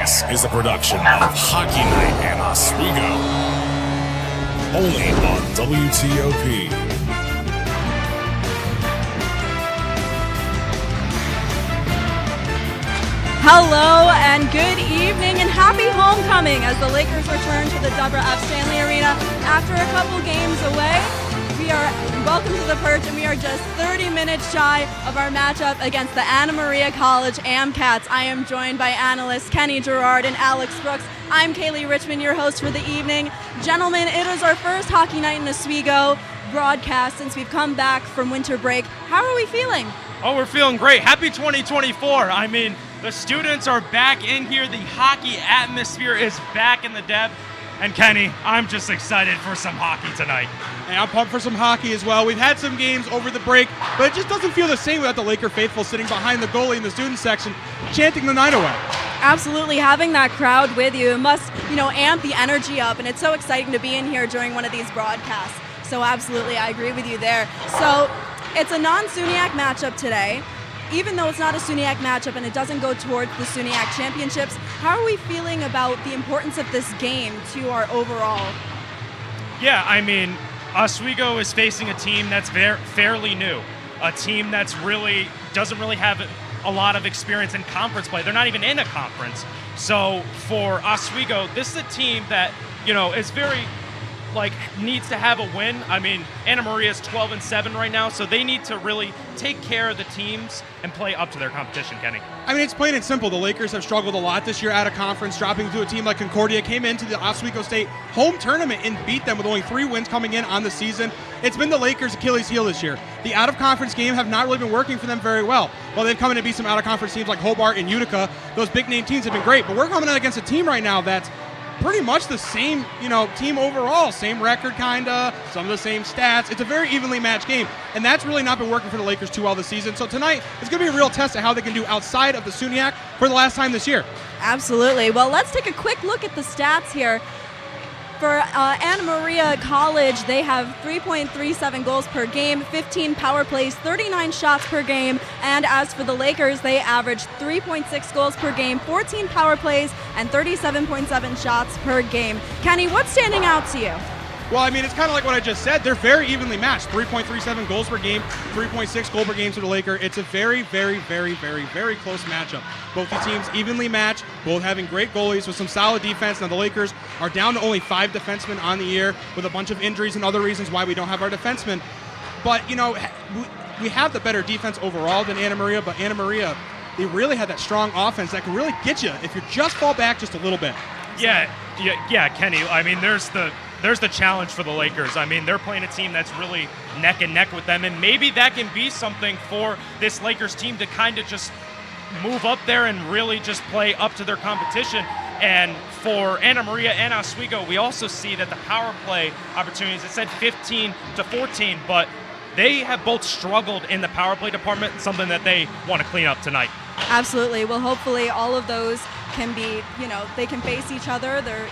This is a production of Hockey Night in Oswego, only on WTOP. Hello and good evening and happy homecoming as the Lakers return to the Deborah F. Stanley Arena after a couple games away. Welcome to the Perch, and we are just 30 minutes shy of our matchup against the Anna Maria College AmCats. I am joined by analysts Kenny Gerard and Alex Brooks. I'm Kaylee Richmond, your host for the evening. Gentlemen, it is our first Hockey Night in Oswego broadcast since we've come back from winter break. How are we feeling? Oh, we're feeling great. Happy 2024. I mean, the students are back in here. The hockey atmosphere is back in the Deb. And Kenny, I'm just excited for some hockey tonight. And I'm pumped for some hockey as well. We've had some games over the break, but it just doesn't feel the same without the Laker faithful sitting behind the goalie in the student section, chanting the night away. Absolutely, having that crowd with you must, amp the energy up, and it's so exciting to be in here during one of these broadcasts. So absolutely, I agree with you there. So it's a non-SUNYAC matchup today. Even though it's not a SUNYAC matchup and it doesn't go towards the SUNYAC championships, how are we feeling about the importance of this game to our overall? Yeah, I mean, Oswego is facing a team that's fairly new, a team that's doesn't really have a lot of experience in conference play. They're not even in a conference. So for Oswego, this is a team that, is very needs to have a win. I mean, Anna Maria is 12-7 right now, so they need to really take care of the teams and play up to their competition, Kenny. I mean, it's plain and simple. The Lakers have struggled a lot this year out of conference, dropping to a team like Concordia, came into the Oswego State home tournament and beat them with only 3 wins coming in on the season. It's been the Lakers' Achilles heel this year. The out-of-conference game have not really been working for them very well. While they've come in to beat some out-of-conference teams like Hobart and Utica, those big-name teams have been great, but we're coming in against a team right now that's pretty much the same, team overall, same record kinda, some of the same stats. It's a very evenly matched game, and that's really not been working for the Lakers too well this season. So tonight, it's going to be a real test of how they can do outside of the SUNYAC for the last time this year. Absolutely. Well, let's take a quick look at the stats here. For Anna Maria College, they have 3.37 goals per game, 15 power plays, 39 shots per game. And as for the Lakers, they average 3.6 goals per game, 14 power plays, and 37.7 shots per game. Kenny, what's standing out to you? Well, I mean, it's kind of like what I just said. They're very evenly matched. 3.37 goals per game, 3.6 goal per game to the Laker. It's a very, very, very, very, very close matchup. Both the teams evenly matched, both having great goalies with some solid defense. Now, the Lakers are down to only 5 defensemen on the year with a bunch of injuries and other reasons why we don't have our defensemen. But, we have the better defense overall than Anna Maria, but Anna Maria, they really have that strong offense that can really get you if you just fall back just a little bit. Yeah, Kenny. I mean, there's the challenge for the Lakers. I mean, they're playing a team that's really neck and neck with them, and maybe that can be something for this Lakers team to kind of just move up there and really just play up to their competition. And for Anna Maria and Oswego, we also see that the power play opportunities, it said 15-14, but they have both struggled in the power play department, something that they want to clean up tonight. Absolutely. Well, hopefully all of those can be, they can face each other. They're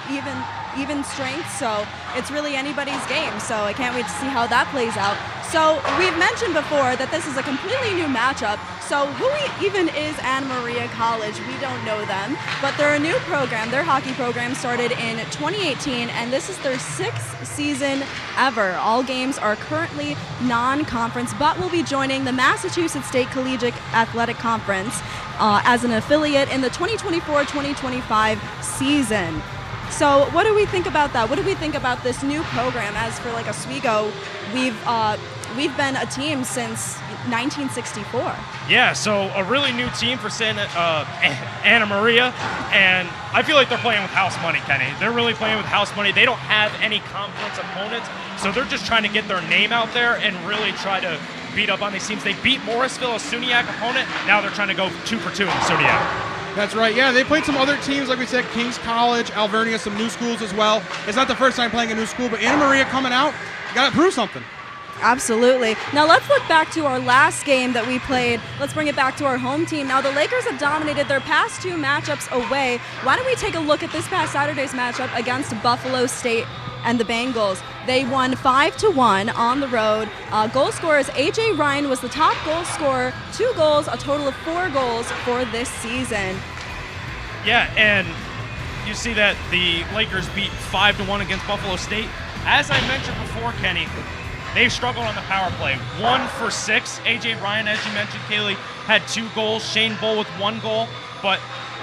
even strength, so it's really anybody's game. So I can't wait to see how that plays out. So we've mentioned before that this is a completely new matchup. So who even is Anna Maria College? We don't know them, but they're a new program. Their hockey program started in 2018, and this is their 6th season ever. All games are currently non-conference, but will be joining the Massachusetts State Collegiate Athletic Conference as an affiliate in the 2024-2025 season. So what do we think about that? What do we think about this new program? As for Oswego, we've been a team since 1964. Yeah, so a really new team for Anna Maria, and I feel like they're playing with house money, Kenny. They're really playing with house money. They don't have any conference opponents, so they're just trying to get their name out there and really try to beat up on these teams. They beat Morrisville, a SUNYAC opponent. Now they're trying to go 2 for 2 in the SUNYAC. That's right. Yeah, they played some other teams, like we said, King's College, Alvernia, some new schools as well. It's not the first time playing a new school, but Anna Maria coming out, you got to prove something. Absolutely. Now let's look back to our last game that we played. Let's bring it back to our home team. Now the Lakers have dominated their past 2 matchups away. Why don't we take a look at this past Saturday's matchup against Buffalo State and the Bengals? They won 5-1 on the road. Goal scorers, A.J. Ryan was the top goal scorer, 2 goals, a total of 4 goals for this season. Yeah, and you see that the Lakers beat 5-1 against Buffalo State. As I mentioned before, Kenny, they've struggled on the power play. 1 for 6. A.J. Ryan, as you mentioned, Kaylee, had 2 goals. Shane Bull with 1 goal. But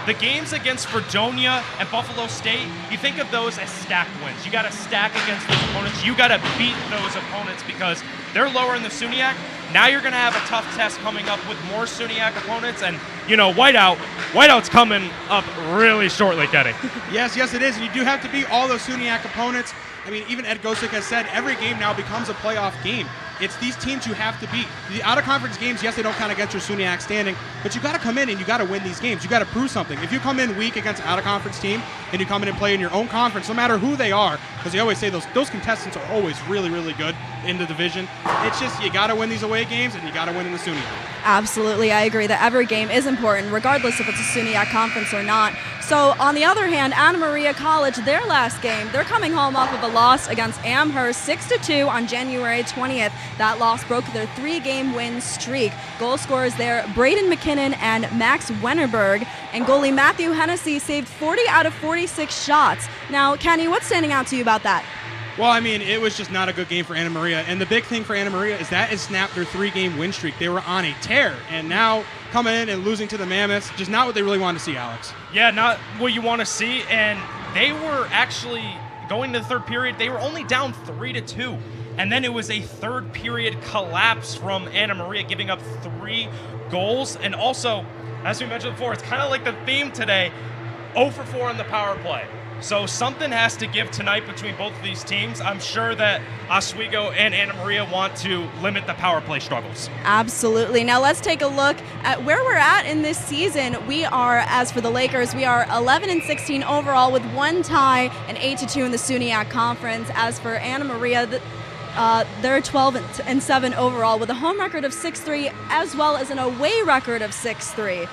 the games against Fredonia and Buffalo State, you think of those as stacked wins. You got to stack against those opponents. You got to beat those opponents because they're lower in the SUNYAC. Now you're going to have a tough test coming up with more SUNYAC opponents. And, you know, Whiteout's coming up really shortly, Kenny. Yes, it is. And you do have to beat all those SUNYAC opponents. I mean, even Ed Gosick has said every game now becomes a playoff game. It's these teams you have to beat. The out-of-conference games, yes, they don't count against your SUNYAC standing, but you got to come in and you got to win these games. You got to prove something. If you come in weak against an out-of-conference team and you come in and play in your own conference, no matter who they are, because they always say those contestants are always really, really good in the division. It's just you got to win these away games and you got to win in the SUNYAC. Absolutely, I agree that every game is important, regardless if it's a SUNYAC conference or not. So, on the other hand, Anna Maria College, their last game, they're coming home off of a loss against Amherst 6-2 on January 20th. That loss broke their 3-game win streak. Goal scorers there, Braden McKinnon and Max Wennerberg, and goalie Matthew Hennessy saved 40 out of 46 shots. Now, Kenny, what's standing out to you about that? Well, I mean, it was just not a good game for Anna Maria. And the big thing for Anna Maria is that it snapped their 3-game win streak. They were on a tear. And now coming in and losing to the Mammoths, just not what they really wanted to see, Alex. Yeah, not what you want to see. And they were actually, going to the third period, they were only down 3-2. And then it was a third period collapse from Anna Maria, giving up 3 goals. And also, as we mentioned before, it's kind of like the theme today, 0 for 4 on the power play. So something has to give tonight between both of these teams. I'm sure that Oswego and Anna Maria want to limit the power play struggles. Absolutely. Now let's take a look at where we're at in this season. We are, as for the Lakers, we are 11-16 overall with 1 tie and 8-2 in the SUNYAC conference. As for Anna Maria, they're 12-7 overall with a home record of 6-3 as well as an away record of 6-3.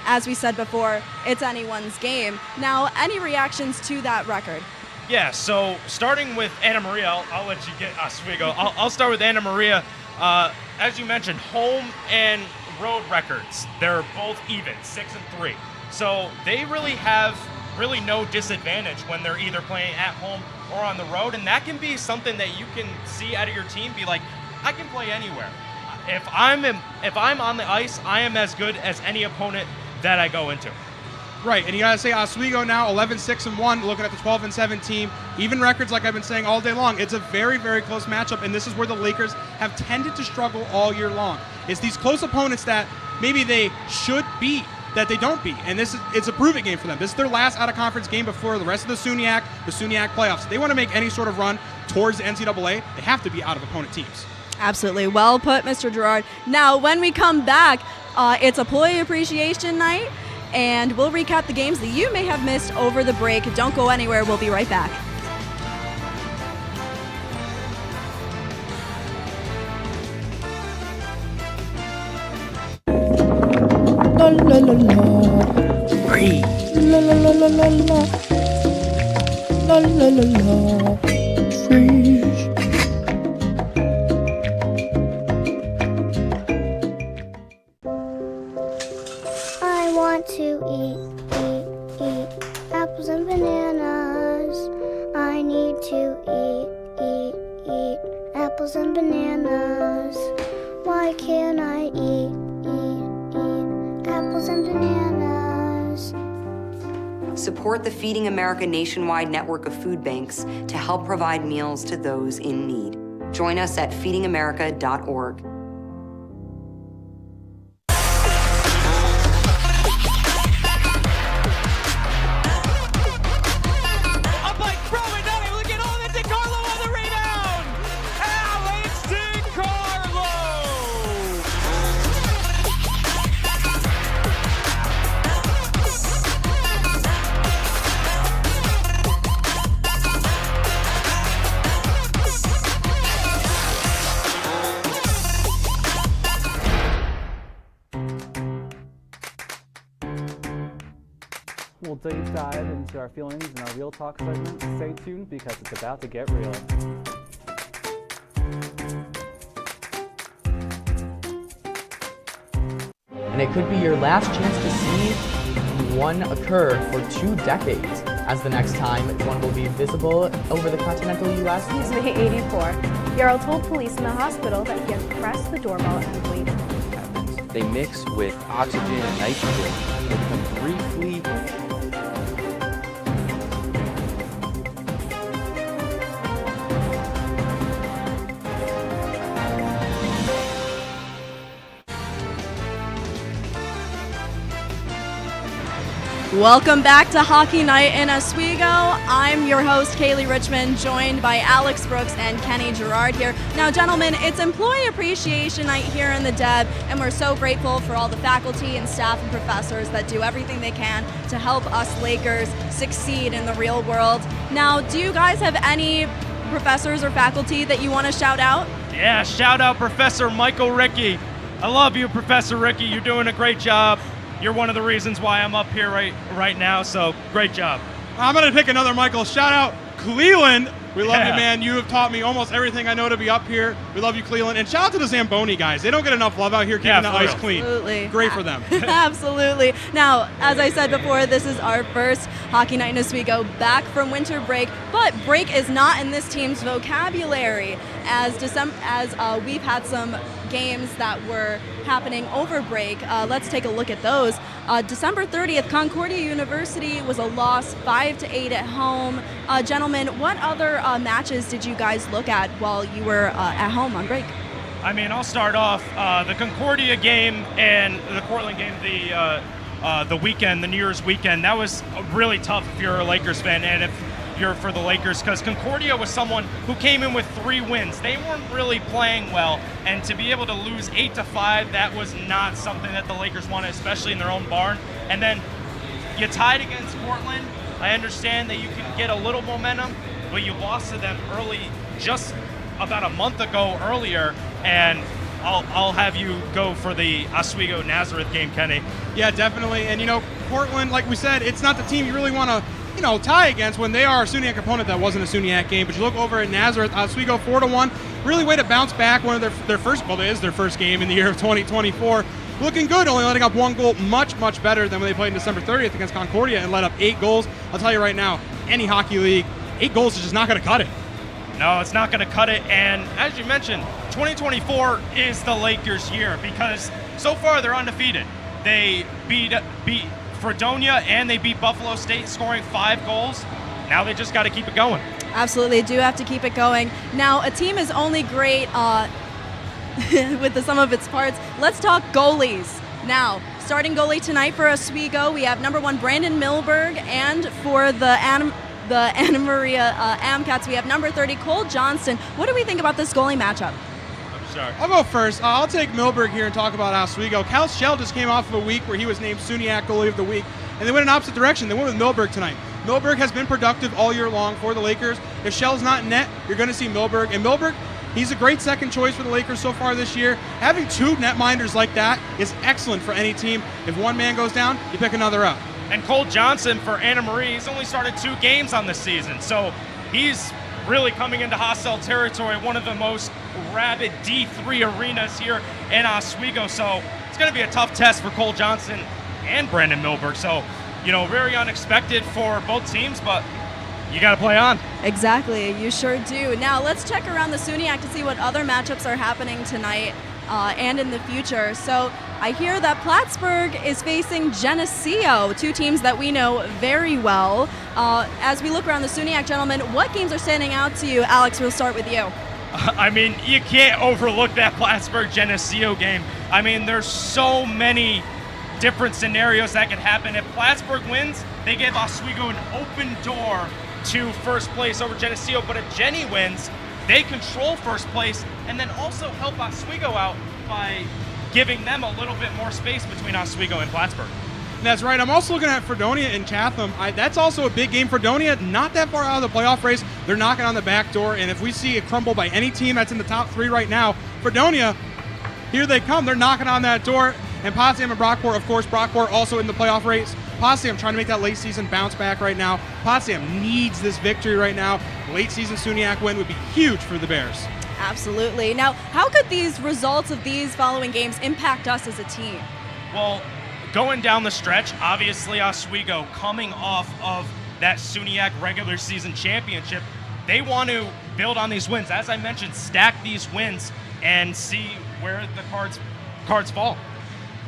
As we said before, it's anyone's game. Now, any reactions to that record? Yeah, so starting with Anna Maria, I'll let you get Oswego. I'll start with Anna Maria. As you mentioned, home and road records, they're both even, 6-3. So they really have no disadvantage when they're either playing at home or on the road, and that can be something that you can see out of your team, be like, I can play anywhere. If I'm on the ice, I am as good as any opponent that I go into. Right, and you got to say Oswego now 11-6-1, looking at the 12-7 team. Even records, like I've been saying all day long. It's a very, very close matchup, and this is where the Lakers have tended to struggle all year long. It's these close opponents that maybe they should beat that they don't beat, and it's a prove-it game for them. This is their last out-of-conference game before the rest of the SUNYAC playoffs. If they want to make any sort of run towards the NCAA, they have to be out of opponent teams. Absolutely. Well put, Mr. Gerard. Now, when we come back, it's Employee Appreciation Night, and we'll recap the games that you may have missed over the break. Don't go anywhere. We'll be right back. La la la la. Breathe. La la la la la la. La la la la. Breathe. I want to eat apples and bananas. I need to eat apples and bananas. Why can't I eat apples and bananas? Support the Feeding America nationwide network of food banks to help provide meals to those in need. Join us at feedingamerica.org. We'll deep dive into our feelings in our Real Talk segment. Stay tuned because it's about to get real. And it could be your last chance to see one occur for 2 decades. as the next time one will be visible over the continental U.S.? He's May 84. Yarrow told police in the hospital that he had pressed the doorbell and waited. They mix with oxygen and nitrogen. They become briefly Welcome back to Hockey Night in Oswego. I'm your host, Kaylee Richmond, joined by Alex Brooks and Kenny Gerard here. Now, gentlemen, it's Employee Appreciation Night here in the DEB, and we're so grateful for all the faculty and staff and professors that do everything they can to help us Lakers succeed in the real world. Now, do you guys have any professors or faculty that you want to shout out? Yeah, shout out Professor Michael Rickey. I love you, Professor Rickey. You're doing a great job. You're one of the reasons why I'm up here right now, so great job. I'm going to pick another Michael. Shout out Cleveland. We love you, man. You have taught me almost everything I know to be up here. We love you, Cleveland. And shout out to the Zamboni guys. They don't get enough love out here keeping the ice clean. Absolutely. Great for them. Absolutely. Now, as I said before, this is our first Hockey Night in Oswego back from winter break, but break is not in this team's vocabulary as we've had some games that were happening over break. Let's take a look at those. December 30th, Concordia University was a loss 5-8 at home. Gentlemen, what other matches did you guys look at while you were at home on break? I mean, I'll start off. The Concordia game and the Cortland game, the weekend, the New Year's weekend, that was really tough if you're a Lakers fan and if you're for the Lakers, because Concordia was someone who came in with 3 wins. They weren't really playing well, and to be able to lose 8-5, that was not something that the Lakers wanted, especially in their own barn. And then you tied against Portland. I understand that you can get a little momentum, but you lost to them early, just about a month ago earlier, and I'll have you go for the Oswego Nazareth game, Kenny. Yeah, definitely. And Portland, like we said, it's not the team you really want to tie against when they are a SUNYAC opponent. That wasn't a SUNYAC game, but you look over at Nazareth, Oswego 4-1, really way to bounce back. One of their first, well, it is their first game in the year of 2024. Looking good, only letting up 1 goal, much better than when they played on December 30th against Concordia and let up 8 goals. I'll tell you right now, any hockey league, 8 goals is just not going to cut it. No, it's not going to cut it. And as you mentioned, 2024 is the Lakers' year because so far they're undefeated. They beat Fredonia and they beat Buffalo State, scoring 5 goals. Now they just got to keep it going. Absolutely, do have to keep it going. Now, a team is only great with the sum of its parts. Let's talk goalies. Now, starting goalie tonight for Oswego, we have number 1 Brandon Milberg, and for the Anna Maria Amcats, we have number 30 Cole Johnston. What do we think about this goalie matchup? I'll go first. I'll take Milberg here and talk about Oswego. Cal Shell just came off of a week where he was named SUNYAC Goalie of the Week, and they went in opposite direction. They went with Milberg tonight. Milberg has been productive all year long for the Lakers. If Shell's not in net, you're going to see Milberg. And Milberg, he's a great second choice for the Lakers so far this year. Having 2 netminders like that is excellent for any team. If one man goes down, you pick another up. And Cole Johnson for Anna Marie, he's only started 2 games on this season, so he's really coming into hostile territory, one of the most rabid D3 arenas here in Oswego. So it's going to be a tough test for Cole Johnson and Brandon Milberg. So, very unexpected for both teams, but you got to play on. Exactly, you sure do. Now let's check around the SUNYAC to see what other matchups are happening tonight and in the future. So I hear that Plattsburgh is facing Geneseo, 2 teams that we know very well. As we look around the SUNYAC, gentlemen, what games are standing out to you? Alex, we'll start with you. I mean, you can't overlook that Plattsburgh-Geneseo game. I mean, there's so many different scenarios that could happen. If Plattsburgh wins, they give Oswego an open door to first place over Geneseo. But if Jenny wins, they control first place and then also help Oswego out by giving them a little bit more space between Oswego and Plattsburgh. That's right. I'm also looking at Fredonia and Chatham. That's also a big game. Fredonia, not that far out of the playoff race. They're knocking on the back door, and if we see a crumble by any team that's in the top 3 right now, Fredonia, here they come. They're knocking on that door. And Potsdam and Brockport, of course, Brockport also in the playoff race. Potsdam trying to make that late season bounce back right now. Potsdam needs this victory right now. Late season SUNYAC win would be huge for the Bears. Absolutely. Now, how could these results of these following games impact us as a team? Well, going down the stretch, obviously Oswego coming off of that SUNYAC regular season championship. They want to build on these wins. As I mentioned, stack these wins and see where the cards fall.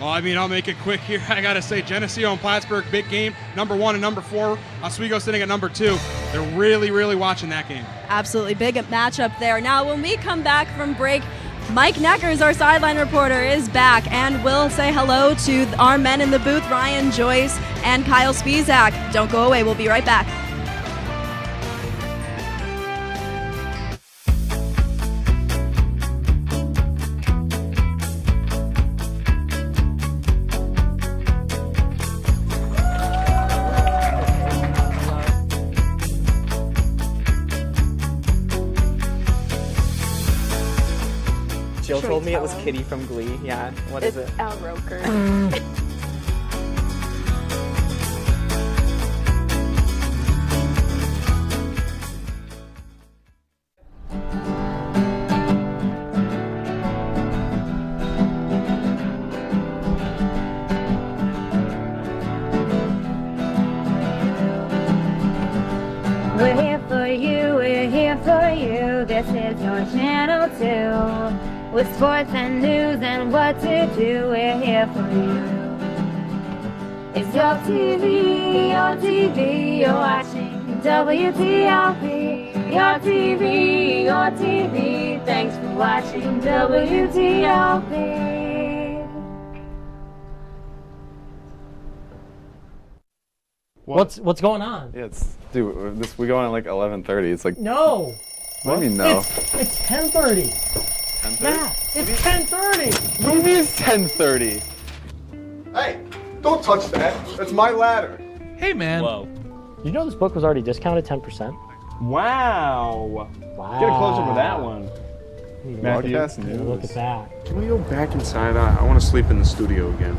Well, I mean, I'll make it quick here. I got to say, Geneseo and Plattsburgh, big game. Number 1 and number 4. Oswego sitting at number 2. They're really, really watching that game. Absolutely big matchup there. Now, when we come back from break, Mike Neckers, our sideline reporter, is back, and we'll say hello to our men in the booth, Ryan Joyce and Kyle Spizak. Don't go away. We'll be right back. Jill told me it was Kitty from Glee. Yeah, what is it? Al Roker. We're here for you, we're here for you. This is your channel too. With sports and news and what to do, we're here for you. It's your TV, you're watching WTLP. Your TV, thanks for watching WTLP. What's going on? Yeah, we go on at like 11:30. It's like No. What do you mean no? It's 10:30. 10:30? Matt, it's 10:30. What do you mean it's 10:30? Hey, don't touch that. That's my ladder. Hey, man. Whoa. You know this book was already discounted 10%? Wow. Get a close up of that one. Matthew, Look at that. Can we go back inside? I want to sleep in the studio again.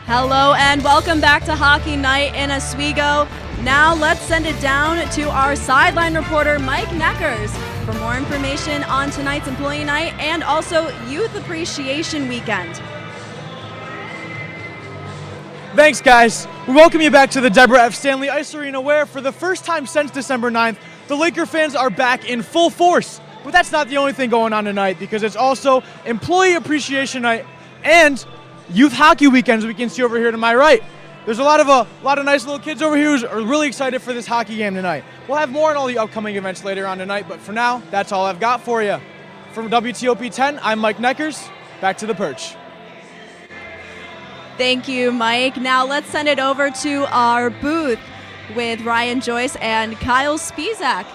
Hello and welcome back to Hockey Night in Oswego. Now let's send it down to our sideline reporter, Mike Neckers, for more information on tonight's Employee Night and also Youth Appreciation Weekend. Thanks, guys. We welcome you back to the Deborah F. Stanley Ice Arena, where for the first time since December 9th, the Laker fans are back in full force. But that's not the only thing going on tonight, because it's also Employee Appreciation Night and Youth Hockey Weekends. We can see over here to my right. There's a lot of nice little kids over here who are really excited for this hockey game tonight. We'll have more on all the upcoming events later on tonight, but for now, that's all I've got for you. From WTOP 10, I'm Mike Neckers. Back to the perch. Thank you, Mike. Now let's send it over to our booth with Ryan Joyce and Kyle Spizak.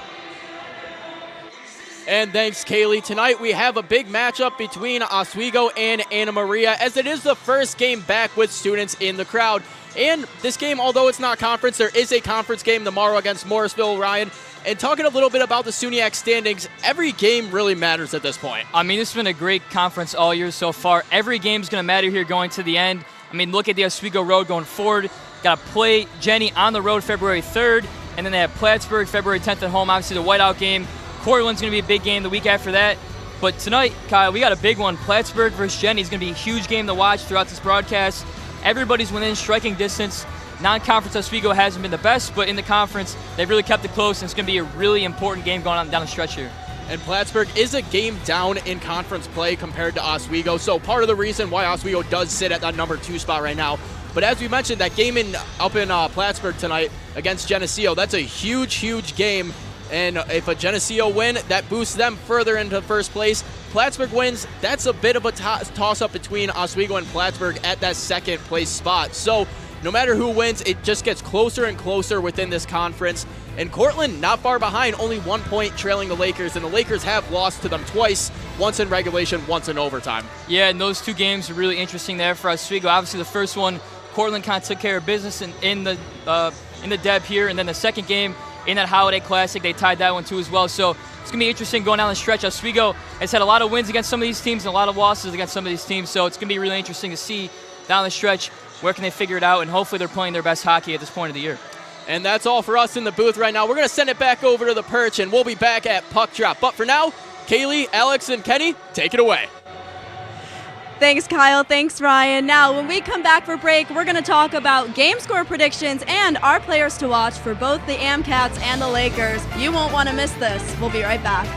And thanks, Kaylee. Tonight we have a big matchup between Oswego and Anna Maria, as it is the first game back with students in the crowd. And this game, although it's not conference, there is a conference game tomorrow against Morrisville, Ryan. And talking a little bit about the SUNYAC standings, every game really matters at this point. I mean, this has been a great conference all year so far. Every game's going to matter here going to the end. I mean, look at the Oswego road going forward. Got to play Jenny on the road February 3rd, and then they have Plattsburgh February 10th at home. Obviously, the whiteout game. Cortland's going to be a big game the week after that. But tonight, Kyle, we got a big one. Plattsburgh versus Jenny is going to be a huge game to watch throughout this broadcast. Everybody's within striking distance. Non-conference Oswego hasn't been the best, but in the conference, they've really kept it close, and it's going to be a really important game going on down the stretch here. And Plattsburgh is a game down in conference play compared to Oswego, so part of the reason why Oswego does sit at that number 2 spot right now. But as we mentioned, that game up in Plattsburgh tonight against Geneseo, that's a huge, huge game. And if a Geneseo win, that boosts them further into first place. Plattsburgh wins, that's a bit of a toss-up between Oswego and Plattsburgh at that second place spot. So no matter who wins, it just gets closer and closer within this conference. And Cortland not far behind, only 1 point trailing the Lakers. And the Lakers have lost to them twice, once in regulation, once in overtime. Yeah, and those two games are really interesting there for Oswego. Obviously, the first one, Cortland kind of took care of business in the Deb here. And then the second game, in that Holiday Classic, they tied that one too as well. So it's going to be interesting going down the stretch. Oswego has had a lot of wins against some of these teams and a lot of losses against some of these teams, so it's going to be really interesting to see down the stretch where can they figure it out, and hopefully they're playing their best hockey at this point of the year. And that's all for us in the booth right now. We're going to send it back over to the perch, and we'll be back at puck drop. But for now, Kaylee, Alex, and Kenny, take it away. Thanks, Kyle. Thanks, Ryan. Now, when we come back for break, we're going to talk about game score predictions and our players to watch for both the Amcats and the Lakers. You won't want to miss this. We'll be right back.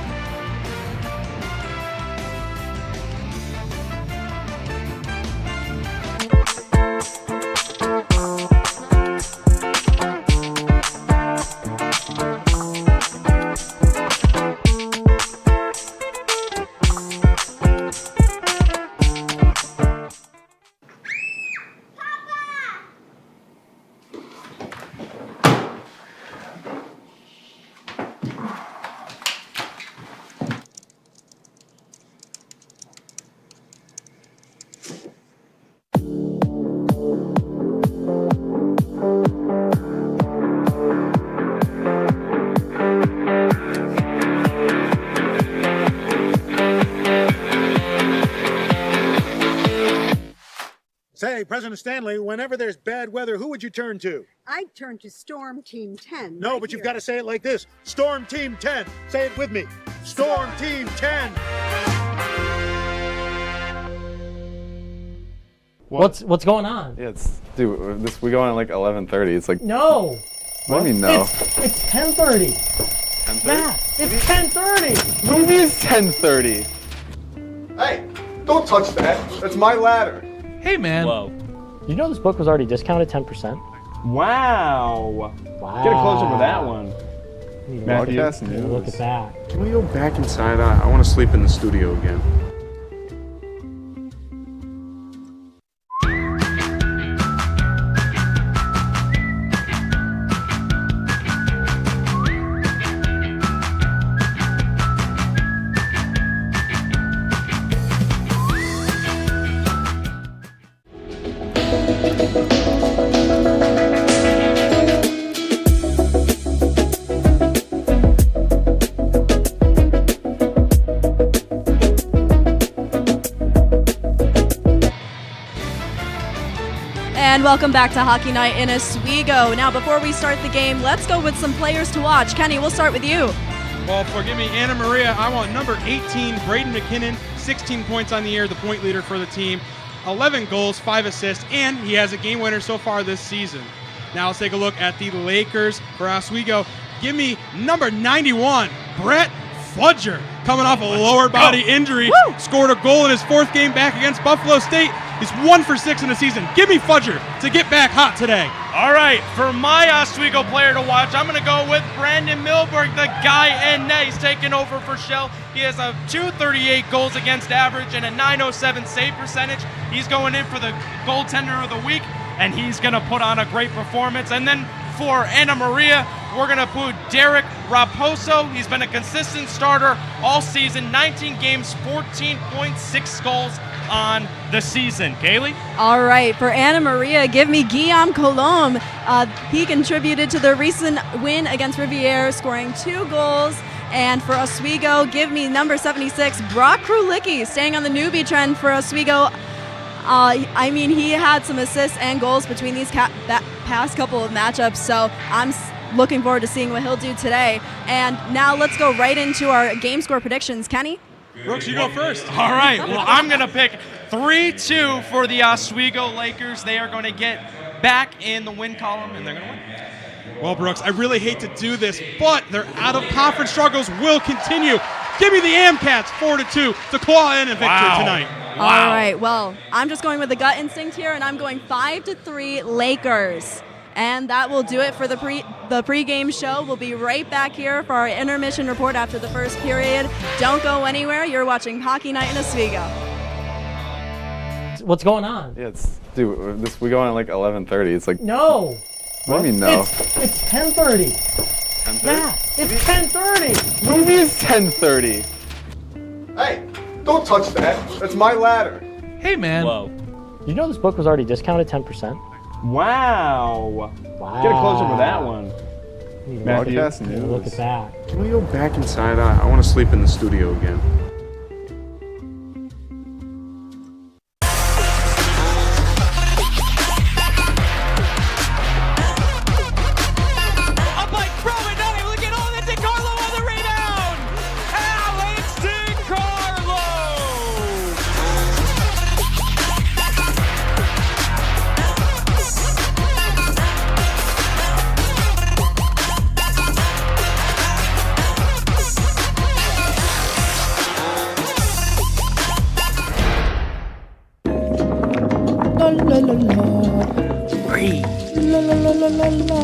Say, President Stanley, whenever there's bad weather, who would you turn to? I'd turn to Storm Team 10. No, but you've got to say it like this. Storm Team 10. Say it with me. Storm Team 10. What's going on? Yeah, dude, we go on at like 11:30. It's like No. What do you mean no? It's 10:30. 10:30? Yeah, it's 10:30. What do you mean it's 10:30? Hey, don't touch that. That's my ladder. Hey, man. Whoa. You know this book was already discounted 10%? Wow. Get a close up of that one. Broadcast news. Look at that. Can we go back inside? I want to sleep in the studio again. And welcome back to Hockey Night in Oswego. Now, before we start the game, let's go with some players to watch. Kenny, we'll start with you. Well, forgive me, Anna Maria, I want number 18, Braden McKinnon, 16 points on the year, the point leader for the team, 11 goals, 5 assists, and he has a game winner so far this season. Now let's take a look at the Lakers for Oswego. Give me number 91, Brett Fudger, coming off a lower body injury, scored a goal in his 4th game back against Buffalo State. He's 1 for 6 in the season. Give me Fudger to get back hot today. All right, for my Oswego player to watch, I'm going to go with Brandon Milberg, the guy in net. He's taking over for Shell. He has a 238 goals against average and a 907 save percentage. He's going in for the goaltender of the week, and he's going to put on a great performance. And then for Anna Maria, we're going to put Derek Raposo. He's been a consistent starter all season, 19 games, 14.6 goals on the season. Kaylee? All right, for Anna Maria, give me Guillaume Colombe. He contributed to the recent win against Riviere, scoring 2 goals. And for Oswego, give me number 76, Brock Krulicki, staying on the newbie trend for Oswego. I mean, he had some assists and goals between these past couple of matchups, so I'm looking forward to seeing what he'll do today. And now let's go right into our game score predictions. Kenny? Brooks, you go first. All right, well, I'm going to pick 3-2 for the Oswego Lakers. They are going to get back in the win column, and they're going to win. Well, Brooks, I really hate to do this, but their out-of-conference struggles will continue. Give me the Amcats 4-2 to claw in a victory tonight. All right, well, I'm just going with the gut instinct here, and I'm going 5-3 Lakers. And that will do it for the pregame show. We'll be right back here for our intermission report after the first period. Don't go anywhere. You're watching Hockey Night in Oswego. What's going on? Yeah, dude, we go on at like 11:30. It's like No. What do you mean no? It's 10:30. 10:30? Yeah, it's 10:30. What do you mean it's 10:30? Hey, don't touch that. That's my ladder. Hey, man. Whoa. You know this book was already discounted 10%? Wow. Wow. Get a close up of that one. Broadcast news. Look at that. Can we go back inside? I want to sleep in the studio again. La la la la. Breathe. La la la la la la.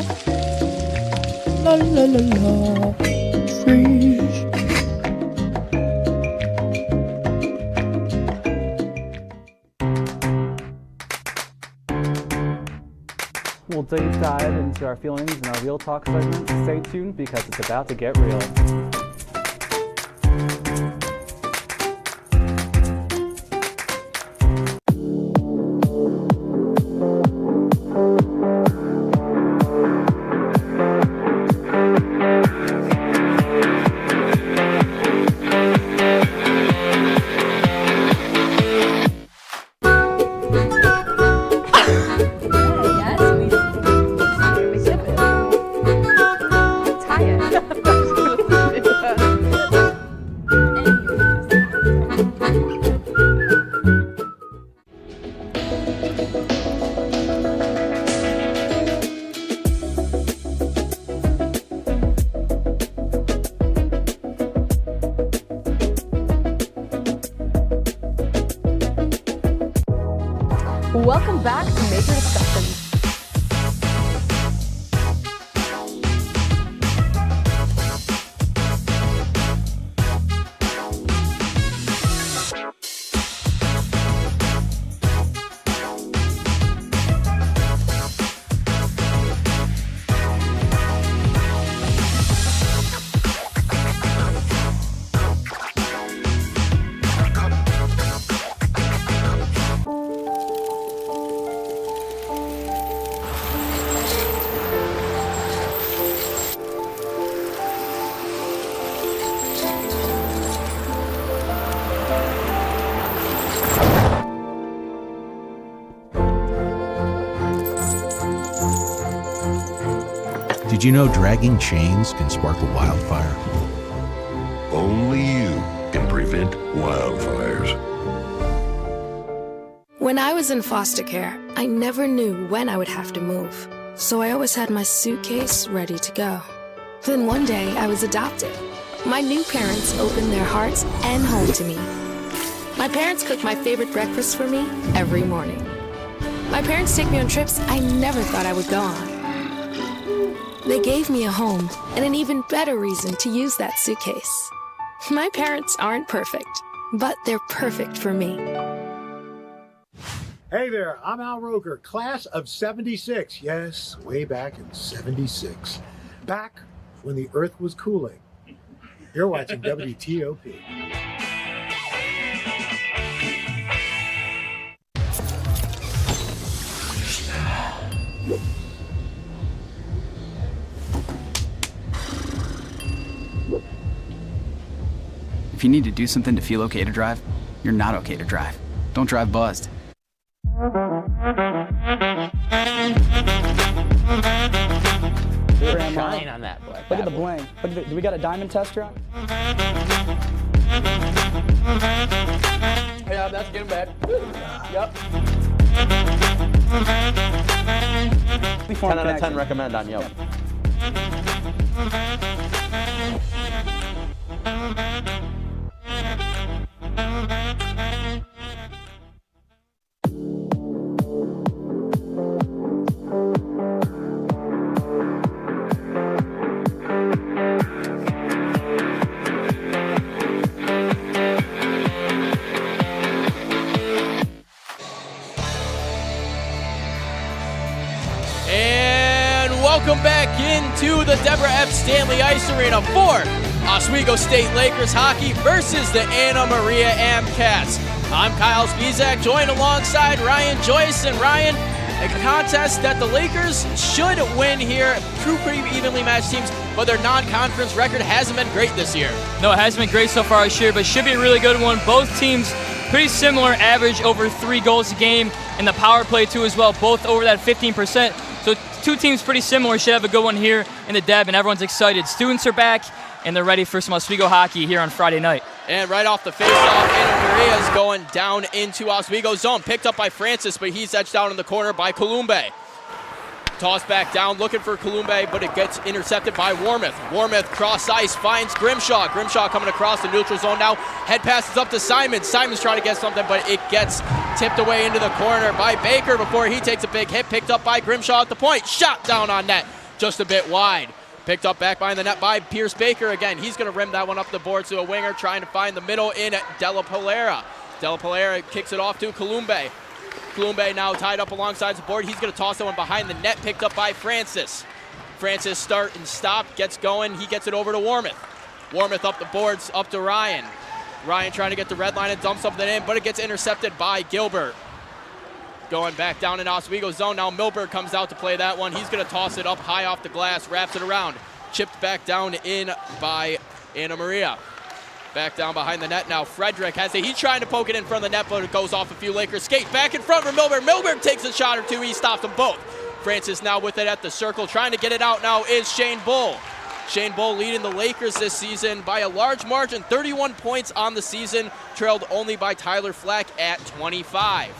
La la la la. Breathe. We'll deep dive into our feelings in our Real Talk segment. Stay tuned because it's about to get real. Welcome back to Major Discussions. Did you know dragging chains can spark a wildfire? Only you can prevent wildfires. When I was in foster care, I never knew when I would have to move, so I always had my suitcase ready to go. Then one day, I was adopted. My new parents opened their hearts and home to me. My parents cook my favorite breakfast for me every morning. My parents take me on trips I never thought I would go on. They gave me a home and an even better reason to use that suitcase. My parents aren't perfect, but they're perfect for me. Hey there, I'm Al Roker, class of 76. Yes, way back in 76. Back when the earth was cooling. You're watching WTOP. If you need to do something to feel okay to drive, you're not okay to drive. Don't drive buzzed. Shine on that boy. Look at the bling. Look at do we got a diamond tester on? Yeah, that's getting bad. Yep. 10 out of 10 recommend on Yelp. Welcome back into the Deborah F. Stanley Ice Arena for Oswego State Lakers hockey versus the Anna Maria Amcats. I'm Kyle Spizak, joined alongside Ryan Joyce. And Ryan, A contest that the Lakers should win here. Two pretty evenly matched teams, but their non-conference record hasn't been great this year. No, it hasn't been great so far this year, but should be a really good one. Both teams pretty similar, average over 3 goals a game, and the power play too as well, both over that 15%. So two teams pretty similar, should have a good one here in the Deb, and everyone's excited. Students are back, and they're ready for some Oswego hockey here on Friday night. And right off the faceoff, Ana Maria is going down into Oswego zone. Picked up by Francis, but he's edged down in the corner by Columbe. Tossed back down, looking for Columbe, but it gets intercepted by Warmoth. Warmoth cross ice, finds Grimshaw. Grimshaw coming across the neutral zone now. Head passes up to Simon. Simon's trying to get something, but it gets tipped away into the corner by Baker before he takes a big hit. Picked up by Grimshaw at the point. Shot down on net, just a bit wide. Picked up back behind the net by Pierce Baker. Again, he's going to rim that one up the board to a winger, trying to find the middle in Della Polera. Della Polera kicks it off to Columbe. Columbe now tied up alongside the board. He's going to toss that one behind the net, picked up by Francis. Francis start and stop, gets going. He gets it over to Warmoth. Warmoth up the boards, up to Ryan. Ryan trying to get the red line and dump something in, but it gets intercepted by Gilbert. Going back down in Oswego zone. Now Milberg comes out to play that one. He's going to toss it up high off the glass, wraps it around. Chipped back down in by Ana Maria. Back down behind the net now. Frederick has it. He's trying to poke it in front of the net, but it goes off a few Lakers. Skate back in front for Milberg. Milberg takes a shot or two. He stops them both. Francis now with it at the circle. Trying to get it out now is Shane Bull. Shane Bull leading the Lakers this season by a large margin. 31 points on the season, trailed only by Tyler Flack at 25.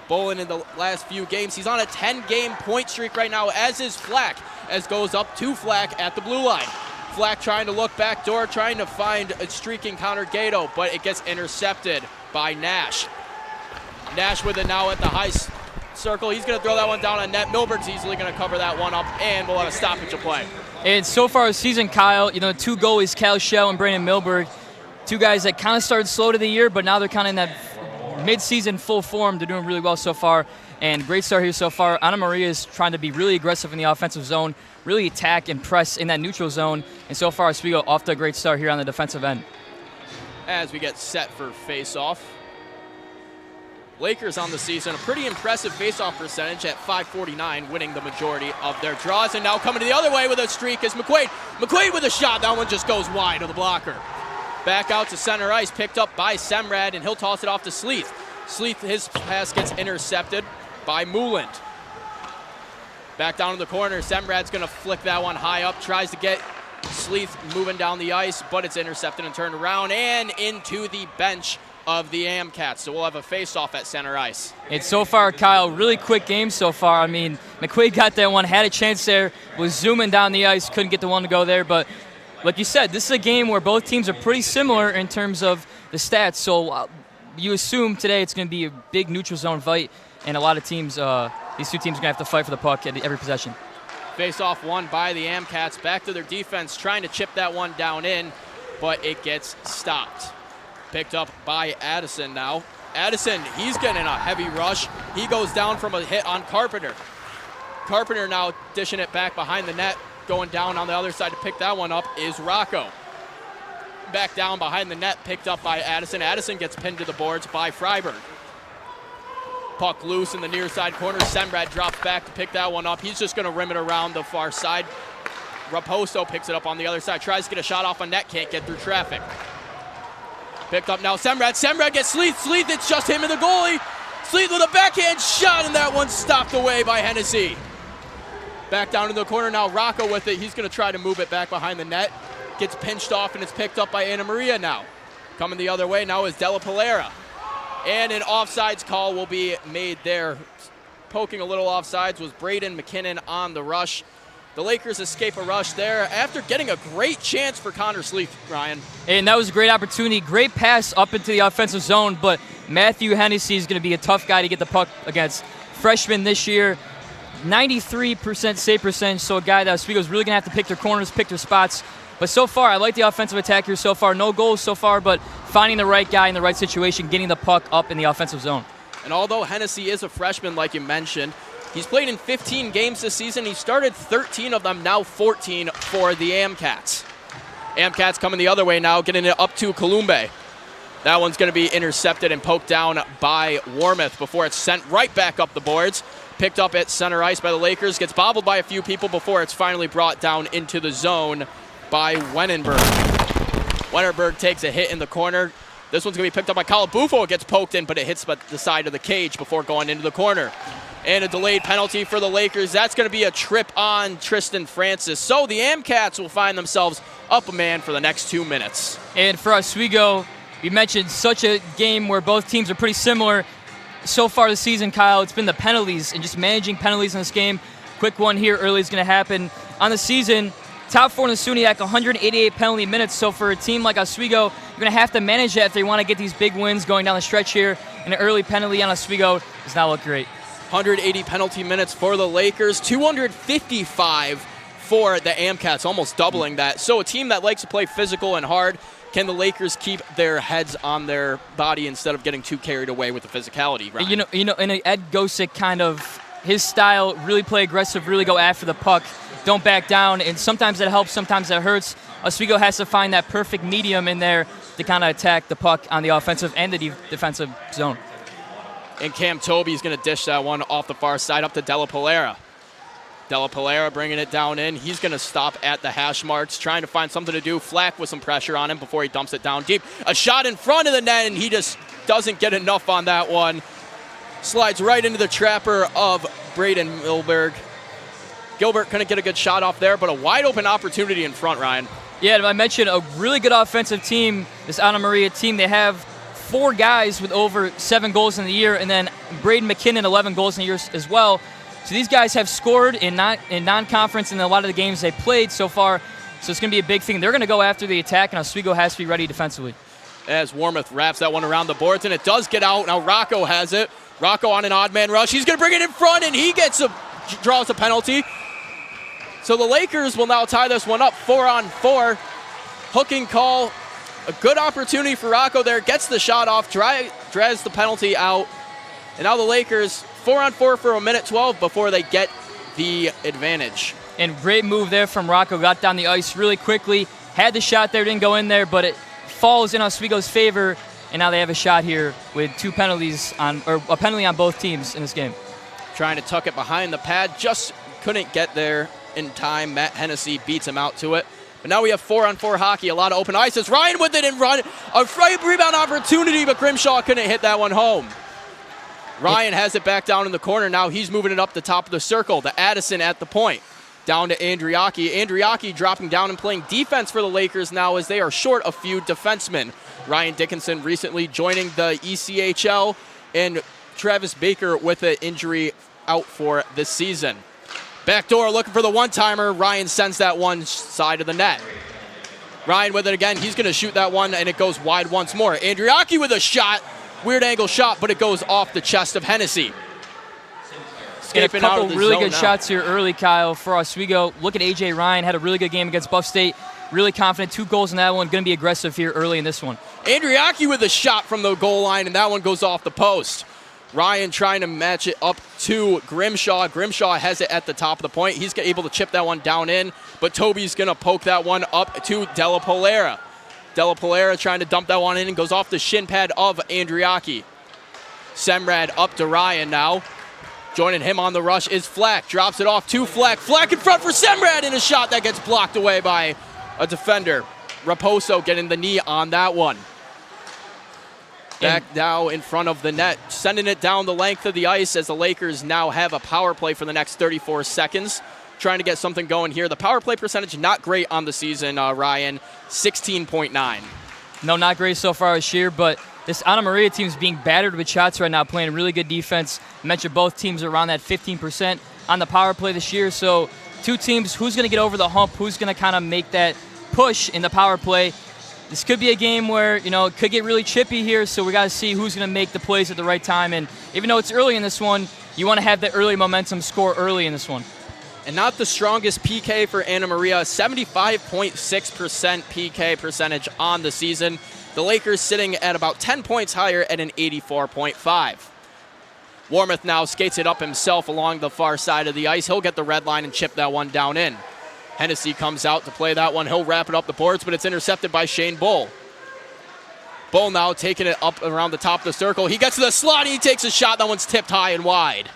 Bolin in the last few games. He's on a 10-game point streak right now, as is Flack, as goes up to Flack at the blue line. Flack trying to look back door, trying to find a streaking Connor Gato, but it gets intercepted by Nash. Nash with it now at the high circle. He's going to throw that one down on net. Milberg's easily going to cover that one up, and we'll have a stoppage of play. And so far this season, Kyle, two goalies, Cal Shell and Brandon Milberg, two guys that kind of started slow to the year, but now they're kind of in that mid-season full form. They're doing really well so far, and great start here so far. Ana Maria is trying to be really aggressive in the offensive zone, really attack and press in that neutral zone, and so far Oswego off to a great start here on the defensive end. As we get set for face-off, Lakers on the season, a pretty impressive face-off percentage at .549, winning the majority of their draws, and now coming to the other way with a streak is McQuaid. McQuaid with a shot, that one just goes wide of the blocker. Back out to center ice, picked up by Semrad, and he'll toss it off to Sleeth. Sleeth, his pass gets intercepted by Mooland. Back down in the corner, Semrad's going to flick that one high up, tries to get Sleeth moving down the ice, but it's intercepted and turned around and into the bench of the Amcats. So we'll have a face-off at center ice. It's so far, Kyle, really quick game so far. I mean, McQuaid got that one, had a chance there, was zooming down the ice, couldn't get the one to go there, but like you said, this is a game where both teams are pretty similar in terms of the stats, so you assume today it's going to be a big neutral zone fight, and a lot of teams, these two teams are going to have to fight for the puck at every possession. Face-off won by the Amcats. Back to their defense, trying to chip that one down in, but it gets stopped. Picked up by Addison now. Addison, he's getting a heavy rush. He goes down from a hit on Carpenter. Carpenter now dishing it back behind the net. Going down on the other side to pick that one up is Rocco. Back down behind the net, picked up by Addison. Addison gets pinned to the boards by Freiberg. Puck loose in the near side corner. Semrad drops back to pick that one up. He's just going to rim it around the far side. Raposo picks it up on the other side. Tries to get a shot off a net, can't get through traffic. Picked up now Semrad. Semrad gets Sleeth. Sleeth, it's just him and the goalie. Sleeth with a backhand shot, and that one's stopped away by Hennessy. Back down in the corner now, Rocco with it. He's going to try to move it back behind the net. Gets pinched off, and it's picked up by Ana Maria now. Coming the other way now is Della Polera. And an offsides call will be made there. Poking a little offsides was Braden McKinnon on the rush. The Lakers escape a rush there after getting a great chance for Connor Sleeth, Ryan. And that was a great opportunity. Great pass up into the offensive zone, but Matthew Hennessy is going to be a tough guy to get the puck against. Freshman this year. 93% save percentage, so a guy that Oswego's really going to have to pick their corners, pick their spots. But so far, I like the offensive attack here so far. No goals so far, but finding the right guy in the right situation, getting the puck up in the offensive zone. And although Hennessy is a freshman, like you mentioned, he's played in 15 games this season. He started 13 of them, now 14 for the Amcats. Amcats coming the other way now, getting it up to Columbe. That one's going to be intercepted and poked down by Warmoth before it's sent right back up the boards. picked up at center ice by the Lakers, gets bobbled by a few people before it's finally brought down into the zone by Wenenberg. Wenenberg takes a hit in the corner. This one's going to be picked up by Calabufo. It gets poked in, but it hits the side of the cage before going into the corner. And a delayed penalty for the Lakers. That's going to be a trip on Tristan Francis. So the Amcats will find themselves up a man for the next 2 minutes. And for Oswego, you mentioned such a game where both teams are pretty similar. So far this season, Kyle, it's been the penalties and just managing penalties in this game. Quick one here early is going to happen. On the season, top 4 in the SUNY 188 penalty minutes. So for a team like Oswego, you're going to have to manage that if they want to get these big wins going down the stretch here. And an early penalty on Oswego does not look great. 180 penalty minutes for the Lakers, 255 for the Amcats, almost doubling that. So a team that likes to play physical and hard. Can the Lakers keep their heads on their body instead of getting too carried away with the physicality, Ryan? You know, in an Ed Gosick kind of his style, really play aggressive, really go after the puck, don't back down, and sometimes that helps, sometimes that hurts. Oswego has to find that perfect medium in there to kind of attack the puck on the offensive and the defensive zone. And Cam Tobey's going to dish that one off the far side up to Della Polera. Della Polera bringing it down in. He's going to stop at the hash marks, trying to find something to do. Flack with some pressure on him before he dumps it down deep. A shot in front of the net, and he just doesn't get enough on that one. Slides right into the trapper of Braden Milberg. Gilbert couldn't get a good shot off there, but a wide open opportunity in front, Ryan. Yeah, I mentioned a really good offensive team, this Anna Maria team. They have 4 guys with over 7 goals in the year, and then Braden McKinnon, 11 goals in the year as well. So these guys have scored in non-conference in a lot of the games they played so far, so it's going to be a big thing. They're going to go after the attack, and Oswego has to be ready defensively. As Warmoth wraps that one around the boards, and it does get out. Now Rocco has it. Rocco on an odd man rush. He's going to bring it in front, and he draws a penalty. So the Lakers will now tie this one up 4-on-4. Hooking call. A good opportunity for Rocco there. Gets the shot off, drags the penalty out. And now the Lakers 4-on-4 for 1:12 before they get the advantage. And great move there from Rocco. Got down the ice really quickly. Had the shot there, didn't go in there, but it falls in Oswego's favor. And now they have a shot here with 2 penalties or a penalty on both teams in this game. Trying to tuck it behind the pad, just couldn't get there in time. Matt Hennessy beats him out to it. But now we have 4-on-4 hockey, a lot of open ices. Ryan with it and run. A rebound opportunity, but Grimshaw couldn't hit that one home. Ryan has it back down in the corner. Now he's moving it up the top of the circle to Addison at the point. Down to Andriaki. Andriaki dropping down and playing defense for the Lakers now as they are short a few defensemen. Ryan Dickinson recently joining the ECHL, and Travis Baker with an injury out for this season. Backdoor looking for the one-timer. Ryan sends that one side of the net. Ryan with it again. He's going to shoot that one, and it goes wide once more. Andriaki with a shot. Weird angle shot, but it goes off the chest of Hennessy. Escaping out of the really good shots here early, Kyle, for Oswego. Look at A.J. Ryan. Had a really good game against Buff State. Really confident. 2 goals in that one. Going to be aggressive here early in this one. Andriaki with a shot from the goal line, and that one goes off the post. Ryan trying to match it up to Grimshaw. Grimshaw has it at the top of the point. He's able to chip that one down in, but Toby's going to poke that one up to Della Polera. Della Polera trying to dump that one in and goes off the shin pad of Andriaki. Semrad up to Ryan now. Joining him on the rush is Flack. Drops it off to Flack. Flack in front for Semrad in a shot that gets blocked away by a defender. Raposo getting the knee on that one. Back now in front of the net, sending it down the length of the ice as the Lakers now have a power play for the next 34 seconds. Trying to get something going here. The power play percentage not great on the season, Ryan, 16.9. No, not great so far this year, but this Anna Maria team is being battered with shots right now, playing really good defense. I mentioned both teams are around that 15% on the power play this year, so 2 teams, who's going to get over the hump, who's going to kind of make that push in the power play. This could be a game where, it could get really chippy here, so we got to see who's going to make the plays at the right time. And even though it's early in this one, you want to have that early momentum score early in this one. And not the strongest PK for Anna Maria, 75.6% PK percentage on the season. The Lakers sitting at about 10 points higher at an 84.5. Warmoth now skates it up himself along the far side of the ice. He'll get the red line and chip that one down in. Hennessy comes out to play that one. He'll wrap it up the boards, but it's intercepted by Shane Bull. Bull now taking it up around the top of the circle. He gets to the slot, and he takes a shot. That one's tipped high and wide.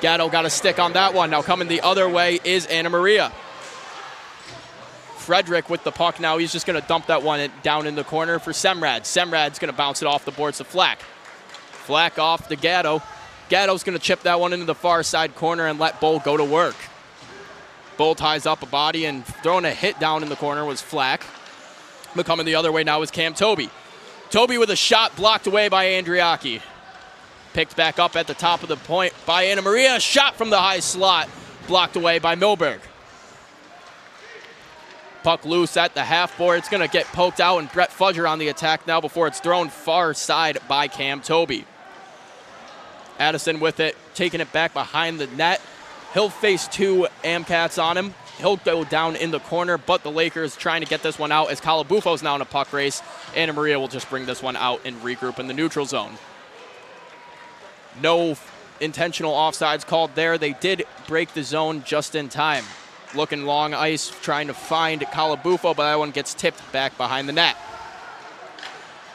Gatto got a stick on that one. Now coming the other way is Anna Maria. Frederick with the puck now. He's just going to dump that one down in the corner for Semrad. Semrad's going to bounce it off the boards to Flack. Flack off to Gatto. Gatto's going to chip that one into the far side corner and let Bull go to work. Bull ties up a body and throwing a hit down in the corner was Flack. But coming the other way now is Cam Toby. Toby with a shot blocked away by Andriaki. Picked back up at the top of the point by Anna Maria. A shot from the high slot blocked away by Milberg. Puck loose at the half board. It's going to get poked out, and Brett Fudger on the attack now before it's thrown far side by Cam Toby. Addison with it, taking it back behind the net. He'll face two Amcats on him. He'll go down in the corner, but the Lakers trying to get this one out as Calabufo's now in a puck race. Anna Maria will just bring this one out and regroup in the neutral zone. No intentional offsides called there. They did break the zone just in time. Looking long ice, trying to find Calabufo, but that one gets tipped back behind the net.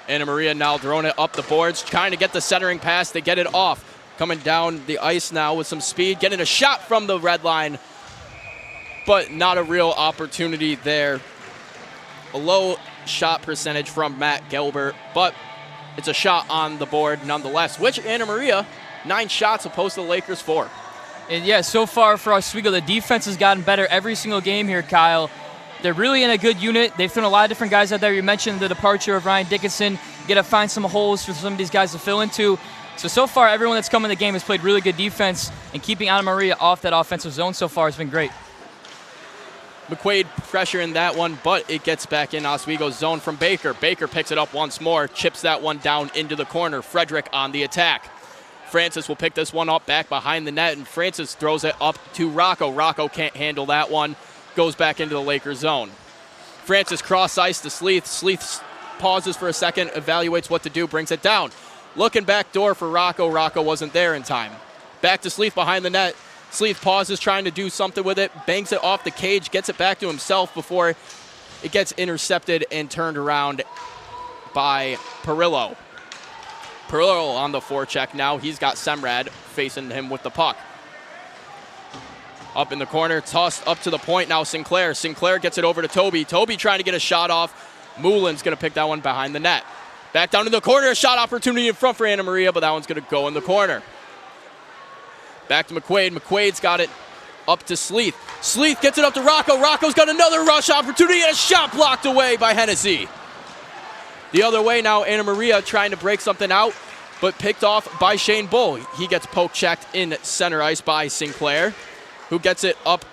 Anna Maria now throwing it up the boards, trying to get the centering pass. They get it off. Coming down the ice now with some speed, getting a shot from the red line, but not a real opportunity there. A low shot percentage from Matt Gilbert, but it's a shot on the board nonetheless, which Anna Maria, 9 shots opposed to the Lakers 4. And yeah, so far for Oswego, the defense has gotten better every single game here, Kyle. They're really in a good unit. They've thrown a lot of different guys out there. You mentioned the departure of Ryan Dickinson. You got to find some holes for some of these guys to fill into. So far, everyone that's come in the game has played really good defense, and keeping Anna Maria off that offensive zone so far has been great. McQuaid pressure in that one, but it gets back in Oswego's zone from Baker. Baker picks it up once more, chips that one down into the corner. Frederick on the attack. Francis will pick this one up back behind the net, and Francis throws it up to Rocco. Rocco can't handle that one, goes back into the Lakers zone. Francis cross ice to Sleeth. Sleeth pauses for a second, evaluates what to do, brings it down. Looking back door for Rocco. Rocco wasn't there in time. Back to Sleeth behind the net. Sleeth pauses, trying to do something with it, banks it off the cage, gets it back to himself before it gets intercepted and turned around by Perillo. Perillo on the forecheck now. He's got Semrad facing him with the puck. Up in the corner, tossed up to the point now. Sinclair. Sinclair gets it over to Toby. Toby trying to get a shot off. Moulin's going to pick that one behind the net. Back down to the corner, a shot opportunity in front for Anna Maria, but that one's going to go in the corner. Back to McQuaid. McQuaid's got it up to Sleeth. Sleeth gets it up to Rocco. Rocco's got another rush opportunity and a shot blocked away by Hennessy. The other way now, Anna Maria trying to break something out, but picked off by Shane Bull. He gets poke checked in center ice by Sinclair, who gets it up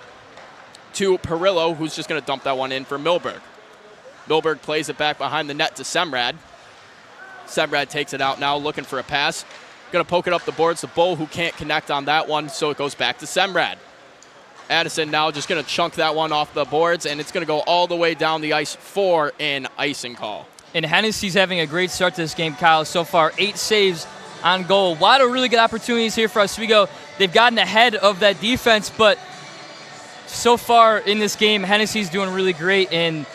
to Perillo, who's just going to dump that one in for Milberg. Milberg plays it back behind the net to Semrad. Semrad takes it out now, looking for a pass. Going to poke it up the boards to Bull, who can't connect on that one, so it goes back to Semrad. Addison now just going to chunk that one off the boards, and it's going to go all the way down the ice for an icing call. And Hennessy's having a great start to this game, Kyle. So far, 8 saves on goal. A lot of really good opportunities here for Oswego. They've gotten ahead of that defense, but so far in this game, Hennessy's doing really great. And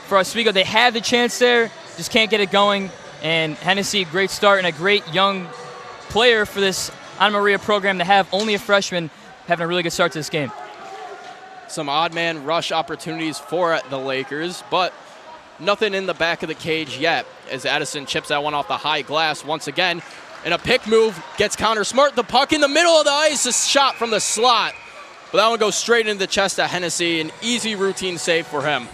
for Oswego, they have the chance there, just can't get it going. And Hennessy, great start and a great young player for this Anna Maria program to have, only a freshman, having a really good start to this game. Some odd man rush opportunities for the Lakers, but nothing in the back of the cage yet as Addison chips that one off the high glass once again. And a pick move gets counter smart. The puck in the middle of the ice, a shot from the slot. But that one goes straight into the chest of Hennessy. An easy routine save for him.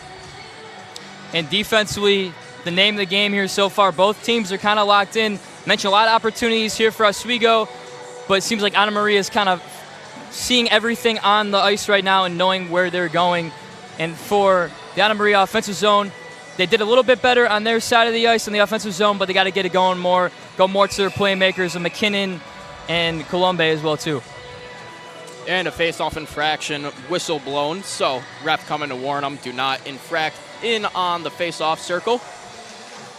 And defensively, the name of the game here so far, both teams are kind of locked in. Mentioned a lot of opportunities here for Oswego, but it seems like Anna Maria is kind of seeing everything on the ice right now and knowing where they're going. And for the Anna Maria offensive zone, they did a little bit better on their side of the ice in the offensive zone, but they got to get it going more, go more to their playmakers, of McKinnon and Colombe as well, too. And a face-off infraction, whistle blown. So ref coming to warn them, do not infract in on the face-off circle.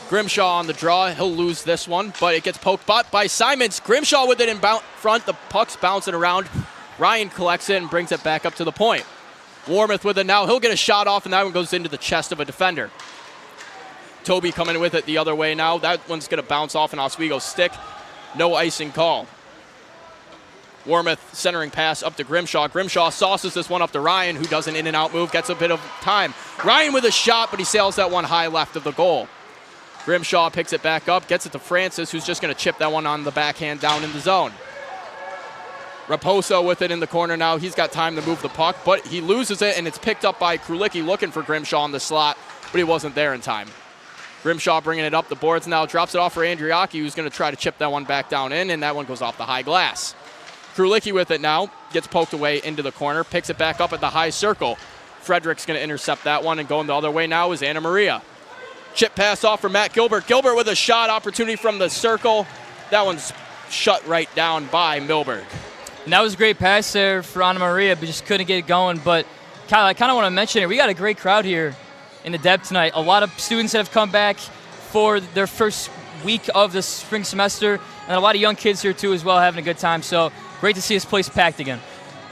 Grimshaw on the draw. He'll lose this one, but it gets poked by Simons. Grimshaw with it in front. The puck's bouncing around. Ryan collects it and brings it back up to the point. Warmoth with it now. He'll get a shot off, and that one goes into the chest of a defender. Toby coming with it the other way now. That one's going to bounce off an Oswego stick. No icing call. Warmoth centering pass up to Grimshaw. Grimshaw sauces this one up to Ryan, who does an in-and-out move, gets a bit of time. Ryan with a shot, but he sails that one high left of the goal. Grimshaw picks it back up, gets it to Francis, who's just going to chip that one on the backhand down in the zone. Raposo with it in the corner now. He's got time to move the puck, but he loses it, and it's picked up by Krulicki looking for Grimshaw in the slot, but he wasn't there in time. Grimshaw bringing it up the boards now, drops it off for Andriaki, who's going to try to chip that one back down in, and that one goes off the high glass. Krulicki with it now, gets poked away into the corner, picks it back up at the high circle. Frederick's going to intercept that one, and going the other way now is Anna Maria. Chip pass off for Matt Gilbert. Gilbert with a shot opportunity from the circle. That one's shut right down by Milberg. And that was a great pass there for Anna Maria, but just couldn't get it going. But Kyle, I kind of want to mention it. We got a great crowd here in the Deb tonight. A lot of students that have come back for their first week of the spring semester, and a lot of young kids here too as well, having a good time. So great to see this place packed again.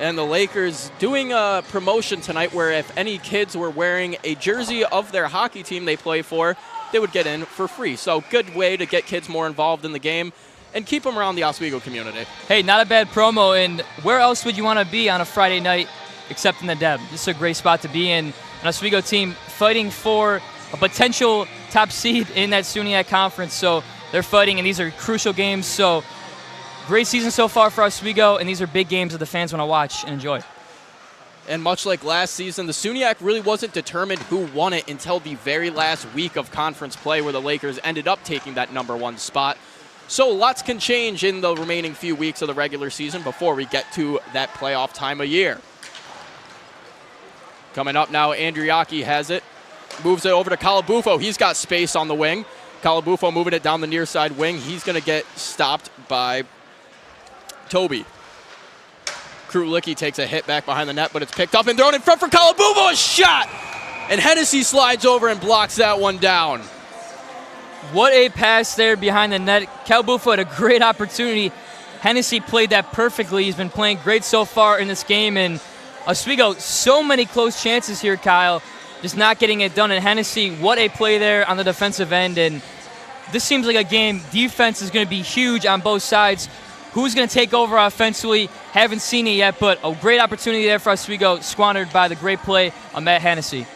And the Lakers doing a promotion tonight where if any kids were wearing a jersey of their hockey team they play for, they would get in for free. So good way to get kids more involved in the game and keep them around the Oswego community. Hey, not a bad promo. And where else would you want to be on a Friday night except in the Deb? This is a great spot to be in. An Oswego team fighting for a potential top seed in that SUNY conference. So they're fighting, and these are crucial games. So great season so far for Oswego, and these are big games that the fans want to watch and enjoy. And much like last season, the SUNY really wasn't determined who won it until the very last week of conference play, where the Lakers ended up taking that #1 spot. So lots can change in the remaining few weeks of the regular season before we get to that playoff time of year. Coming up now, Andriaki has it. Moves it over to Calabufo. He's got space on the wing. Calabufo moving it down the near side wing. He's going to get stopped by Toby. Krulicki takes a hit back behind the net, but it's picked up and thrown in front for Calabufo. A shot! And Hennessy slides over and blocks that one down. What a pass there behind the net. Calabufo had a great opportunity. Hennessy played that perfectly. He's been playing great so far in this game. And Oswego, so many close chances here, Kyle. Just not getting it done. And Hennessy, what a play there on the defensive end. And this seems like a game. Defense is going to be huge on both sides. Who's going to take over offensively? Haven't seen it yet, but a great opportunity there for Oswego, squandered by the great play of Matt Hennessy.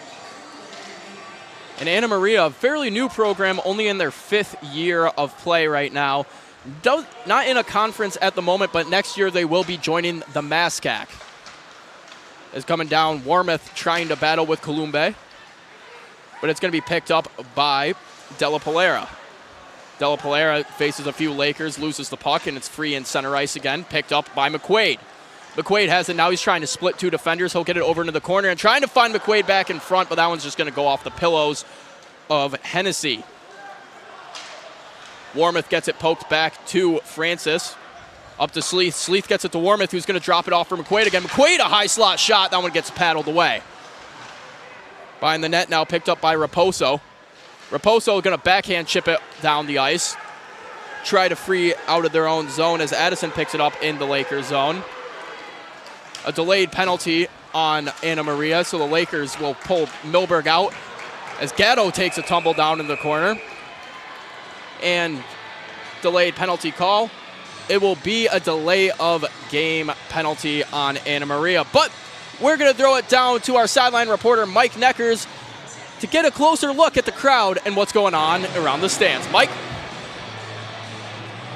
And Anna Maria, a fairly new program, only in their 5th year of play right now. Not in a conference at the moment, but next year they will be joining the MASCAC. Is coming down, Warmoth trying to battle with Columbe, but it's going to be picked up by Della Polera. Della Polera faces a few Lakers, loses the puck, and it's free in center ice again, picked up by McQuaid. McQuaid has it now. He's trying to split 2 defenders. He'll get it over into the corner and trying to find McQuaid back in front, but that one's just going to go off the pillows of Hennessy. Warmoth gets it poked back to Francis. Up to Sleeth. Sleeth gets it to Warmoth, who's going to drop it off for McQuaid again. McQuaid, a high slot shot. That one gets paddled away. Behind the net now, picked up by Raposo. Raposo going to backhand chip it down the ice. Try to free out of their own zone as Addison picks it up in the Lakers zone. A delayed penalty on Anna Maria, so the Lakers will pull Milberg out as Gatto takes a tumble down in the corner. And delayed penalty call. It will be a delay of game penalty on Anna Maria. But we're going to throw it down to our sideline reporter, Mike Neckers, to get a closer look at the crowd and what's going on around the stands. Mike?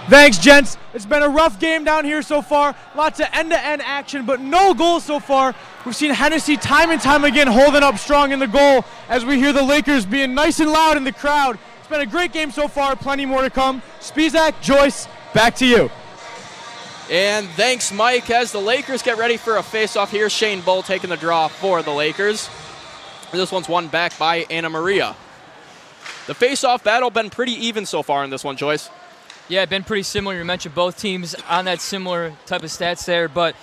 Thanks, gents. It's been a rough game down here so far. Lots of end-to-end action, but no goals so far. We've seen Hennessy time and time again holding up strong in the goal as we hear the Lakers being nice and loud in the crowd. It's been a great game so far. Plenty more to come. Spizak, Joyce, back to you. And thanks, Mike. As the Lakers get ready for a face-off here, Shane Bull taking the draw for the Lakers. This one's won back by Anna Maria. The face-off battle been pretty even so far in this one, Joyce. Yeah, been pretty similar. You mentioned both teams on that similar type of stats there, but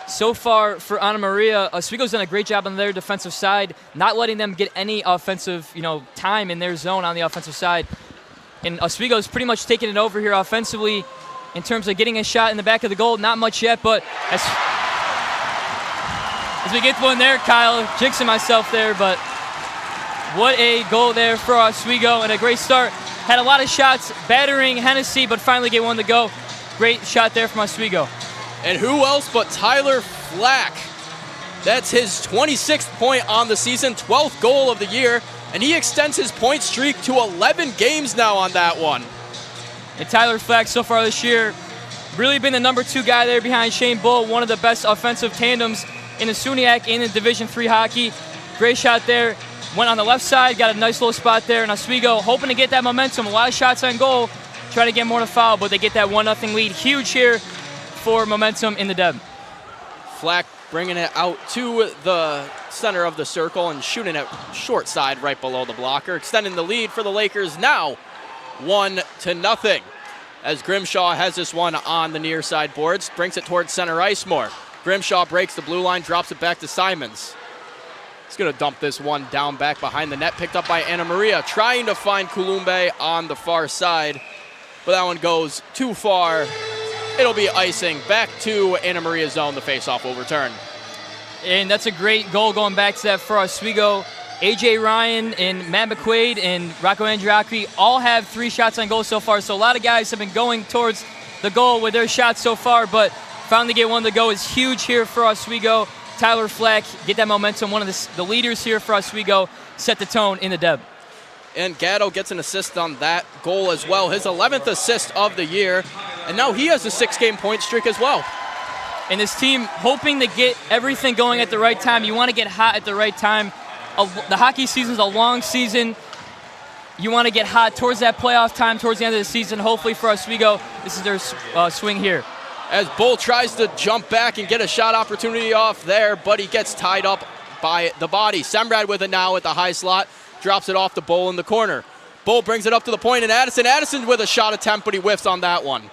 so far for Anna Maria, Oswego's done a great job on their defensive side, not letting them get any offensive, time in their zone on the offensive side. And Oswego's pretty much taking it over here offensively in terms of getting a shot in the back of the goal. Not much yet, but as we get one there, Kyle, jinxing myself there, but what a goal there for Oswego and a great start. Had a lot of shots battering Hennessy, but finally get one to go. Great shot there from Oswego. And who else but Tyler Flack? That's his 26th point on the season, 12th goal of the year, and he extends his point streak to 11 games now on that one. And Tyler Flack so far this year, really been the number 2 guy there behind Shane Bull, one of the best offensive tandems in the SUNY and in Division III hockey. Great shot there. Went on the left side, got a nice little spot there, and Oswego hoping to get that momentum. A lot of shots on goal, trying to get more to foul, but they get that 1-0 lead. Huge here for momentum in the Deb. Flack bringing it out to the center of the circle and shooting it short side right below the blocker, extending the lead for the Lakers now 1-0. As Grimshaw has this one on the near side boards, brings it towards center ice more. Grimshaw breaks the blue line, drops it back to Simons. He's going to dump this one down back behind the net, picked up by Anna Maria, trying to find Kulumbe on the far side, but that one goes too far. It'll be icing back to Anna Maria's zone. The faceoff will return. And that's a great goal going back to that for Oswego. AJ Ryan and Matt McQuaid and Rocco Andriacchi all have 3 shots on goal so far, so a lot of guys have been going towards the goal with their shots so far, but finally get one to go is huge here for Oswego. Tyler Flack, get that momentum, one of the leaders here for Oswego, set the tone in the Deb. And Gatto gets an assist on that goal as well, his 11th assist of the year, and now he has a 6-game point streak as well. And this team hoping to get everything going at the right time. You want to get hot at the right time. The hockey season is a long season. You want to get hot towards that playoff time, towards the end of the season. Hopefully for Oswego, this is their swing here. As Bull tries to jump back and get a shot opportunity off there, but he gets tied up by the body. Semrad with it now at the high slot, drops it off to Bull in the corner. Bull brings it up to the point, and Addison with a shot attempt, but he whiffs on that one.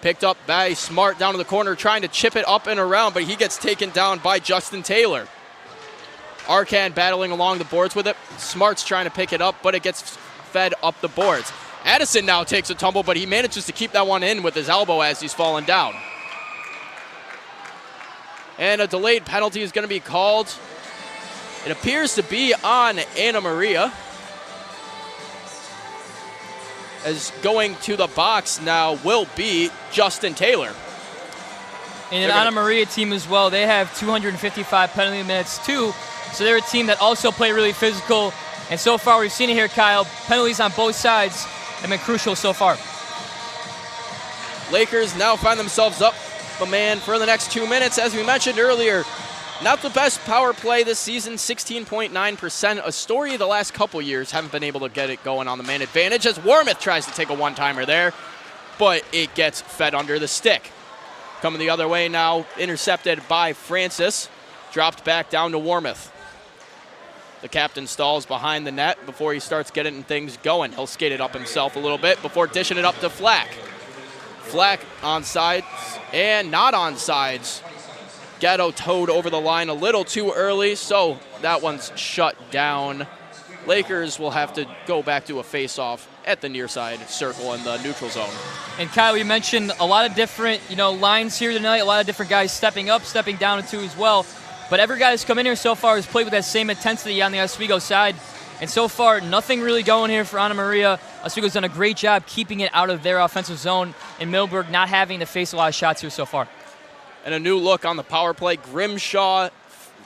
Picked up by Smart down in the corner, trying to chip it up and around, but he gets taken down by Justin Taylor. Arcan battling along the boards with it. Smart's trying to pick it up, but it gets fed up the boards. Addison now takes a tumble, but he manages to keep that one in with his elbow as he's falling down. And a delayed penalty is going to be called. It appears to be on Anna Maria. As going to the box now will be Justin Taylor. And an Anna Maria team as well, they have 255 penalty minutes too. So they're a team that also play really physical. And so far we've seen it here, Kyle. Penalties on both sides have been crucial so far. Lakers now find themselves up a man for the next 2 minutes. As we mentioned earlier, not the best power play this season, 16.9%. A story of the last couple years, haven't been able to get it going on the man advantage as Warmouth tries to take a one-timer there, but it gets fed under the stick. Coming the other way now, intercepted by Francis, dropped back down to Warmouth. The captain stalls behind the net before he starts getting things going. He'll skate it up himself a little bit before dishing it up to Flack. Flack on sides and not on sides. Gatto towed over the line a little too early, so that one's shut down. Lakers will have to go back to a face-off at the near side circle in the neutral zone. And Kyle, you mentioned a lot of different, lines here tonight, a lot of different guys stepping up, stepping down too as well. But every guy that's come in here so far has played with that same intensity on the Oswego side. And so far, nothing really going here for Anna Maria. Oswego's done a great job keeping it out of their offensive zone, and Millburg not having to face a lot of shots here so far. And a new look on the power play. Grimshaw,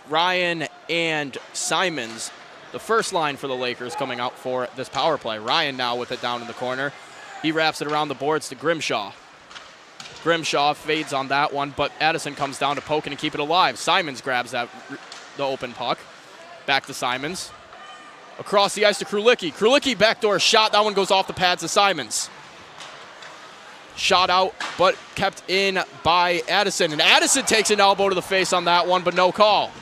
Ryan, and Simons. The first line for the Lakers coming out for this power play. Ryan now with it down in the corner. He wraps it around the boards to Grimshaw. Grimshaw fades on that one, but Addison comes down to poke and keep it alive. Simons grabs the open puck. Back to Simons. Across the ice to Krulicki. Krulicki backdoor shot. That one goes off the pads of Simons. Shot out, but kept in by Addison. And Addison takes an elbow to the face on that one, but no call.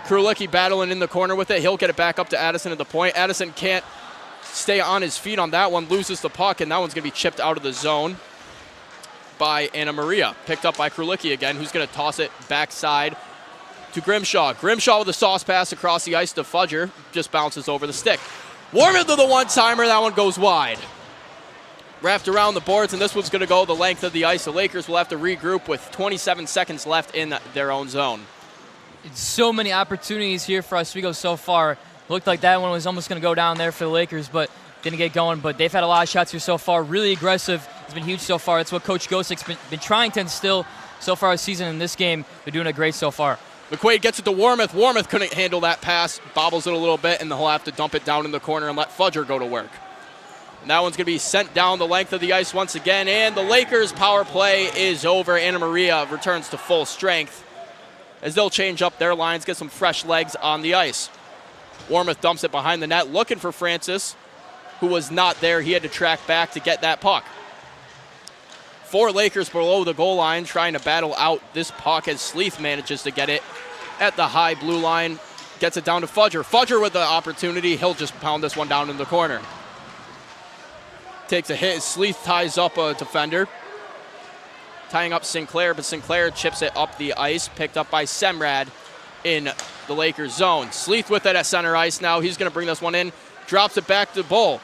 Krulicki battling in the corner with it. He'll get it back up to Addison at the point. Addison can't stay on his feet on that one. Loses the puck, and that one's going to be chipped out of the zone by Anna Maria. Picked up by Krulicki again, who's going to toss it backside to Grimshaw. Grimshaw with a sauce pass across the ice to Fudger. Just bounces over the stick. Warmouth to the one-timer. That one goes wide. Wrapped around the boards, and this one's going to go the length of the ice. The Lakers will have to regroup with 27 seconds left in their own zone. So many opportunities here for Oswego so far. Looked like that one was almost going to go down there for the Lakers, but didn't get going. But they've had a lot of shots here so far. Really aggressive. It's been huge so far. That's what Coach Gosik's been trying to instill so far this season. In this game, they're doing it great so far. McQuaid gets it to Wormuth. Wormuth couldn't handle that pass, bobbles it a little bit, and he'll have to dump it down in the corner and let Fudger go to work. And that one's going to be sent down the length of the ice once again, and the Lakers' power play is over. Anna Maria returns to full strength as they'll change up their lines, get some fresh legs on the ice. Wormuth dumps it behind the net, looking for Francis, who was not there. He had to track back to get that puck. 4 Lakers below the goal line trying to battle out this puck as Sleeth manages to get it at the high blue line. Gets it down to Fudger. Fudger with the opportunity. He'll just pound this one down in the corner. Takes a hit. Sleeth ties up a defender. Tying up Sinclair, but Sinclair chips it up the ice. Picked up by Semrad in the Lakers zone. Sleeth with it at center ice now. He's going to bring this one in. Drops it back to Bull.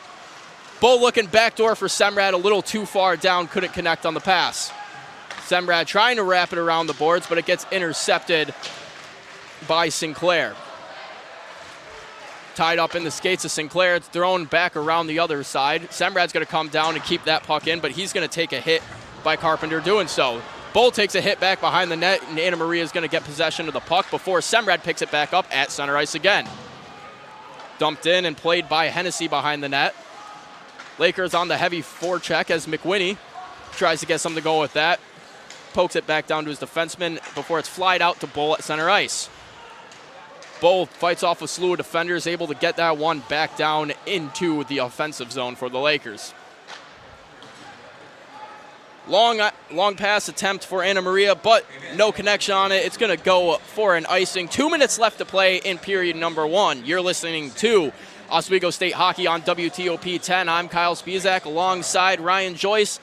Bull looking backdoor for Semrad, a little too far down, couldn't connect on the pass. Semrad trying to wrap it around the boards, but it gets intercepted by Sinclair. Tied up in the skates of Sinclair. It's thrown back around the other side. Semrad's going to come down and keep that puck in, but he's going to take a hit by Carpenter doing so. Bull takes a hit back behind the net, and Anna Maria is going to get possession of the puck before Semrad picks it back up at center ice again. Dumped in and played by Hennessy behind the net. Lakers on the heavy forecheck as McWinney tries to get something to go with that. Pokes it back down to his defenseman before it's flied out to Bull at center ice. Bull fights off a slew of defenders, able to get that one back down into the offensive zone for the Lakers. Long pass attempt for Anna Maria, but no connection on it. It's going to go for an icing. 2 minutes left to play in period number 1. You're listening to Oswego State Hockey on WTOP 10. I'm Kyle Spizak alongside Ryan Joyce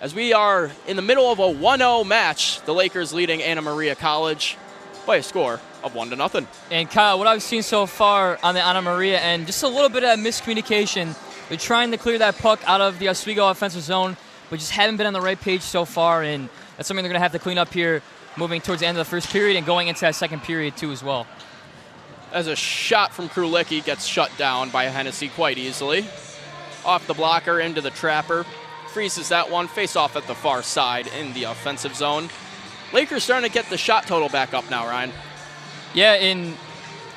as we are in the middle of a 1-0 match. The Lakers leading Anna Maria College by a score of 1-0. And Kyle, what I've seen so far on the Anna Maria end, just a little bit of miscommunication. They're trying to clear that puck out of the Oswego offensive zone, but just haven't been on the right page so far, and that's something they're going to have to clean up here moving towards the end of the first period and going into that second period too as well. As a shot from Krulicki gets shut down by Hennessy quite easily. Off the blocker into the trapper. Freezes that one. Face off at the far side in the offensive zone. Lakers starting to get the shot total back up now, Ryan. Yeah, and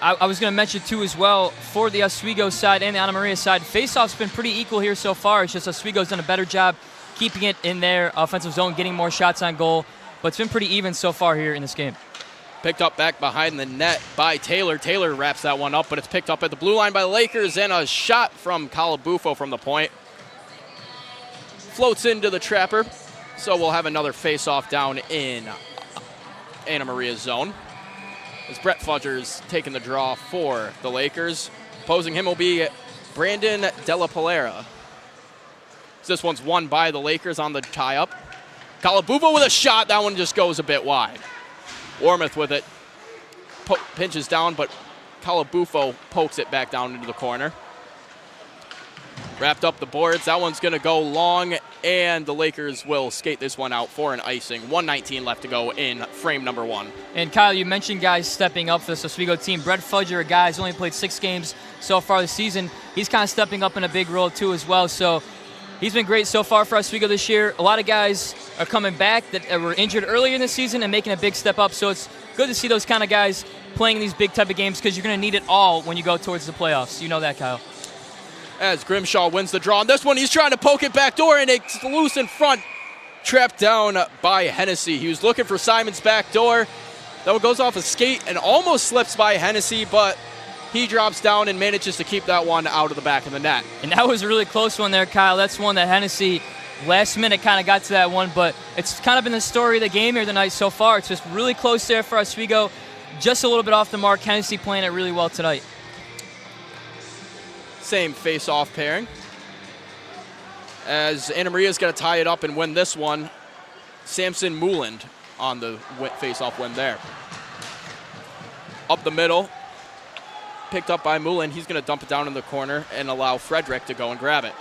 I was going to mention too as well, for the Oswego side and the Anna Maria side, face-off's been pretty equal here so far. It's just Oswego's done a better job keeping it in their offensive zone, getting more shots on goal. But it's been pretty even so far here in this game. Picked up back behind the net by Taylor. Taylor wraps that one up, but it's picked up at the blue line by the Lakers, and a shot from Calabufo from the point. Floats into the trapper, so we'll have another face-off down in Anna Maria's zone. As Brett Fudger's taking the draw for the Lakers. Opposing him will be Brandon Della Polera. This one's won by the Lakers on the tie-up. Calabufo with a shot. That one just goes a bit wide. Wormuth with it. Pinches down, but Calabufo pokes it back down into the corner. Wrapped up the boards. That one's going to go long, and the Lakers will skate this one out for an icing. 1:19 left to go in frame number 1. And Kyle, you mentioned guys stepping up for this Oswego team. Brett Fudger, a guy who's only played 6 games so far this season. He's kind of stepping up in a big role too as well. So he's been great so far for Oswego this year. A lot of guys are coming back that were injured earlier in the season and making a big step up. So it's good to see those kind of guys playing these big type of games because you're going to need it all when you go towards the playoffs. You know that, Kyle. As Grimshaw wins the draw on this one, he's trying to poke it back door, and it's loose in front. Trapped down by Hennessy. He was looking for Simon's back door. That one goes off a skate and almost slips by Hennessy, but he drops down and manages to keep that one out of the back of the net. And that was a really close one there, Kyle. That's one that Hennessy last minute kind of got to that one, but it's kind of been the story of the game here tonight so far. It's just really close there for Oswego. Just a little bit off the mark. Hennessy playing it really well tonight. Same face-off pairing. As Anna Maria's going to tie it up and win this one. Samson Mooland on the face-off win there. Up the middle. Picked up by Mooland. He's going to dump it down in the corner and allow Frederick to go and grab it.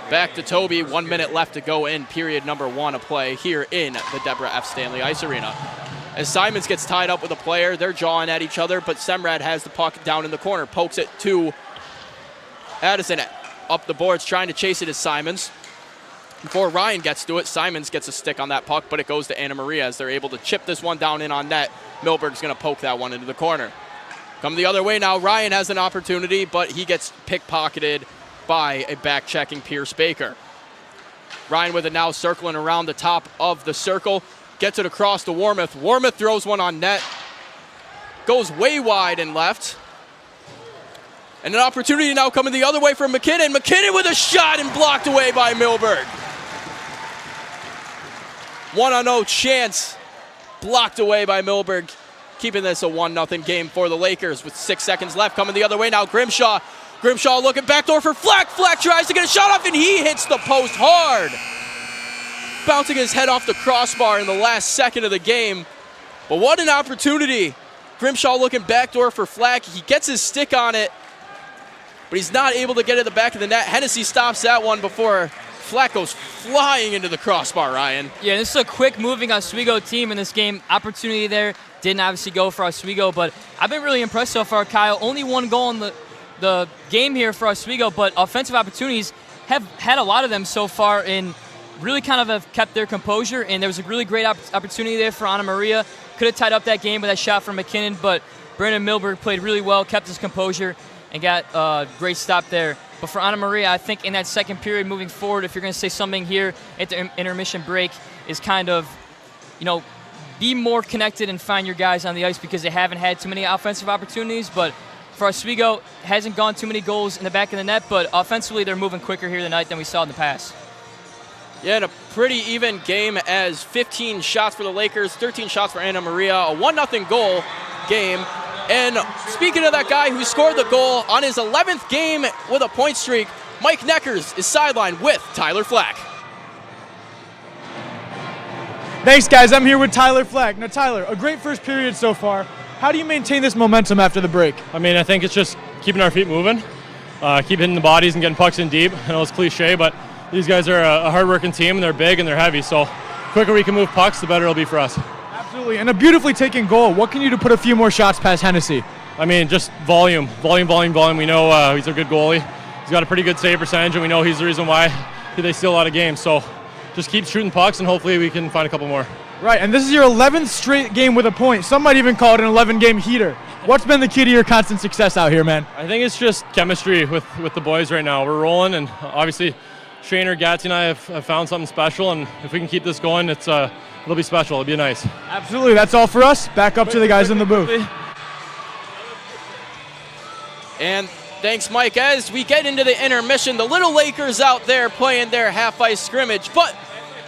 Back to Toby. 1 minute left to go in period number 1 of play here in the Deborah F. Stanley Ice Arena. As Simons gets tied up with a player, they're jawing at each other, but Semrad has the puck down in the corner. Pokes it to Addison. Up the boards, trying to chase it is Simons. Before Ryan gets to it, Simons gets a stick on that puck, but it goes to Anna Maria as they're able to chip this one down in on net. Milberg's going to poke that one into the corner. Come the other way now. Ryan has an opportunity, but he gets pickpocketed by a back-checking Pierce Baker. Ryan with it now circling around the top of the circle. Gets it across to Warmoth. Warmoth throws one on net. Goes way wide and left. And an opportunity now coming the other way from McKinnon. McKinnon with a shot and blocked away by Milberg. 1-0 chance. Blocked away by Milberg. Keeping this a 1-0 game for the Lakers with 6 seconds left. Coming the other way now, Grimshaw. Grimshaw looking backdoor for Fleck. Fleck tries to get a shot off and he hits the post hard. Bouncing his head off the crossbar in the last second of the game. But what an opportunity. Grimshaw looking backdoor for Fleck. He gets his stick on it, but he's not able to get it at the back of the net. Hennessy stops that one before Fleck goes flying into the crossbar, Ryan. Yeah, this is a quick moving Oswego team in this game. Opportunity there. Didn't obviously go for Oswego, but I've been really impressed so far, Kyle. Only one goal in the game here for Oswego, but offensive opportunities have had a lot of them so far and really kind of have kept their composure. And there was a really great opportunity there for Anna Maria. Could have tied up that game with that shot from McKinnon, but Brandon Milberg played really well, kept his composure, and got a great stop there. But for Anna Maria, I think in that second period moving forward, if you're going to say something here at the intermission break, is kind of, be more connected and find your guys on the ice because they haven't had too many offensive opportunities. But for Oswego, hasn't gone too many goals in the back of the net, but offensively they're moving quicker here tonight than we saw in the past. Yeah, and a pretty even game as 15 shots for the Lakers, 13 shots for Anna Maria, a 1-0 goal game. And speaking of that guy who scored the goal on his 11th game with a point streak, Mike Neckers is sidelined with Tyler Flack. Thanks, guys. I'm here with Tyler Flack. Now, Tyler, a great first period so far. How do you maintain this momentum after the break? I mean, I think it's just keeping our feet moving, keep hitting the bodies and getting pucks in deep. I know it's cliche, but these guys are a hard-working team, and they're big and they're heavy. So the quicker we can move pucks, the better it'll be for us. Absolutely, and a beautifully taken goal. What can you do to put a few more shots past Hennessy? I mean, just volume. We know he's a good goalie. He's got a pretty good save percentage, and we know he's the reason why they steal a lot of games. So just keep shooting pucks, and hopefully we can find a couple more. Right, and this is your 11th straight game with a point. Some might even call it an 11-game heater. What's been the key to your constant success out here, man? I think it's just chemistry with the boys right now. We're rolling, and obviously Shaner, Gatsy, and I have found something special, and if we can keep this going, it'll be special. It'll be nice. Absolutely. That's all for us. Back up to the guys in the booth. And thanks, Mike. As we get into the intermission, the Little Lakers out there playing their half-ice scrimmage. But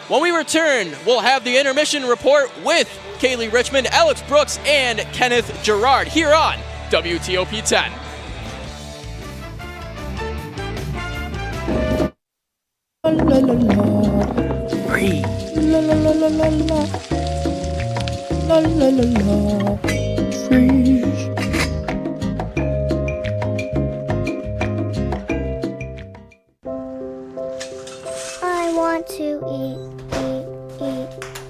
when we return, we'll have the intermission report with Kaylee Richmond, Alex Brooks, and Kenneth Gerard here on WTOP 10. La la la la. Breathe. La la la la la la. La la la la. Breathe. I want to eat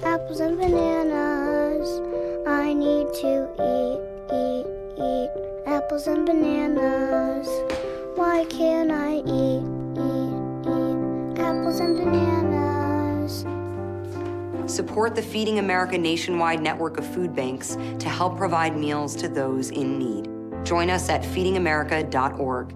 apples and bananas. I need to eat apples and bananas. Why can't I eat apples and bananas? Support the Feeding America nationwide network of food banks to help provide meals to those in need. Join us at feedingamerica.org.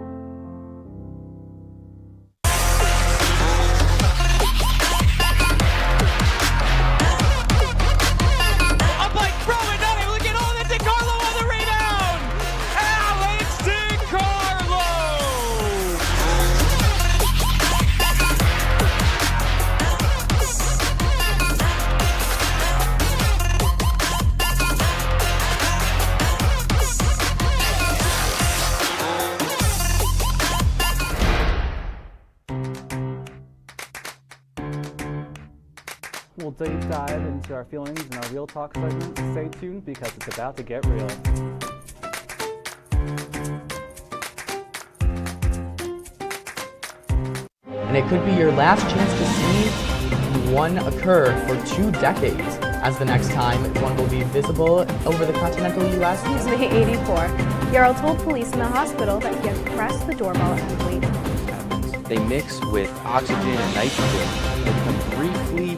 We'll deep dive into our feelings in our Real Talk segment. Stay tuned because it's about to get real. And it could be your last chance to see one occur for 2 decades, as the next time one will be visible over the continental U.S. He's May 84. Yarrow told police in the hospital that he had pressed the doorbell and waited. They mix with oxygen and nitrogen briefly.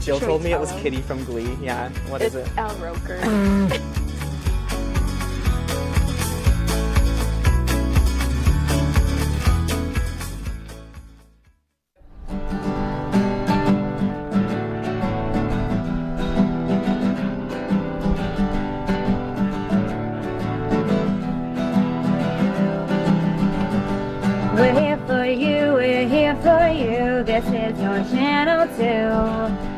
Jill told me it was Kitty from Glee. Yeah, what is it? Al Roker. We're here for you, we're here for you. This is your channel too.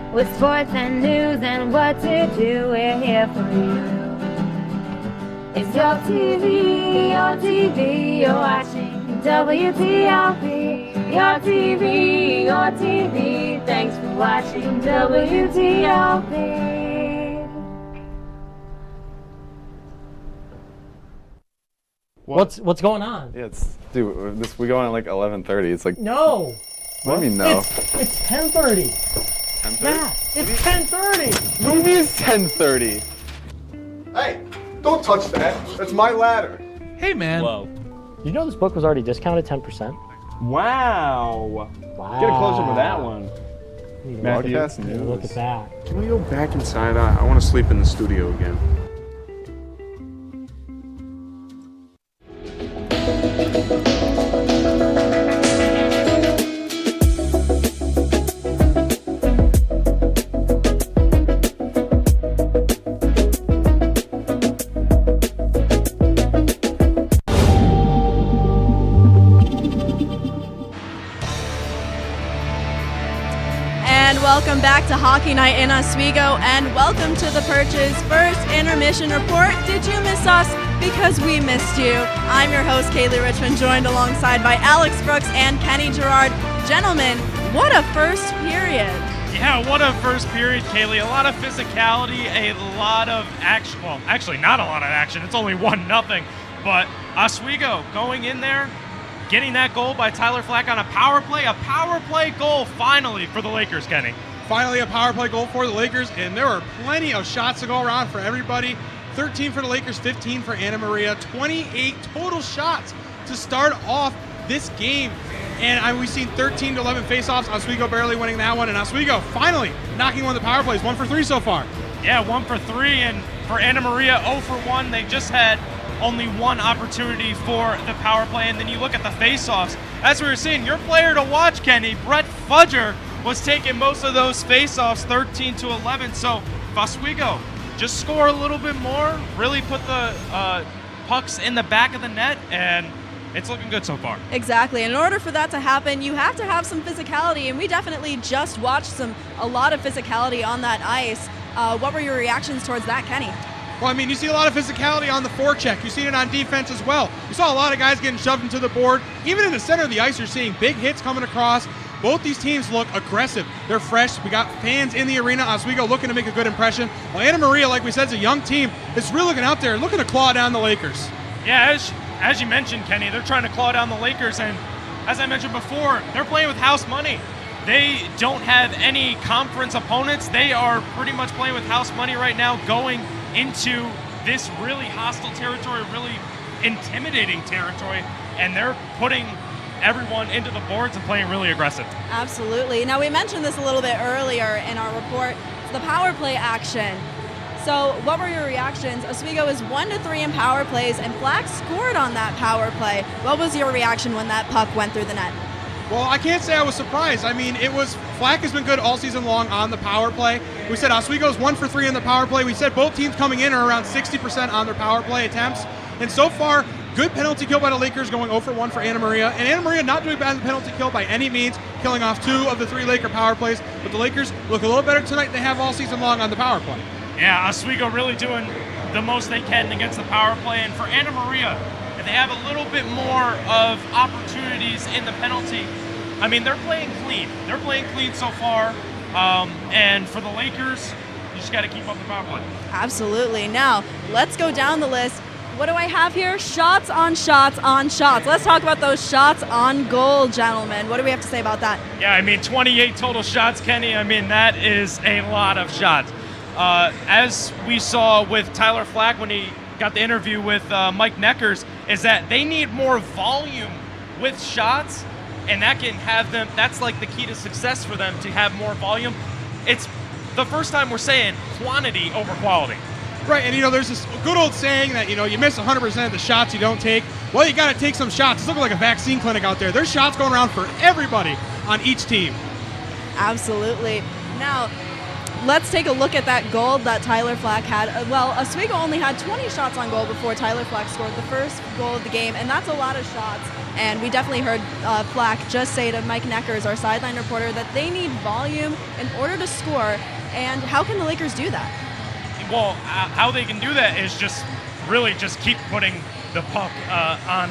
With sports and news and what to do, we're here for you. It's your TV, you're watching WTLP. Your TV, thanks for watching WTLP. What's going on? Yeah, we go on at like 11:30. It's like No. What do you mean no? It's 10:30. 10:30? Yeah, it's 10:30. What do you mean it's 10:30? Hey, don't touch that. That's my ladder. Hey, man. Whoa. Did you know this book was already discounted 10%? Wow. Wow. Get a close up of that one. Broadcast news. Look at that. Can we go back inside? I want to sleep in the studio again. And welcome back to Hockey Night in Oswego, and welcome to the Perch's first intermission report. Did you miss us? Because we missed you. I'm your host, Kaylee Richmond, joined alongside by Alex Brooks and Kenny Gerard. Gentlemen, what a first period. Yeah, what a first period, Kaylee. A lot of physicality, a lot of action. Well, actually not a lot of action. It's only 1-0. But Oswego going in there, getting that goal by Tyler Flack on a power play goal finally for the Lakers, Kenny. Finally a power play goal for the Lakers, and there were plenty of shots to go around for everybody. 13 for the Lakers, 15 for Anna Maria, 28 total shots to start off this game. And we've seen 13-11 faceoffs. Oswego barely winning that one, and Oswego finally knocking one of the power plays. 1 for 3 so far. Yeah, 1 for 3, and for Anna Maria, 0 for 1. They just had only one opportunity for the power play, and then you look at the faceoffs. As we were seeing, your player to watch, Kenny, Brett Fudger, was taking most of those faceoffs, 13-11. So if Oswego just score a little bit more, really put the pucks in the back of the net, and it's looking good so far. Exactly. In order for that to happen, you have to have some physicality, and we definitely just watched a lot of physicality on that ice. What were your reactions towards that, Kenny? Well, I mean, you see a lot of physicality on the forecheck. You see it on defense as well. You saw a lot of guys getting shoved into the board. Even in the center of the ice, you're seeing big hits coming across. Both these teams look aggressive. They're fresh. We got fans in the arena. Oswego looking to make a good impression. Well, Anna Maria, like we said, is a young team. It's really looking out there, looking to claw down the Lakers. Yeah, as you mentioned, Kenny, they're trying to claw down the Lakers, and as I mentioned before, they're playing with house money. They don't have any conference opponents. They are pretty much playing with house money right now, going into this really hostile territory, really intimidating territory, and they're putting everyone into the boards and playing really aggressive. Absolutely. Now, we mentioned this a little bit earlier in our report. It's the power play action. So what were your reactions? Oswego is 1-3 in power plays, and Flack scored on that power play. What was your reaction when that puck went through the net? Well, I can't say I was surprised. I mean, Flack has been good all season long on the power play. We said Oswego's 1 for 3 in the power play. We said both teams coming in are around 60% on their power play attempts. And so far, good penalty kill by the Lakers, going 0 for 1 for Anna Maria. And Anna Maria not doing bad in the penalty kill by any means, killing off 2 of the 3 Laker power plays. But the Lakers look a little better tonight than they have all season long on the power play. Yeah, Oswego really doing the most they can against the power play. And for Anna Maria, if they have a little bit more of opportunities in the penalty, I mean, they're playing clean. They're playing clean so far. And for the Lakers, you just got to keep up the power play. Absolutely. Now, let's go down the list. What do I have here? Shots on shots on shots. Let's talk about those shots on goal, gentlemen. What do we have to say about that? Yeah, I mean, 28 total shots, Kenny. I mean, that is a lot of shots. As we saw with Tyler Flack when he got the interview with Mike Neckers, is that they need more volume with shots, and that can have them, that's like the key to success for them, to have more volume. It's the first time we're saying quantity over quality. Right, and there's this good old saying that, you miss 100% of the shots you don't take. Well, you got to take some shots. It's looking like a vaccine clinic out there. There's shots going around for everybody on each team. Absolutely. Now, let's take a look at that goal that Tyler Flack had. Well, Oswego only had 20 shots on goal before Tyler Flack scored the first goal of the game, and that's a lot of shots. And we definitely heard Flack just say to Mike Neckers, our sideline reporter, that they need volume in order to score. And how can the Lakers do that? Well, how they can do that is just really just keep putting the puck on,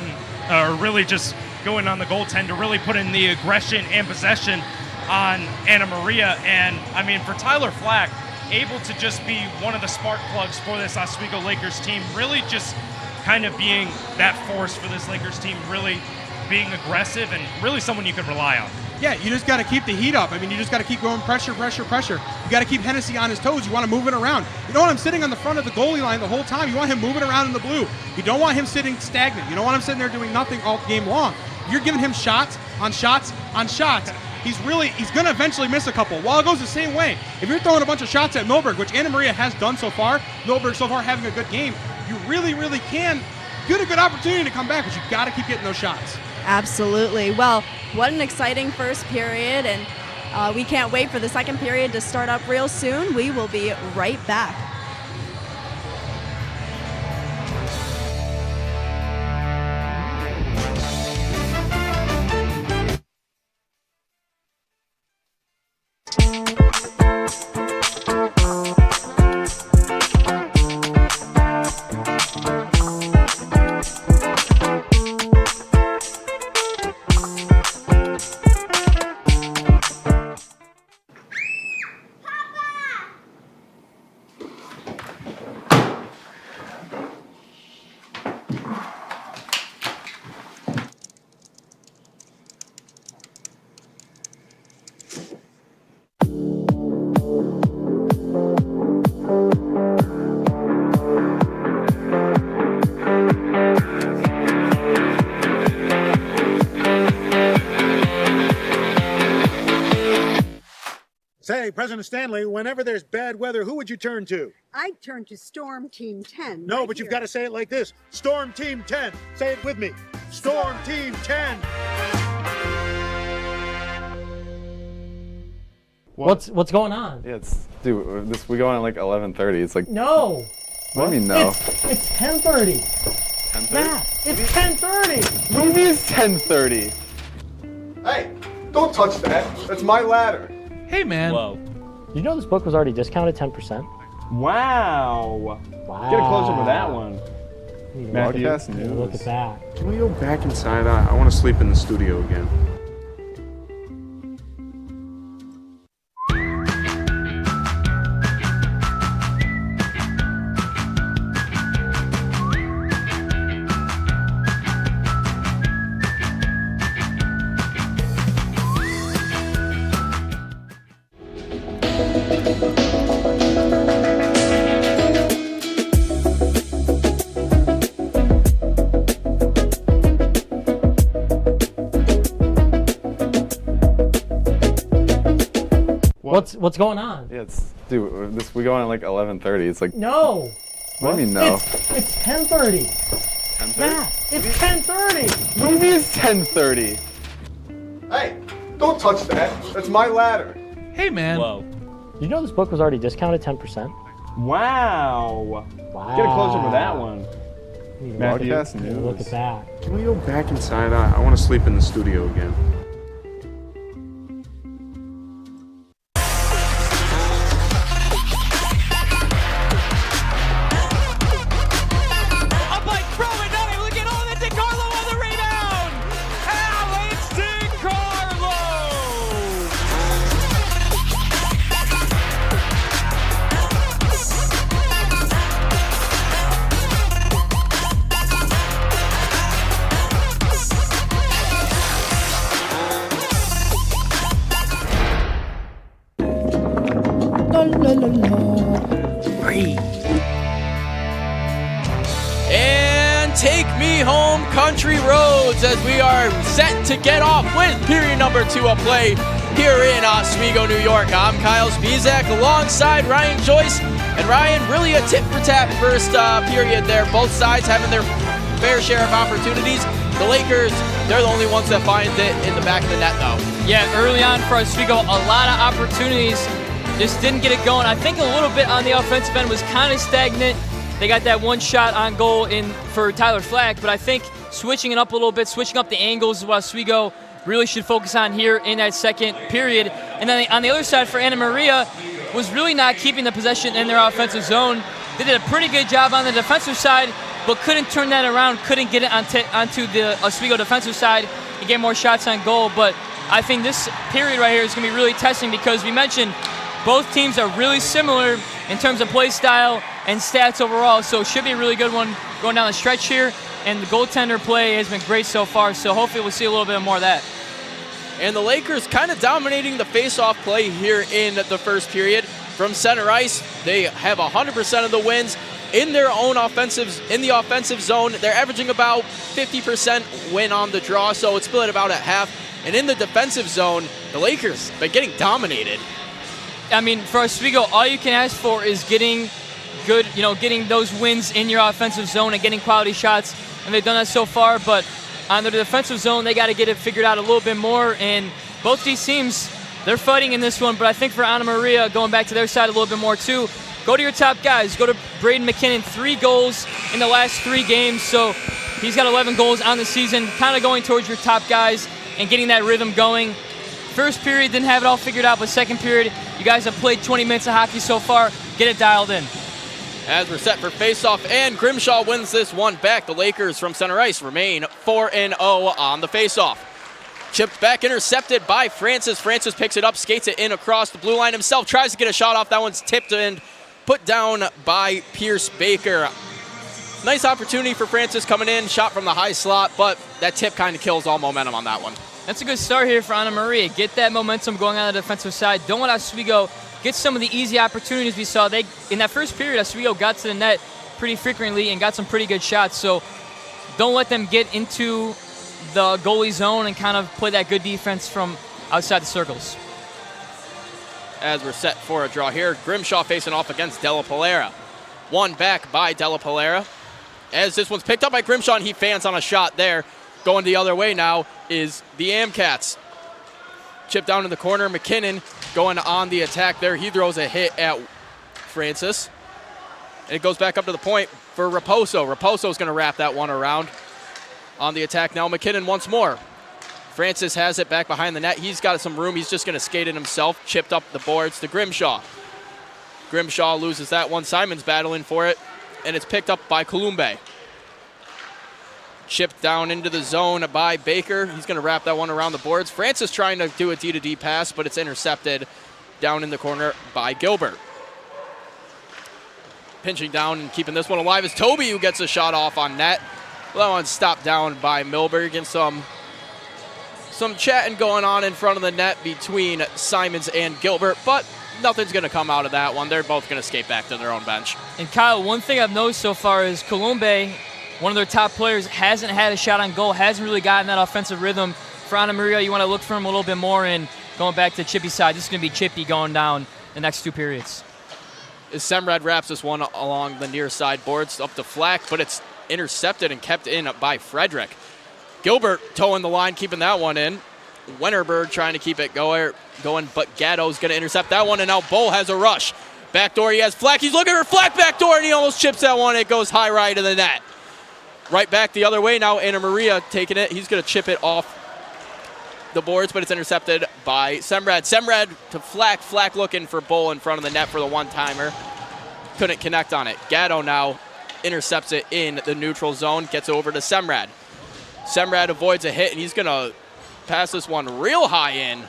or really just going on the goaltender, really putting the aggression and possession on Anna Maria. And I mean, for Tyler Flack, able to just be one of the spark plugs for this Oswego Lakers team, really just kind of being that force for this Lakers team, really being aggressive and really someone you can rely on. Yeah, you just got to keep the heat up. I mean, you just got to keep going pressure, pressure, pressure. You got to keep Hennessy on his toes. You want to move it around. You don't want him sitting on the front of the goalie line the whole time. You want him moving around in the blue. You don't want him sitting stagnant. You don't want him sitting there doing nothing all game long. If you're giving him shots on shots on shots, he's going to eventually miss a couple. While it goes the same way, if you're throwing a bunch of shots at Milberg, which Anna Maria has done so far, Milberg so far having a good game, you really, really can get a good opportunity to come back, but you got to keep getting those shots. Absolutely. Well, what an exciting first period, and we can't wait for the second period to start up real soon. We will be right back. Say, President Stanley, whenever there's bad weather, who would you turn to? I'd turn to Storm Team 10. No, right but you've here. got to say it like this. Storm Team 10. Say it with me. Storm Team 10. What's going on? Yeah, we go on at like 11:30. It's like No. What do you mean no? It's 10:30. 10:30? Matt, it's 10:30. What do you mean it's 10:30? Hey, don't touch that. That's my ladder. Hey, man. Whoa. You know this book was already discounted 10%? Wow. Wow. Get a close up of that one. Matthew, Broadcast news. look at that. Can we go back inside? I want to sleep in the studio again. What's going on? Yeah, we go on at like 11:30. It's like No. What do you mean no? It's 10:30. 10:30? Matt, it's 10:30. What do you mean it's 10:30? Hey, don't touch that. That's my ladder. Hey, man. Whoa. You know this book was already discounted 10%? Wow. Wow. Get a close up of that one. Matthew, Broadcast news. look at that. Can we go back inside? I want to sleep in the studio again. la la. Breathe. And take me home, country roads, as we are set to get off with period number 2 of play here in Oswego, New York. I'm Kyle Spizak alongside Ryan Joyce. And Ryan, really a tit-for-tat first period there. Both sides having their fair share of opportunities. The Lakers, they're the only ones that find it in the back of the net, though. Yeah, early on for Oswego, a lot of opportunities. Just didn't get it going. I think a little bit on the offensive end was kind of stagnant. They got that one shot on goal in for Tyler Flack, but I think switching it up a little bit, switching up the angles is what Oswego really should focus on here in that second period. And then on the other side for Anna Maria, was really not keeping the possession in their offensive zone. They did a pretty good job on the defensive side, but couldn't turn that around, couldn't get it onto the Oswego defensive side and get more shots on goal. But I think this period right here is going to be really testing because we mentioned both teams are really similar in terms of play style and stats overall, so it should be a really good one going down the stretch here. And the goaltender play has been great so far, so hopefully we'll see a little bit more of that. And the Lakers kind of dominating the face-off play here in the first period. From center ice, they have 100% of the wins in their own in the offensive zone. They're averaging about 50% win on the draw, so it's split about at half. And in the defensive zone, the Lakers been getting dominated. I mean, for Oswego, all you can ask for is getting getting those wins in your offensive zone and getting quality shots, and they've done that so far. But on the defensive zone, they got to get it figured out a little bit more. And both these teams, they're fighting in this one. But I think for Anna Maria, going back to their side a little bit more too, go to your top guys. Go to Braden McKinnon, 3 goals in the last 3 games. So he's got 11 goals on the season, kind of going towards your top guys and getting that rhythm going. First period, didn't have it all figured out, but second period, you guys have played 20 minutes of hockey so far. Get it dialed in. As we're set for faceoff, and Grimshaw wins this one back. The Lakers from center ice remain 4-0 on the faceoff. Chipped back, intercepted by Francis. Francis picks it up, skates it in across the blue line himself, tries to get a shot off. That one's tipped and put down by Pierce Baker. Nice opportunity for Francis coming in, shot from the high slot, but that tip kind of kills all momentum on that one. That's a good start here for Anna Maria. Get that momentum going on the defensive side. Don't let Oswego get some of the easy opportunities we saw. In that first period, Oswego got to the net pretty frequently and got some pretty good shots. So don't let them get into the goalie zone and kind of play that good defense from outside the circles. As we're set for a draw here, Grimshaw facing off against Della Polera. One back by Della Polera. As this one's picked up by Grimshaw, and he fans on a shot there. Going the other way now is the Amcats. Chip down in the corner. McKinnon going on the attack there. He throws a hit at Francis. And it goes back up to the point for Raposo. Raposo's going to wrap that one around. On the attack now, McKinnon once more. Francis has it back behind the net. He's got some room. He's just going to skate it himself. Chipped up the boards to Grimshaw. Grimshaw loses that one. Simon's battling for it. And it's picked up by Columbe. Chipped down into the zone by Baker. He's going to wrap that one around the boards. Francis trying to do a D-to-D pass, but it's intercepted down in the corner by Gilbert. Pinching down and keeping this one alive is Toby, who gets a shot off on net. Well, that one's stopped down by Milberg, and some chatting going on in front of the net between Simons and Gilbert, but nothing's going to come out of that one. They're both going to skate back to their own bench. And Kyle, one thing I've noticed so far is Columbe, one of their top players, hasn't had a shot on goal, hasn't really gotten that offensive rhythm. For Anna Maria, you want to look for him a little bit more, and going back to Chippy's side, this is going to be Chippy going down the next 2 periods. As Semrad wraps this one along the near side boards up to Flack, but it's intercepted and kept in by Frederick. Gilbert towing the line, keeping that one in. Wennerberg trying to keep it going, but Gatto's going to intercept that one, and now Bull has a rush. Backdoor, he has Flack. He's looking for Flack backdoor, and he almost chips that one. It goes high right of the net. Right back the other way now, Anna Maria taking it. He's going to chip it off the boards, but it's intercepted by Semrad. Semrad to Flack. Flack looking for Bull in front of the net for the one-timer. Couldn't connect on it. Gatto now intercepts it in the neutral zone, gets over to Semrad. Semrad avoids a hit, and he's going to pass this one real high in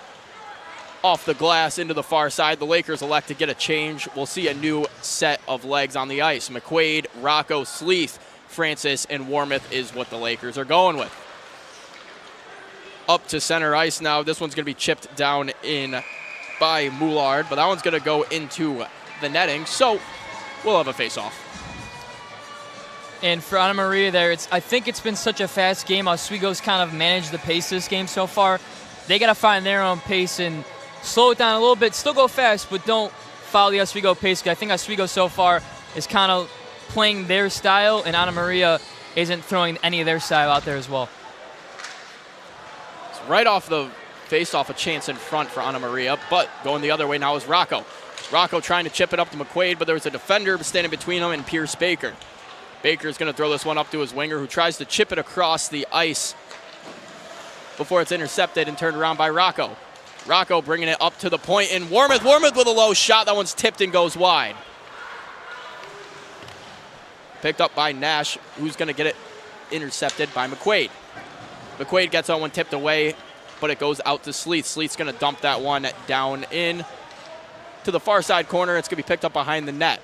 off the glass into the far side. The Lakers elect to get a change. We'll see a new set of legs on the ice. McQuaid, Rocco, Sleeth, Francis, and Warmouth is what the Lakers are going with. Up to center ice now. This one's going to be chipped down in by Moulard, but that one's going to go into the netting, so we'll have a face-off. And for Anna Maria there, I think it's been such a fast game. Oswego's kind of managed the pace this game so far. They got to find their own pace and slow it down a little bit. Still go fast, but don't follow the Oswego pace. I think Oswego so far is kind of playing their style, and Anna Maria isn't throwing any of their style out there as well. It's right off the face-off, a chance in front for Anna Maria, but going the other way now is Rocco. Rocco trying to chip it up to McQuaid, but there was a defender standing between him and Pierce Baker. Baker's going to throw this one up to his winger, who tries to chip it across the ice before it's intercepted and turned around by Rocco. Rocco bringing it up to the point in Warmouth. Warmouth with a low shot. That one's tipped and goes wide. Picked up by Nash, who's going to get it intercepted by McQuaid. McQuaid gets that one tipped away, but it goes out to Sleeth. Sleeth's going to dump that one down in to the far side corner. It's going to be picked up behind the net.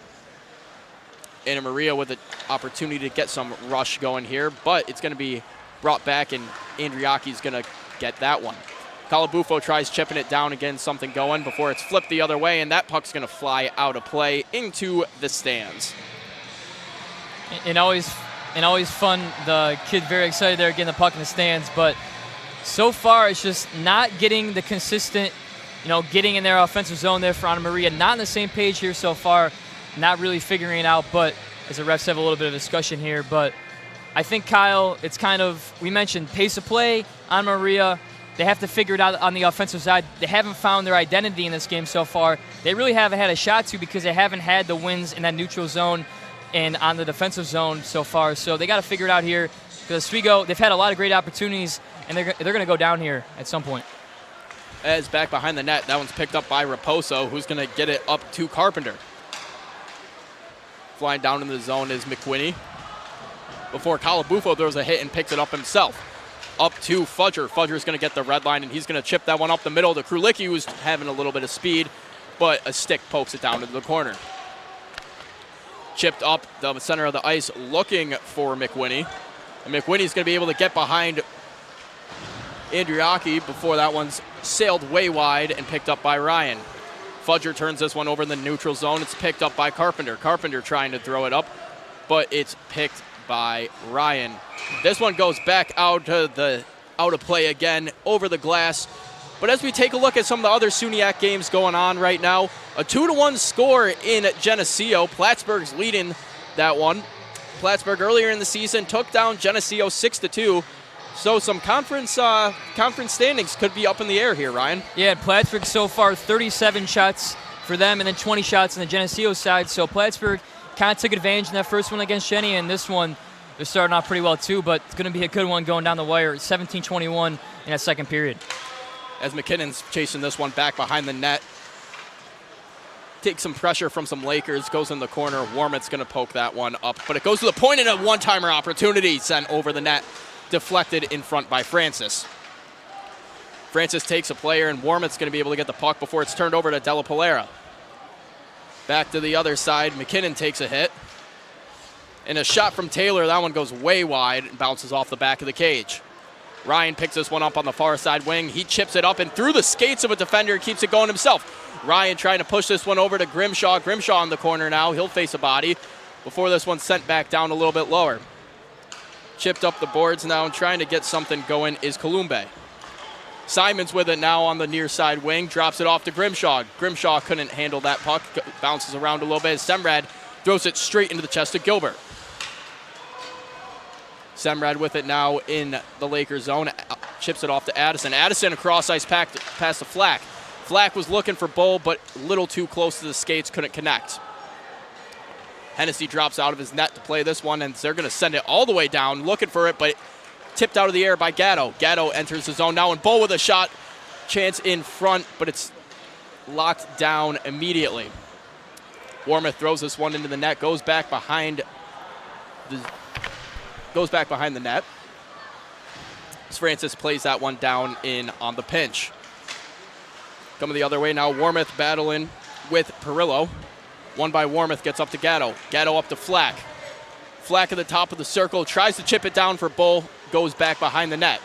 Anna Maria with an opportunity to get some rush going here, but it's going to be brought back, and Andriaki's going to get that one. Calabufo tries chipping it down again, something going before it's flipped the other way, and that puck's going to fly out of play into the stands. And always fun. The kid very excited there getting the puck in the stands, but so far it's just not getting the consistent, getting in their offensive zone there for Anna Maria. Not on the same page here so far. Not really figuring it out, but as the refs have a little bit of discussion here. But I think, Kyle, it's kind of, we mentioned pace of play, Anna Maria. They have to figure it out on the offensive side. They haven't found their identity in this game so far. They really haven't had a shot to because they haven't had the wins in that neutral zone and on the defensive zone so far. So they got to figure it out here because Oswego, they've had a lot of great opportunities, and they're going to go down here at some point. As back behind the net, that one's picked up by Raposo, who's going to get it up to Carpenter. Flying down in the zone is McWhinney. Before Calabufo throws a hit and picks it up himself. Up to Fudger. Fudger's going to get the red line, and he's going to chip that one up the middle to Krulicki, who's having a little bit of speed, but a stick pokes it down into the corner. Chipped up the center of the ice looking for McWhinney. And McWhinney's going to be able to get behind Andriaki before that one's sailed way wide and picked up by Ryan. Fudger turns this one over in the neutral zone. It's picked up by Carpenter. Carpenter trying to throw it up, but it's picked by Ryan. This one goes back out of play again, over the glass. But as we take a look at some of the other SUNYAC games going on right now, a 2-1 score in Geneseo. Plattsburgh's leading that one. Plattsburgh earlier in the season took down Geneseo 6-2. So some conference standings could be up in the air here, Ryan. Yeah, Plattsburgh so far 37 shots for them and then 20 shots on the Geneseo side. So Plattsburgh kind of took advantage in that first one against Jenny, and this one they're starting off pretty well too, but it's going to be a good one going down the wire. 17-21 in that second period. As McKinnon's chasing this one back behind the net. Takes some pressure from some Lakers, goes in the corner. Warmouth's going to poke that one up, but it goes to the point and a one-timer opportunity sent over the net. Deflected in front by Francis. Francis takes a player, and Warmouth's going to be able to get the puck before it's turned over to Della Polera. Back to the other side, McKinnon takes a hit. And a shot from Taylor, that one goes way wide and bounces off the back of the cage. Ryan picks this one up on the far side wing. He chips it up and through the skates of a defender, keeps it going himself. Ryan trying to push this one over to Grimshaw. Grimshaw in the corner now. He'll face a body before this one's sent back down a little bit lower. Chipped up the boards now and trying to get something going is Columbe. Simon's with it now on the near side wing. Drops it off to Grimshaw. Grimshaw couldn't handle that puck. Bounces around a little bit. Semrad throws it straight into the chest of Gilbert. Semrad with it now in the Lakers zone. Chips it off to Addison. Addison across ice past the Flack. Flack was looking for Bull, but a little too close to the skates. Couldn't connect. Hennessy drops out of his net to play this one, and they're going to send it all the way down, looking for it, but tipped out of the air by Gatto. Gatto enters the zone now, and Bull with a shot chance in front, but it's locked down immediately. Warmouth throws this one into the net, goes back behind the net. Francis plays that one down in on the pinch. Coming the other way now, Warmouth battling with Perillo. One by Warmouth gets up to Gatto. Gatto up to Flack. Flack at the top of the circle, tries to chip it down for Bull, goes back behind the net.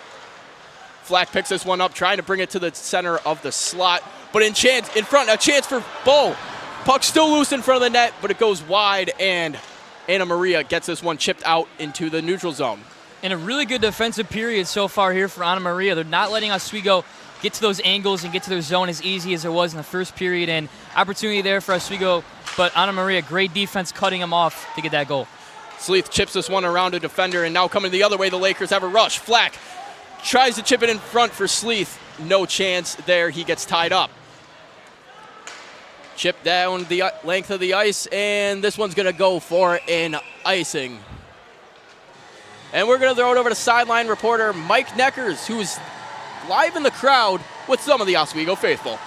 Flack picks this one up, trying to bring it to the center of the slot, but in front, a chance for Bull. Puck still loose in front of the net, but it goes wide, and Anna Maria gets this one chipped out into the neutral zone. And a really good defensive period so far here for Anna Maria. They're not letting Oswego get to those angles and get to their zone as easy as it was in the first period, and opportunity there for Oswego, but Anna Maria, great defense cutting them off to get that goal. Sleeth chips this one around a defender, and now coming the other way, the Lakers have a rush. Flack tries to chip it in front for Sleeth. No chance there. He gets tied up. Chip down the length of the ice, and this one's going to go for an icing. And we're going to throw it over to sideline reporter Mike Neckers, who's live in the crowd with some of the Oswego faithful.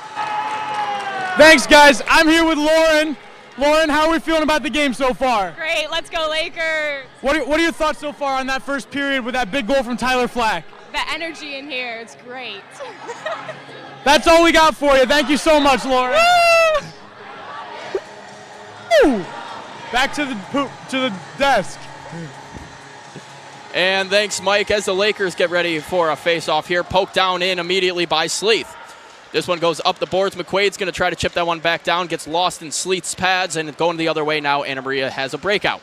Thanks, guys. I'm here with Lauren. Lauren, how are we feeling about the game so far? Great, let's go Lakers. What are your thoughts so far on that first period with that big goal from Tyler Flack? The energy in here, it's great. That's all we got for you. Thank you so much, Lauren. Woo! Back to the desk. And thanks, Mike, as the Lakers get ready for a face-off here. Poked down in immediately by Sleeth. This one goes up the boards. McQuaid's going to try to chip that one back down. Gets lost in Sleeth's pads, and going the other way now, Anna Maria has a breakout.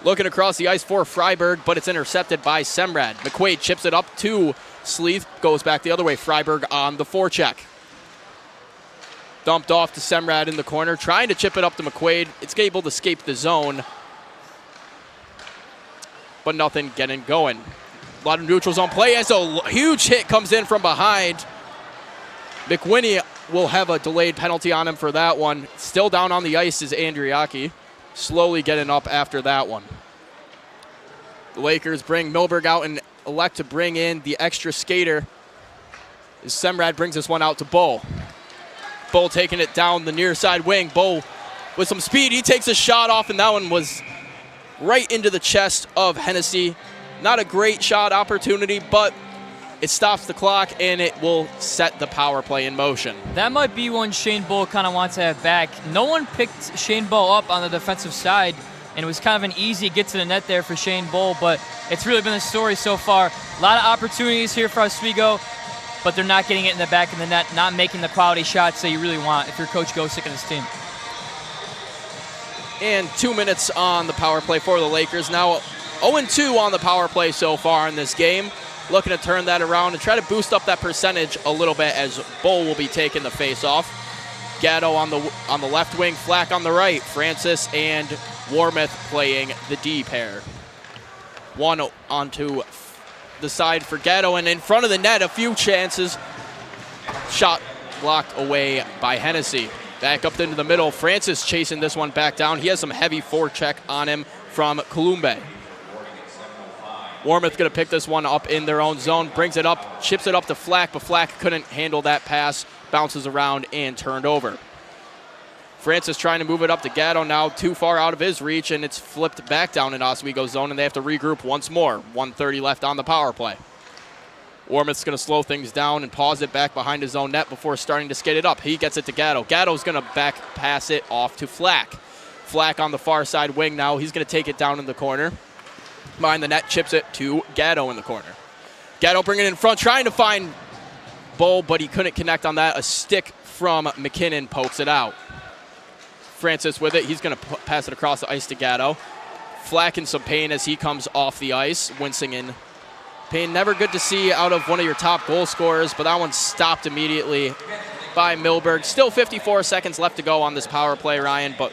Looking across the ice for Freiberg, but it's intercepted by Semrad. McQuaid chips it up to Sleeth. Goes back the other way. Freiberg on the forecheck. Dumped off to Semrad in the corner. Trying to chip it up to McQuaid. It's able to escape the zone, but nothing getting going. A lot of neutrals on play as a huge hit comes in from behind. McWhinney will have a delayed penalty on him for that one. Still down on the ice is Andriaki. Slowly getting up after that one. The Lakers bring Milberg out and elect to bring in the extra skater as Semrad brings this one out to Bull. Bull taking it down the near side wing. Bull with some speed. He takes a shot off, and that one was right into the chest of Hennessy. Not a great shot opportunity, but it stops the clock, and it will set the power play in motion. That might be one Shane Bull kind of wants to have back. No one picked Shane Bull up on the defensive side, and it was kind of an easy get to the net there for Shane Bull, but it's really been the story so far. A lot of opportunities here for Oswego, but they're not getting it in the back of the net, not making the quality shots that you really want if you're Coach Gosick and his team. And 2 minutes on the power play for the Lakers. Now 0-2 on the power play so far in this game. Looking to turn that around and try to boost up that percentage a little bit as Bull will be taking the face-off. Gatto on the left wing, Flack on the right. Francis and Warmouth playing the D pair. One onto the side for Gatto, and in front of the net, a few chances. Shot blocked away by Hennessy. Back up into the middle. Francis chasing this one back down. He has some heavy forecheck on him from Columbe. Warmouth going to pick this one up in their own zone. Brings it up, chips it up to Flack, but Flack couldn't handle that pass. Bounces around and turned over. Francis trying to move it up to Gatto, now too far out of his reach, and it's flipped back down in Oswego's zone, and they have to regroup once more. 1:30 left on the power play. Warmouth's going to slow things down and pause it back behind his own net before starting to skate it up. He gets it to Gatto. Gatto's going to back pass it off to Flack. Flack on the far side wing now. He's going to take it down in the corner. Behind the net, chips it to Gatto in the corner. Gatto bringing it in front, trying to find Bull, but he couldn't connect on that. A stick from McKinnon pokes it out. Francis with it. He's going to pass it across the ice to Gatto. Flack in some pain as he comes off the ice, wincing in pain. Never good to see out of one of your top goal scorers, but that one stopped immediately by Milberg. Still 54 seconds left to go on this power play, Ryan, but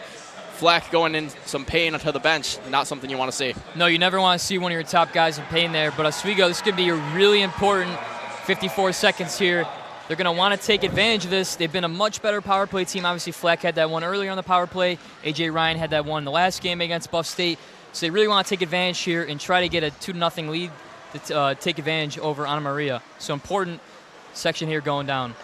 Flack going in some pain onto the bench, not something you want to see. No, you never want to see one of your top guys in pain there, but Oswego, this could be a really important 54 seconds here. They're going to want to take advantage of this. They've been a much better power play team. Obviously, Flack had that one earlier on the power play. A.J. Ryan had that one in the last game against Buff State. So they really want to take advantage here and try to get a 2-0 lead to take advantage over Anna Maria. So important section here going down.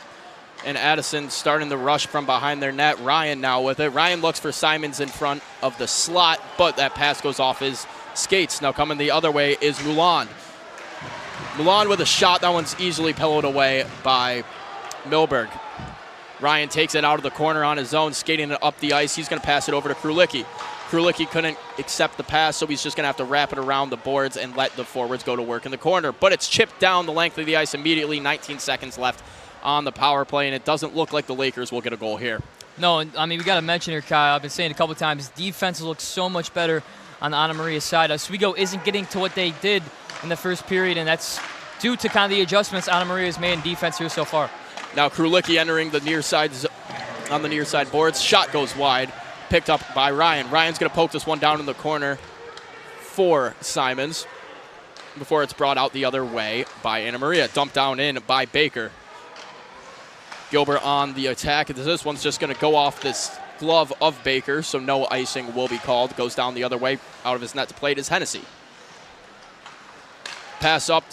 And Addison starting the rush from behind their net. Ryan now with it. Ryan looks for Simons in front of the slot, but that pass goes off his skates. Now coming the other way is Mulan. Mulan with a shot. That one's easily pillowed away by Milberg. Ryan takes it out of the corner on his own, skating it up the ice. He's going to pass it over to Krulicki. Krulicki couldn't accept the pass, so he's just going to have to wrap it around the boards and let the forwards go to work in the corner. But it's chipped down the length of the ice immediately. 19 seconds left on the power play, and it doesn't look like the Lakers will get a goal here. No, I mean, we got to mention here, Kyle, I've been saying it a couple times, defense looks so much better on the Anna Maria side. Oswego isn't getting to what they did in the first period, and that's due to kind of the adjustments Anna Maria has made in defense here so far. Now Krulicki entering the near side on the near side boards. Shot goes wide, picked up by Ryan. Ryan's going to poke this one down in the corner for Simons before it's brought out the other way by Anna Maria. Dumped down in by Baker. Gilbert on the attack. This one's just going to go off this glove of Baker, so no icing will be called. Goes down the other way. Out of his net to plate is Hennessy. Pass up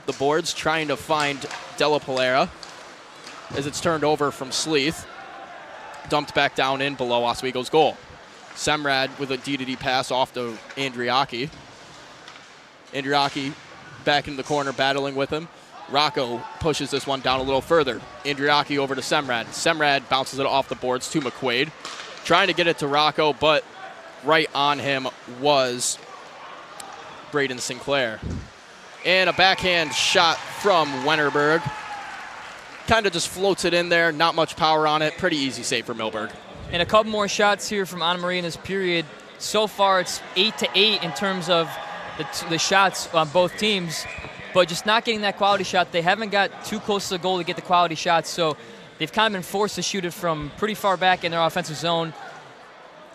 the boards, trying to find Della Polera as it's turned over from Sleeth. Dumped back down in below Oswego's goal. Semrad with a D-to-D pass off to Andriaki. Andriaki back in the corner battling with him. Rocco pushes this one down a little further. Andriaki over to Semrad. Semrad bounces it off the boards to McQuaid. Trying to get it to Rocco, but right on him was Braden Sinclair. And a backhand shot from Wennerberg. Kind of just floats it in there. Not much power on it. Pretty easy save for Milberg. And a couple more shots here from Anna Maria in this period. So far, it's 8-8 in terms of the shots on both teams, but just not getting that quality shot. They haven't got too close to the goal to get the quality shots, so they've kind of been forced to shoot it from pretty far back in their offensive zone.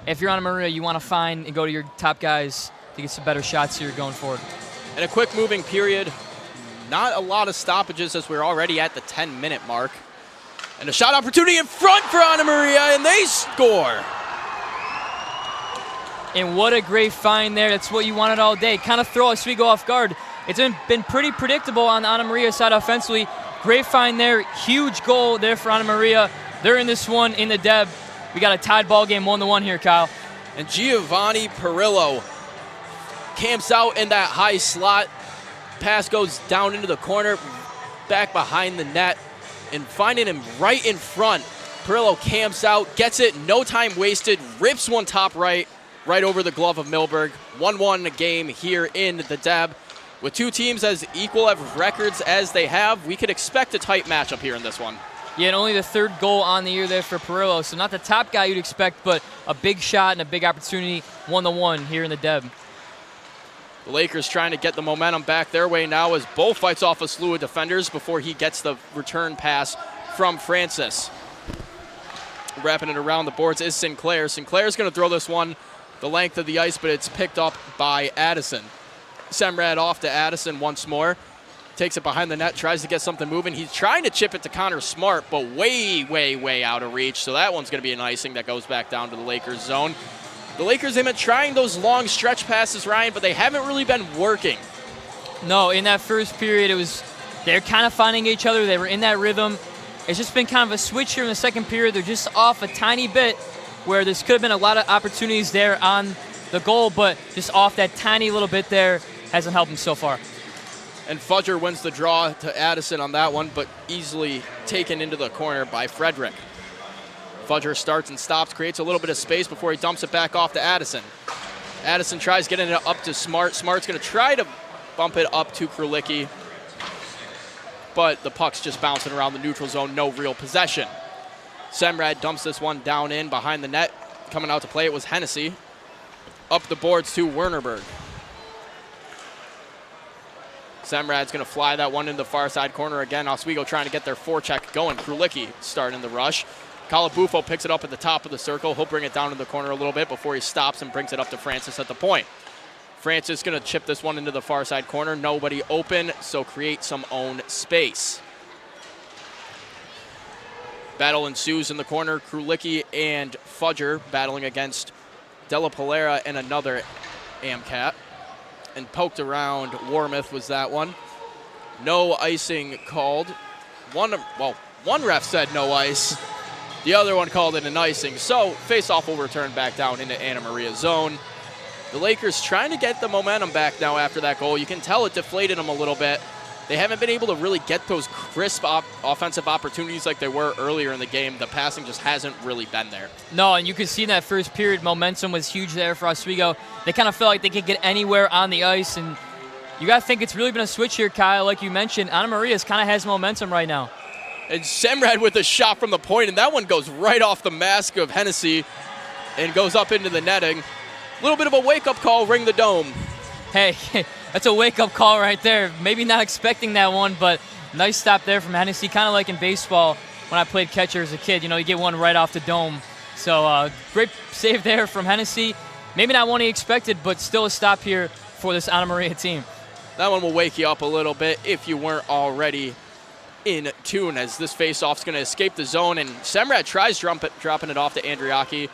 If you're Anna Maria, you want to find and go to your top guys to get some better shots here going forward. And a quick moving period. Not a lot of stoppages as we're already at the 10-minute mark. And a shot opportunity in front for Anna Maria, and they score. And what a great find there. That's what you wanted all day. Kind of throw Oswego off guard. It's been pretty predictable on the Anna Maria side offensively. Great find there. Huge goal there for Anna Maria. They're in this one in the Deb. We got a tied ball game 1-1 here, Kyle. And Giovanni Perillo camps out in that high slot. Pass goes down into the corner, back behind the net, and finding him right in front. Perillo camps out, gets it, no time wasted, rips one top right over the glove of Milberg. 1-1 game here in the Deb. With two teams as equal of records as they have, we could expect a tight matchup here in this one. Yeah, and only the third goal on the year there for Perillo, so not the top guy you'd expect, but a big shot and a big opportunity. 1-1 here in the Deb. The Lakers trying to get the momentum back their way now as Bo fights off a slew of defenders before he gets the return pass from Francis. Wrapping it around the boards is Sinclair. Sinclair's going to throw this one the length of the ice, but it's picked up by Addison. Semrad off to Addison once more. Takes it behind the net, tries to get something moving. He's trying to chip it to Connor Smart, but way out of reach. So that one's going to be an icing that goes back down to the Lakers zone. The Lakers have been trying those long stretch passes, Ryan, but they haven't really been working. No, in that first period, they're kind of finding each other. They were in that rhythm. It's just been kind of a switch here in the second period. They're just off a tiny bit where this could have been a lot of opportunities there on the goal, but just off that tiny little bit there hasn't helped them so far. And Fudger wins the draw to Addison on that one, but easily taken into the corner by Frederick. Fudger starts and stops, creates a little bit of space before he dumps it back off to Addison. Addison tries getting it up to Smart. Smart's going to try to bump it up to Krulicki, but the puck's just bouncing around the neutral zone, no real possession. Semrad dumps this one down in behind the net. Coming out to play it was Hennessy. Up the boards to Wernerberg. Semrad's going to fly that one in the far side corner again. Oswego trying to get their forecheck going. Krulicki starting the rush. Calabufo picks it up at the top of the circle. He'll bring it down in the corner a little bit before he stops and brings it up to Francis at the point. Francis going to chip this one into the far side corner. Nobody open, so create some own space. Battle ensues in the corner. Krulicki and Fudger battling against Della Polera and another AMCAT. And poked around Warmouth was that one. No icing called. One ref said no ice. The other one called it an icing. So face-off will return back down into Anna Maria's zone. The Lakers trying to get the momentum back now after that goal. You can tell it deflated them a little bit. They haven't been able to really get those crisp offensive opportunities like they were earlier in the game. The passing just hasn't really been there. No, and you could see in that first period, momentum was huge there for Oswego. They kind of felt like they could get anywhere on the ice, and you got to think it's really been a switch here, Kyle. Like you mentioned, Anna Maria's kind of has momentum right now. And Semrad with a shot from the point, and that one goes right off the mask of Hennessy and goes up into the netting. A little bit of a wake-up call, ring the dome. Hey, that's a wake-up call right there. Maybe not expecting that one, but nice stop there from Hennessy, kind of like in baseball when I played catcher as a kid. You get one right off the dome. So great save there from Hennessy. Maybe not one he expected, but still a stop here for this Anna Maria team. That one will wake you up a little bit if you weren't already in tune, as this faceoff's going to escape the zone, and Semrad tries dropping it off to Andriaki,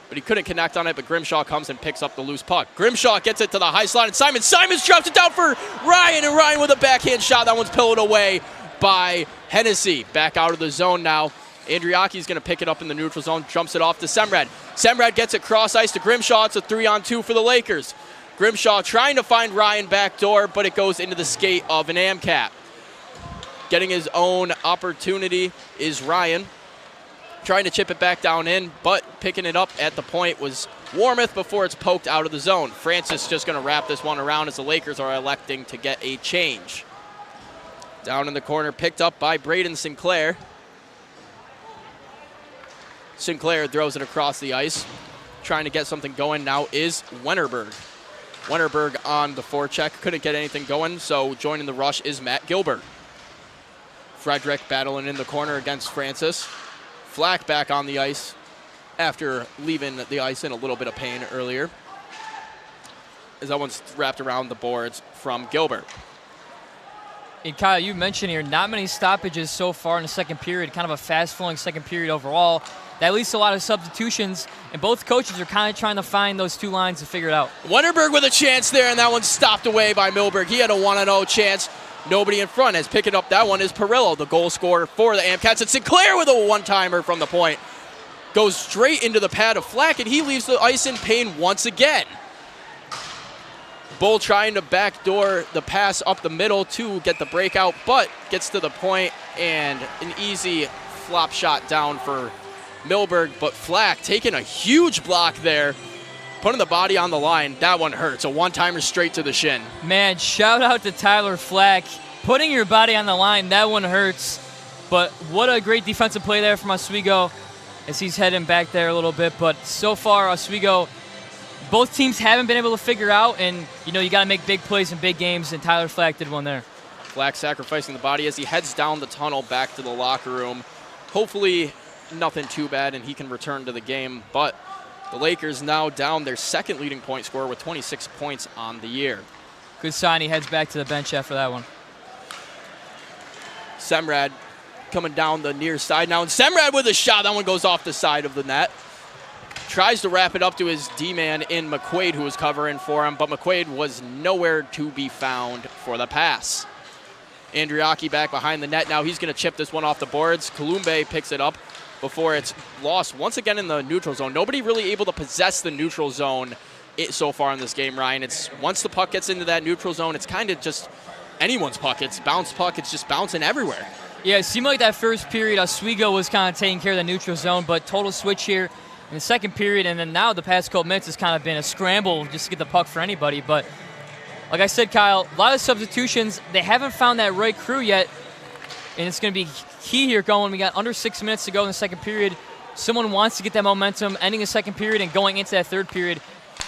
but he couldn't connect on it, but Grimshaw comes and picks up the loose puck. Grimshaw gets it to the high slot, and Simons drops it down for Ryan, and Ryan with a backhand shot. That one's pillowed away by Hennessy. Back out of the zone now. Andriaki's going to pick it up in the neutral zone, jumps it off to Semrad. Semrad gets it cross ice to Grimshaw. It's a 3-on-2 for the Lakers. Grimshaw trying to find Ryan backdoor, but it goes into the skate of an AMCAP. Getting his own opportunity is Ryan. Trying to chip it back down in, but picking it up at the point was Warmoth before it's poked out of the zone. Francis just going to wrap this one around as the Lakers are electing to get a change. Down in the corner, picked up by Braden Sinclair. Sinclair throws it across the ice. Trying to get something going now is Wennerberg. Wennerberg on the forecheck. Couldn't get anything going, so joining the rush is Matt Gilbert. Frederick battling in the corner against Francis. Flack back on the ice after leaving the ice in a little bit of pain earlier, as that one's wrapped around the boards from Gilbert. And Kyle, you mentioned here, not many stoppages so far in the second period, kind of a fast-flowing second period overall. That leads to a lot of substitutions, and both coaches are kind of trying to find those two lines to figure it out. Wennerberg with a chance there, and that one's stopped away by Milberg. He had a 1-0 chance. Nobody in front. As picking up that one is Perillo, the goal scorer for the Amcats. And Sinclair with a one-timer from the point. Goes straight into the pad of Flack, and he leaves the ice in pain once again. Bull trying to backdoor the pass up the middle to get the breakout, but gets to the point, and an easy flop shot down for Milberg. But Flack taking a huge block there, putting the body on the line. That one hurts. A one-timer straight to the shin. Man, shout out to Tyler Flack. Putting your body on the line, that one hurts. But what a great defensive play there from Oswego as he's heading back there a little bit. But so far, Oswego, both teams haven't been able to figure out, and you got to make big plays in big games, and Tyler Flack did one there. Flack sacrificing the body as he heads down the tunnel back to the locker room. Hopefully nothing too bad and he can return to the game, but the Lakers now down their second leading point scorer with 26 points on the year. Good sign. He heads back to the bench after that one. Semrad coming down the near side now, and Semrad with a shot. That one goes off the side of the net. Tries to wrap it up to his D-man in McQuaid, who was covering for him, but McQuaid was nowhere to be found for the pass. Andriaki back behind the net now. He's going to chip this one off the boards. Columbe picks it up before it's lost once again in the neutral zone. Nobody really able to possess the neutral zone so far in this game, Ryan. It's once the puck gets into that neutral zone, it's kind of just anyone's puck. It's bounce puck. It's just bouncing everywhere. Yeah, it seemed like that first period, Oswego was kind of taking care of the neutral zone, but total switch here in the second period, and then now the past couple minutes has kind of been a scramble just to get the puck for anybody. But like I said, Kyle, a lot of substitutions. They haven't found that right crew yet, and it's going to be key here going. We got under 6 minutes to go in the second period. Someone wants to get that momentum, ending the second period and going into that third period,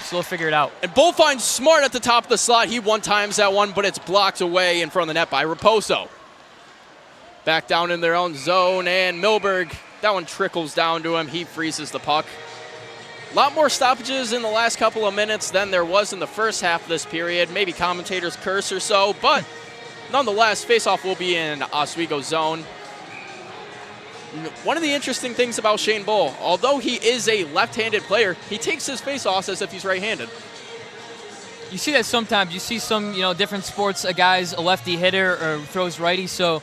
so they'll figure it out. And Bull finds Smart at the top of the slot. He one-times that one, but it's blocked away in front of the net by Raposo. Back down in their own zone, and Milberg, that one trickles down to him. He freezes the puck. A lot more stoppages in the last couple of minutes than there was in the first half of this period. Maybe commentators curse or so, but nonetheless, faceoff will be in Oswego zone. One of the interesting things about Shane Bull, although he is a left-handed player, he takes his faceoffs as if he's right-handed. You see that sometimes. You see some, different sports, a guy's a lefty hitter or throws righty, so,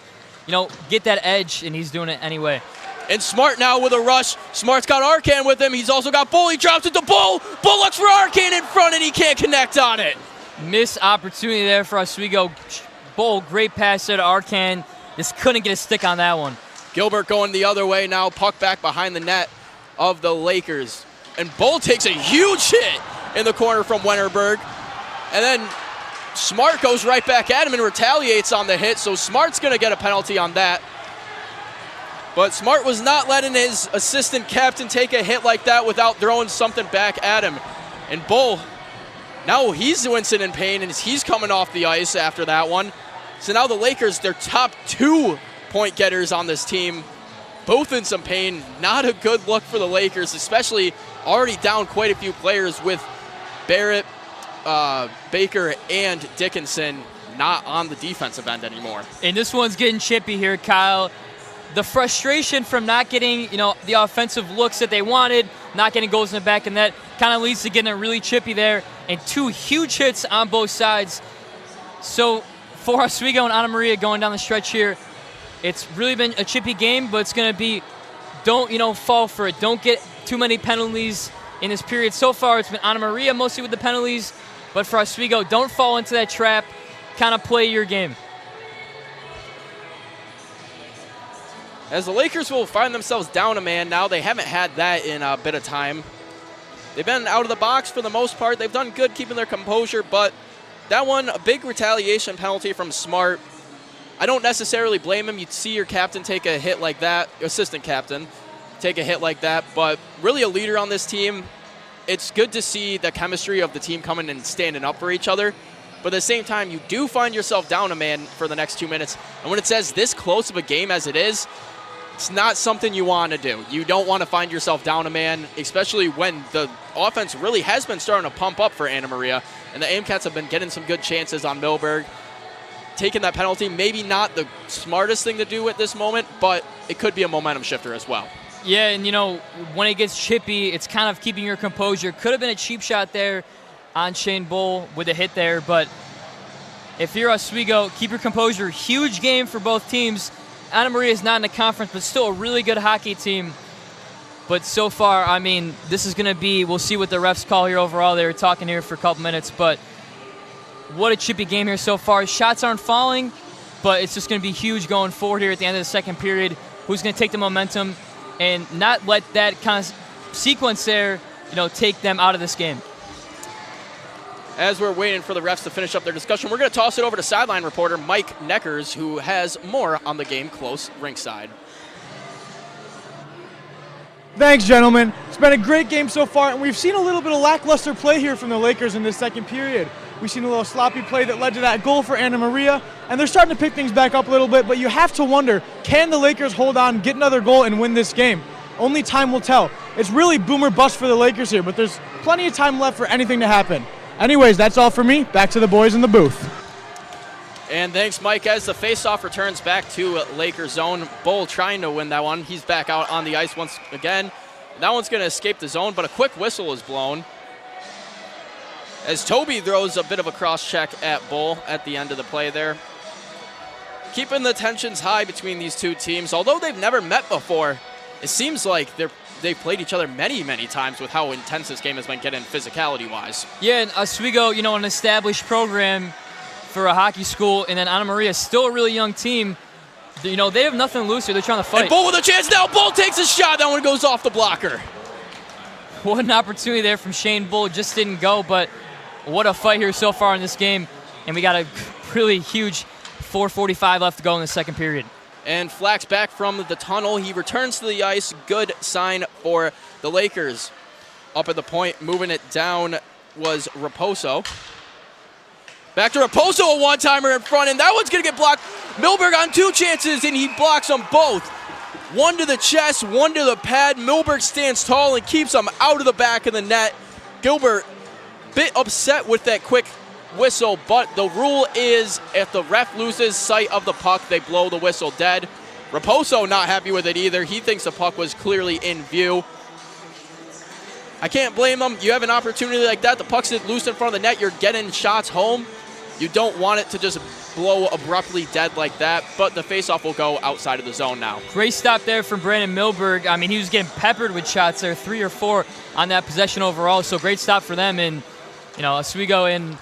get that edge, and he's doing it anyway. And Smart now with a rush. Smart's got Arcan with him. He's also got Bull. He drops it to Bull. Bull looks for Arcan in front, and he can't connect on it. Missed opportunity there for Oswego. Bull, great pass there to Arcan. Just couldn't get a stick on that one. Gilbert going the other way now. Puck back behind the net of the Lakers. And Bull takes a huge hit in the corner from Wennerberg. And then Smart goes right back at him and retaliates on the hit. So Smart's going to get a penalty on that. But Smart was not letting his assistant captain take a hit like that without throwing something back at him. And Bull, now he's wincing in pain, and he's coming off the ice after that one. So now the Lakers, their top 2 point getters on this team, both in some pain. Not a good look for the Lakers, especially already down quite a few players with Barrett, Baker, and Dickinson not on the defensive end anymore. And this one's getting chippy here, Kyle. The frustration from not getting, the offensive looks that they wanted, not getting goals in the back of net, kind of leads to getting it really chippy there, and 2 huge hits on both sides. So for Oswego and Anna Maria going down the stretch here, it's really been a chippy game, but it's going to be, don't, fall for it. Don't get too many penalties in this period. So far, it's been Anna Maria mostly with the penalties, but for Oswego, don't fall into that trap. Kind of play your game. As the Lakers will find themselves down a man now, they haven't had that in a bit of time. They've been out of the box for the most part. They've done good keeping their composure, but that one, a big retaliation penalty from Smart. I don't necessarily blame him. You'd see your captain take a hit like that, assistant captain, take a hit like that, but really a leader on this team. It's good to see the chemistry of the team coming and standing up for each other. But at the same time, you do find yourself down a man for the next 2 minutes. And when it says this close of a game as it is, it's not something you want to do. You don't want to find yourself down a man, especially when the offense really has been starting to pump up for Anna Maria. And the Aimcats have been getting some good chances on Milberg. Taking that penalty, maybe not the smartest thing to do at this moment, but it could be a momentum shifter as well. Yeah, and when it gets chippy, it's kind of keeping your composure. Could have been a cheap shot there on Shane Bull with a hit there, but if you're Oswego, keep your composure. Huge game for both teams. Anna Maria is not in the conference, but still a really good hockey team. But so far, this is going to be, we'll see what the refs call here overall. They were talking here for a couple minutes, but what a chippy game here so far. Shots aren't falling, but it's just going to be huge going forward here at the end of the second period. Who's going to take the momentum and not let that kind of sequence there, take them out of this game. As we're waiting for the refs to finish up their discussion, we're going to toss it over to sideline reporter Mike Neckers, who has more on the game close ringside. Thanks, gentlemen. It's been a great game so far, and we've seen a little bit of lackluster play here from the Lakers in this second period. We've seen a little sloppy play that led to that goal for Anna Maria, and they're starting to pick things back up a little bit, but you have to wonder, can the Lakers hold on, get another goal, and win this game? Only time will tell. It's really boom or bust for the Lakers here, but there's plenty of time left for anything to happen. Anyways, that's all for me. Back to the boys in the booth. And thanks, Mike. As the faceoff returns back to Lakers zone, Bull trying to win that one. He's back out on the ice once again. That one's going to escape the zone, but a quick whistle is blown as Toby throws a bit of a cross-check at Bull at the end of the play there. Keeping the tensions high between these two teams. Although they've never met before, it seems like they've played each other many, many times with how intense this game has been getting physicality-wise. Yeah, and Oswego, an established program for a hockey school, and then Anna Maria is still a really young team. They have nothing to lose here. They're trying to fight. And Bull with a chance now. Bull takes a shot. That one goes off the blocker. What an opportunity there from Shane Bull. Just didn't go, but what a fight here so far in this game. And we got a really huge 4:45 left to go in the second period. And Flack's back from the tunnel. He returns to the ice. Good sign for the Lakers. Up at the point, moving it down was Raposo. Back to Raposo, a one-timer in front, and that one's going to get blocked. Milberg on 2 chances, and he blocks them both. One to the chest, one to the pad. Milberg stands tall and keeps them out of the back of the net. Gilbert, bit upset with that quick whistle, but the rule is if the ref loses sight of the puck, they blow the whistle dead. Raposo not happy with it either. He thinks the puck was clearly in view. I can't blame him. You have an opportunity like that. The puck's loose in front of the net. You're getting shots home. You don't want it to just blow abruptly dead like that, but the faceoff will go outside of the zone now. Great stop there from Brandon Milberg. He was getting peppered with shots there, 3 or 4 on that possession overall, so great stop for them. And Oswego and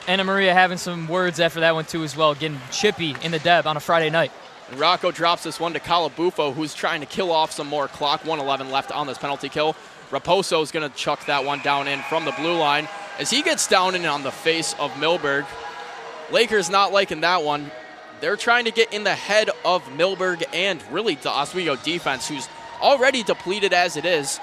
Anna Maria having some words after that one too as well, getting chippy in the Deb on a Friday night. And Rocco drops this one to Calabufo, who's trying to kill off some more clock. 1:11 left on this penalty kill. Raposo's going to chuck that one down in from the blue line as he gets down in on the face of Milberg. Lakers not liking that one. They're trying to get in the head of Milberg and really the Oswego defense, who's already depleted as it is.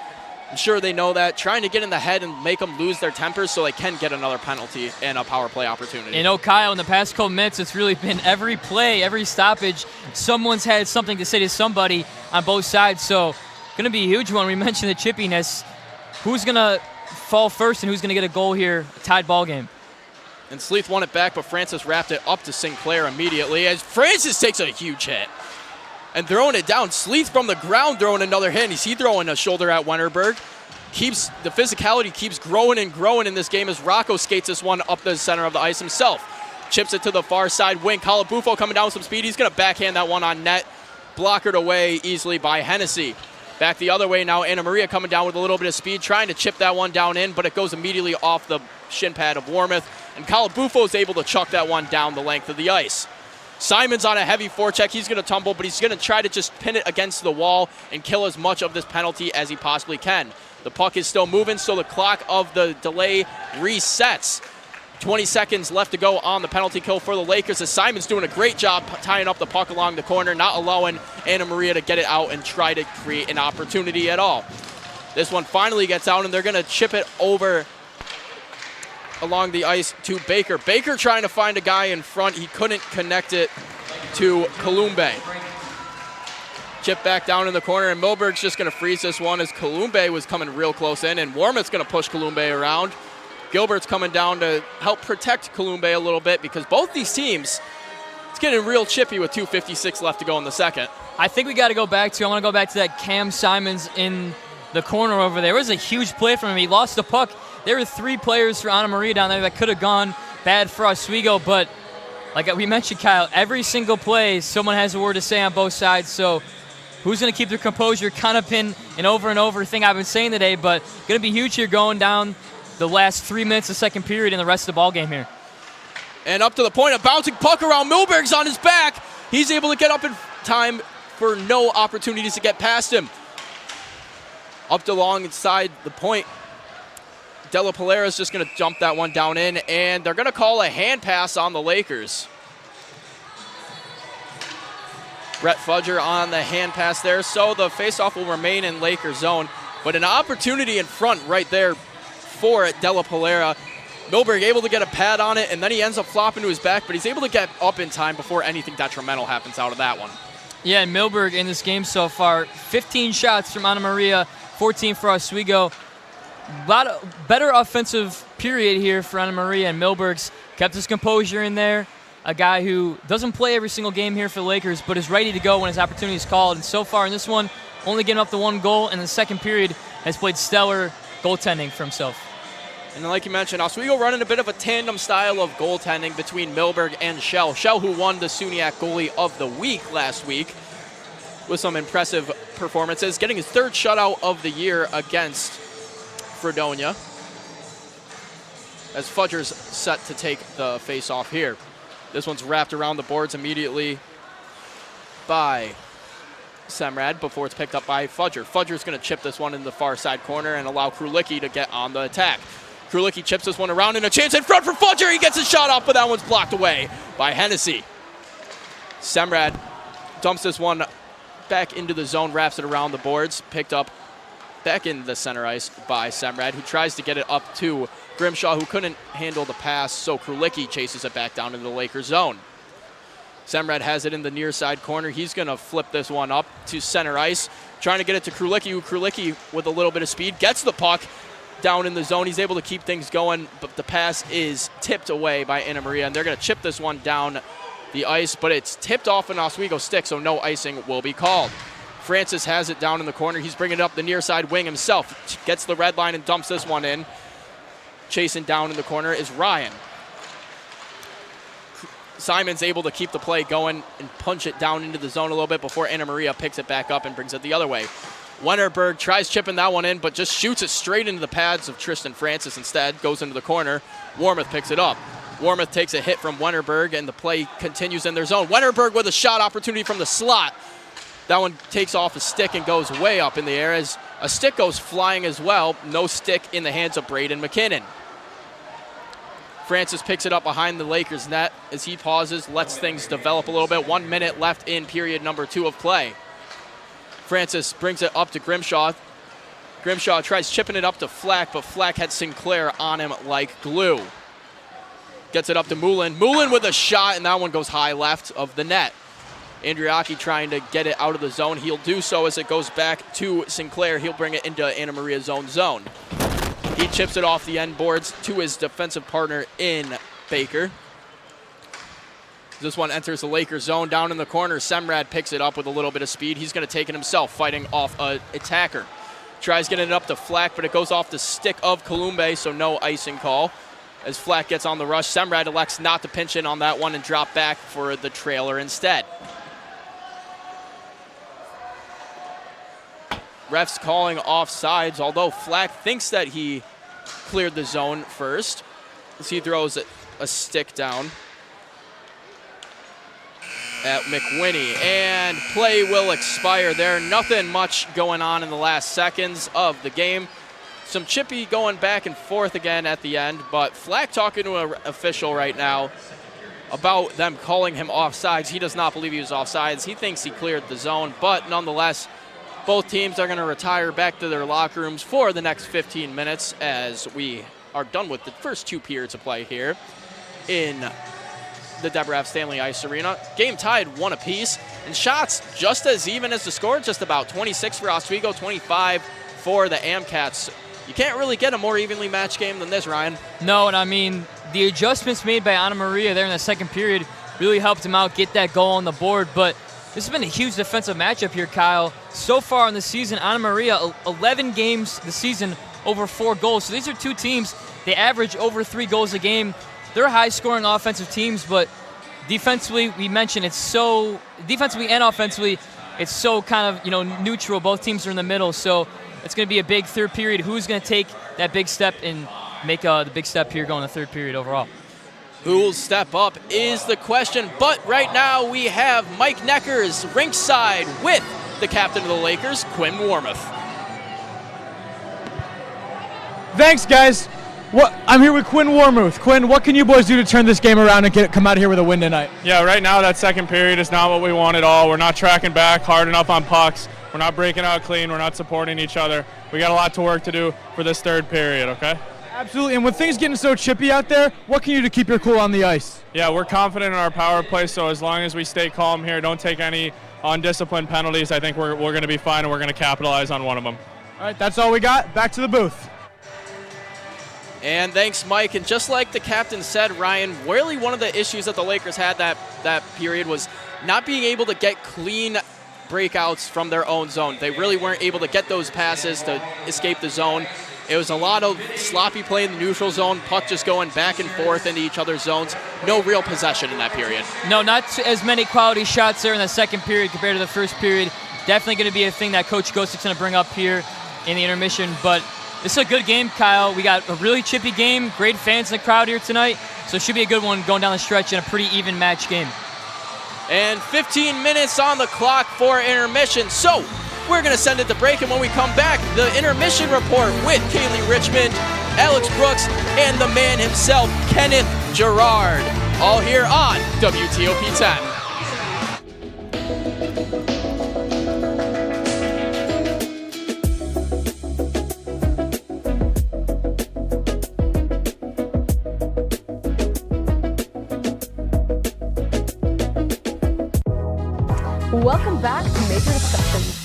I'm sure they know that, trying to get in the head and make them lose their tempers so they can get another penalty and a power play opportunity. You know, Kyle, in the past couple minutes, it's really been every play, every stoppage, someone's had something to say to somebody on both sides. So going to be a huge one. We mentioned the chippiness. Who's going to fall first and who's going to get a goal here? A tied ball game. And Sleeth won it back, but Francis wrapped it up to Sinclair immediately as Francis takes a huge hit. And throwing it down. Sleeth from the ground throwing another hit. Is he throwing a shoulder at Wennerberg? The physicality keeps growing and growing in this game as Rocco skates this one up the center of the ice himself. Chips it to the far side wing. Calabufo coming down with some speed. He's going to backhand that one on net. Blockered away easily by Hennessy. Back the other way now, Anna Maria coming down with a little bit of speed, trying to chip that one down in, but it goes immediately off the shin pad of Warmouth. And Calabufo is able to chuck that one down the length of the ice. Simon's on a heavy forecheck. He's going to tumble, but he's going to try to just pin it against the wall and kill as much of this penalty as he possibly can. The puck is still moving, so the clock of the delay resets. 20 seconds left to go on the penalty kill for the Lakers as Simon's doing a great job tying up the puck along the corner, not allowing Anna Maria to get it out and try to create an opportunity at all. This one finally gets out, and they're going to chip it over along the ice to Baker. Baker trying to find a guy in front. He couldn't connect it to Columbe. Chip back down in the corner, and Milberg's just going to freeze this one as Columbe was coming real close in, and Warmouth's going to push Columbe around. Gilbert's coming down to help protect Columbe a little bit because both these teams, it's getting real chippy with 2:56 left to go in the second. I think we got to go back to, I want to go back to that Cam Simons in the corner over there. It was a huge play from him. He lost the puck. There were 3 players for Anna Maria down there that could have gone bad for Oswego, but like we mentioned, Kyle, every single play, someone has a word to say on both sides, so who's going to keep their composure? Kind of been an over and over thing I've been saying today, but going to be huge here going down the last 3 minutes of second period and the rest of the ball game here. And up to the point, a bouncing puck around. Milberg's on his back. He's able to get up in time for no opportunities to get past him. Up to long inside the point. Della Polera is just going to jump that one down in, and they're going to call a hand pass on the Lakers. Brett Fudger on the hand pass there, so the faceoff will remain in Lakers zone, but an opportunity in front right there for it, Della Polera. Milberg able to get a pad on it, and then he ends up flopping to his back, but he's able to get up in time before anything detrimental happens out of that one. Yeah, and Milberg in this game so far, 15 shots from Anna Maria, 14 for Oswego. A lot of better offensive period here for Anna Maria, and Milberg's kept his composure in there. A guy who doesn't play every single game here for the Lakers, but is ready to go when his opportunity is called. And so far in this one, only getting up to 1 goal, and in the second period has played stellar goaltending for himself. And like you mentioned, Oswego running a bit of a tandem style of goaltending between Milberg and Shell. Shell, who won the SUNYAC Goalie of the Week last week with some impressive performances, getting his 3rd shutout of the year against Fredonia, as Fudger's set to take the face-off here. This one's wrapped around the boards immediately by Semrad before it's picked up by Fudger. Fudger's going to chip this one in the far side corner and allow Krulicki to get on the attack. Krulicki chips this one around, and a chance in front for Fudger. He gets a shot off, but that one's blocked away by Hennessy. Semrad dumps this one back into the zone, wraps it around the boards, picked up back in the center ice by Semrad, who tries to get it up to Grimshaw, who couldn't handle the pass, so Krulicki chases it back down into the Lakers zone. Semrad has it in the near side corner. He's going to flip this one up to center ice, trying to get it to Krulicki, who Krulicki, with a little bit of speed, gets the puck down in the zone. He's able to keep things going, but the pass is tipped away by Anna Maria, and they're going to chip this one down the ice, but it's tipped off an Oswego stick, so no icing will be called. Francis has it down in the corner. He's bringing it up the near side wing himself. Gets the red line and dumps this one in. Chasing down in the corner is Ryan. Simon's able to keep the play going and punch it down into the zone a little bit before Anna Maria picks it back up and brings it the other way. Wennerberg tries chipping that one in, but just shoots it straight into the pads of Tristan Francis instead. Goes into the corner. Warmouth picks it up. Warmouth takes a hit from Wennerberg, and the play continues in their zone. Wennerberg with a shot opportunity from the slot. That one takes off a stick and goes way up in the air as a stick goes flying as well. No stick in the hands of Braden McKinnon. Francis picks it up behind the Lakers net as he pauses, lets things develop a little bit. 1 minute left in period number 2 of play. Francis brings it up to Grimshaw. Grimshaw tries chipping it up to Flack, but Flack had Sinclair on him like glue. Gets it up to Moulin. Moulin with a shot, and that one goes high left of the net. Andriaki trying to get it out of the zone. He'll do so as it goes back to Sinclair. He'll bring it into Anna Maria's own zone. He chips it off the end boards to his defensive partner in Baker. This one enters the Lakers zone down in the corner. Semrad picks it up with a little bit of speed. He's going to take it himself, fighting off an attacker. Tries getting it up to Flack, but it goes off the stick of Columbe, so no icing call. As Flack gets on the rush, Semrad elects not to pinch in on that one and drop back for the trailer instead. Refs calling offsides, although Flack thinks that he cleared the zone first as he throws a stick down at McWhinney. And play will expire there. Nothing much going on in the last seconds of the game. Some chippy going back and forth again at the end, but Flack talking to an official right now about them calling him offsides. He does not believe he was offsides. He thinks he cleared the zone, but nonetheless, both teams are going to retire back to their locker rooms for the next 15 minutes as we are done with the first 2 periods of play here in the Deborah F. Stanley Ice Arena. Game tied 1 apiece, and shots just as even as the score, just about 26 for Oswego, 25 for the Amcats. You can't really get a more evenly matched game than this, Ryan. No, and I mean, the adjustments made by Anna Maria there in the second period really helped him out get that goal on the board, but this has been a huge defensive matchup here, Kyle. So far in the season, Anna Maria, 11 games this season, over 4 goals. So these are 2 teams, they average over 3 goals a game. They're high-scoring offensive teams, but defensively, we mentioned defensively and offensively, it's so kind of, neutral. Both teams are in the middle, so it's going to be a big third period. Who's going to take that big step and make the big step here going to the third period overall? Who will step up is the question, but right now we have Mike Neckers rinkside with the captain of the Lakers, Quinn Warmoth. Thanks, guys. I'm here with Quinn Warmuth. Quinn, what can you boys do to turn this game around and come out of here with a win tonight? Yeah, right now that second period is not what we want at all. We're not tracking back hard enough on pucks. We're not breaking out clean. We're not supporting each other. We got a lot to work to do for this third period, okay? Absolutely, and with things getting so chippy out there, what can you do to keep your cool on the ice? Yeah, we're confident in our power play, so as long as we stay calm here, don't take any undisciplined penalties, I think we're going to be fine, and we're going to capitalize on one of them. All right, that's all we got. Back to the booth. And thanks, Mike. And just like the captain said, Ryan, really one of the issues that the Lakers had that period was not being able to get clean breakouts from their own zone. They really weren't able to get those passes to escape the zone. It was a lot of sloppy play in the neutral zone, puck just going back and forth into each other's zones. No real possession in that period. No, not as many quality shots there in the second period compared to the first period. Definitely going to be a thing that Coach Gostik's going to bring up here in the intermission. But this is a good game, Kyle. We got a really chippy game. Great fans in the crowd here tonight. So it should be a good one going down the stretch in a pretty even match game. And 15 minutes on the clock for intermission. So we're going to send it to break, and when we come back, the intermission report with Kaylee Richmond, Alex Brooks, and the man himself, Kenneth Gerard, all here on WTOP 10. Welcome back to Major Discussions.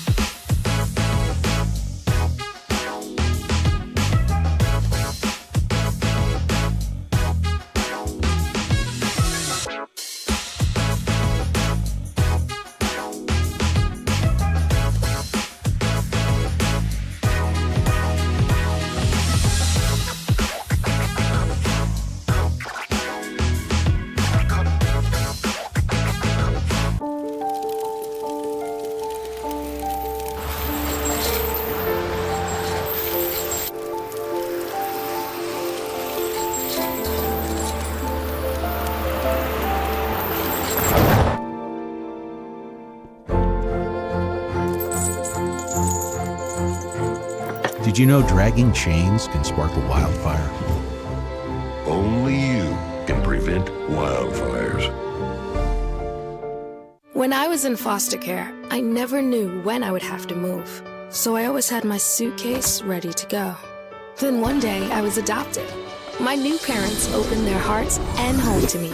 Did you know dragging chains can spark a wildfire? Only you When I was in foster care, I never knew when I would have to move, so I always had my suitcase ready to go. Then one day, I was adopted. My new parents opened their hearts and home to me.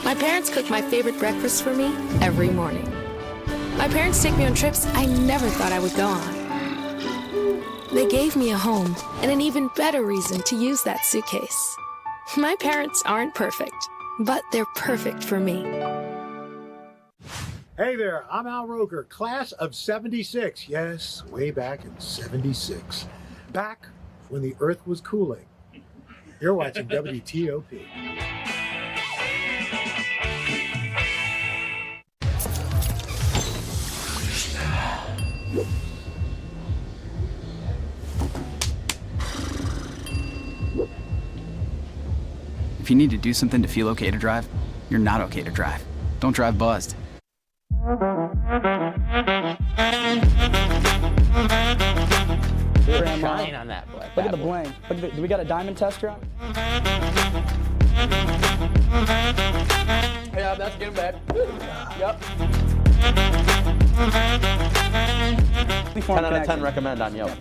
My parents cook my favorite breakfast for me every morning. My parents take me on trips I never thought I would go on. They gave me a home and an even better reason to use that suitcase. My parents aren't perfect, but they're perfect for me. Hey there, I'm Al Roker, class of 76. Yes, way back in 76. Back when the earth was cooling. You're watching WTOP. If you need to do something to feel okay to drive, you're not okay to drive. Don't drive buzzed. Shine on that boy. Look at the bling. Look at do we got a diamond tester on? Yeah, that's getting bad. Yep. 10 out of 10 recommend on Yelp.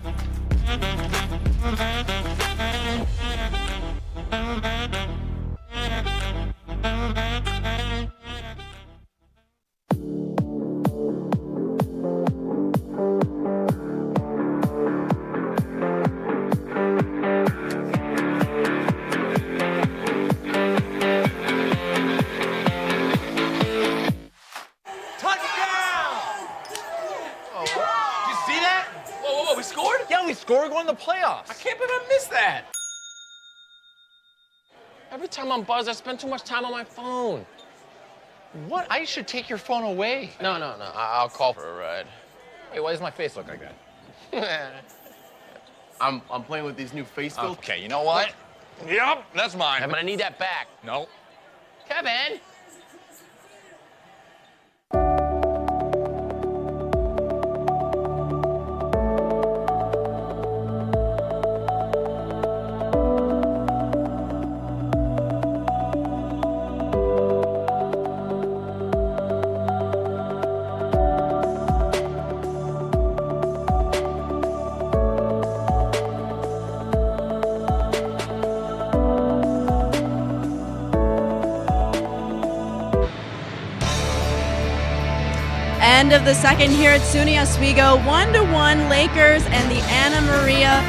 We're going to the playoffs. I can't believe I missed that. Every time I'm buzzed, I spend too much time on my phone. What? I should take your phone away. No. I'll call for a ride. Hey, why does my face look like that? I'm playing with these new face filters. Okay, you know what? Yep, that's mine. I'm gonna need that back. No. Kevin. End of the second here at SUNY Oswego, 1-1 Lakers and the Anna Maria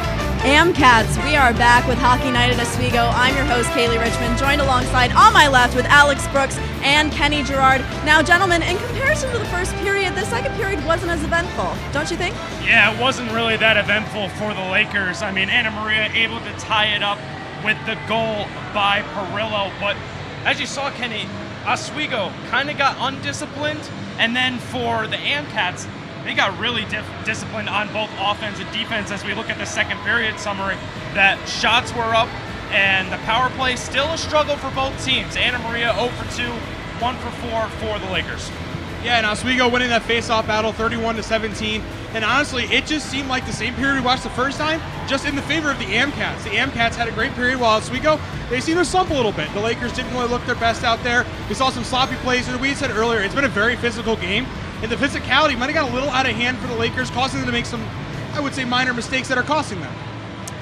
Amcats. We are back with Hockey Night at Oswego. I'm your host, Kaylee Richmond, joined alongside on my left with Alex Brooks and Kenny Gerard. Now, gentlemen, in comparison to the first period, the second period wasn't as eventful, don't you think? Yeah, it wasn't really that eventful for the Lakers. I mean, Anna Maria able to tie it up with the goal by Perillo, but as you saw, Kenny, Oswego kind of got undisciplined, and then for the Amcats, they got really disciplined on both offense and defense as we look at the second period summary, that shots were up, and the power play still a struggle for both teams. Anna Maria 0 for 2, 1 for 4 for the Lakers. Yeah, and Oswego winning that face-off battle 31-17. And honestly, it just seemed like the same period we watched the first time, just in the favor of the Amcats. The Amcats had a great period while Oswego, they seemed to slump a little bit. The Lakers didn't really look their best out there. We saw some sloppy plays, and we said earlier, it's been a very physical game. And the physicality might have got a little out of hand for the Lakers, causing them to make some, I would say, minor mistakes that are costing them.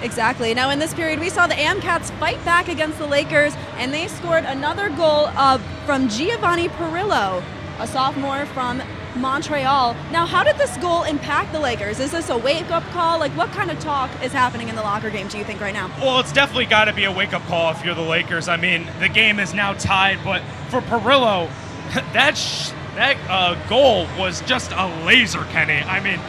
Exactly. Now, in this period, we saw the Amcats fight back against the Lakers, and they scored another goal from Giovanni Perillo, a sophomore from Montreal. Now, how did this goal impact the Lakers? Is this a wake-up call? Like, what kind of talk is happening in the locker game, do you think, right now? Well, it's definitely got to be a wake-up call if you're the Lakers. I mean, the game is now tied, but for Perillo, that goal was just a laser, Kenny. I mean,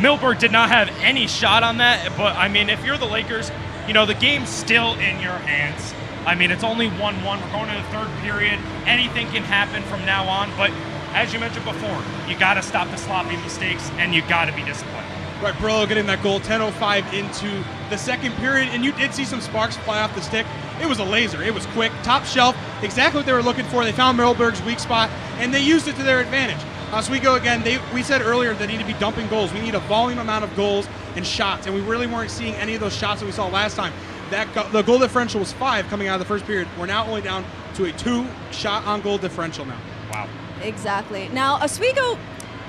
Milberg did not have any shot on that, but, I mean, if you're the Lakers, you know, the game's still in your hands. I mean, it's only 1-1. We're going to the third period. Anything can happen from now on, but as you mentioned before, you got to stop the sloppy mistakes, and you got to be disciplined. Right, Perillo getting that goal 10:05 into the second period, and you did see some sparks fly off the stick. It was a laser. It was quick, top shelf, exactly what they were looking for. They found Milberg's weak spot, and they used it to their advantage. Oswego, again, we said earlier they need to be dumping goals. We need a volume amount of goals and shots, and we really weren't seeing any of those shots that we saw last time. The goal differential was 5 coming out of the first period. We're now only down to a 2 shot on goal differential now. Wow. Exactly. Now, Oswego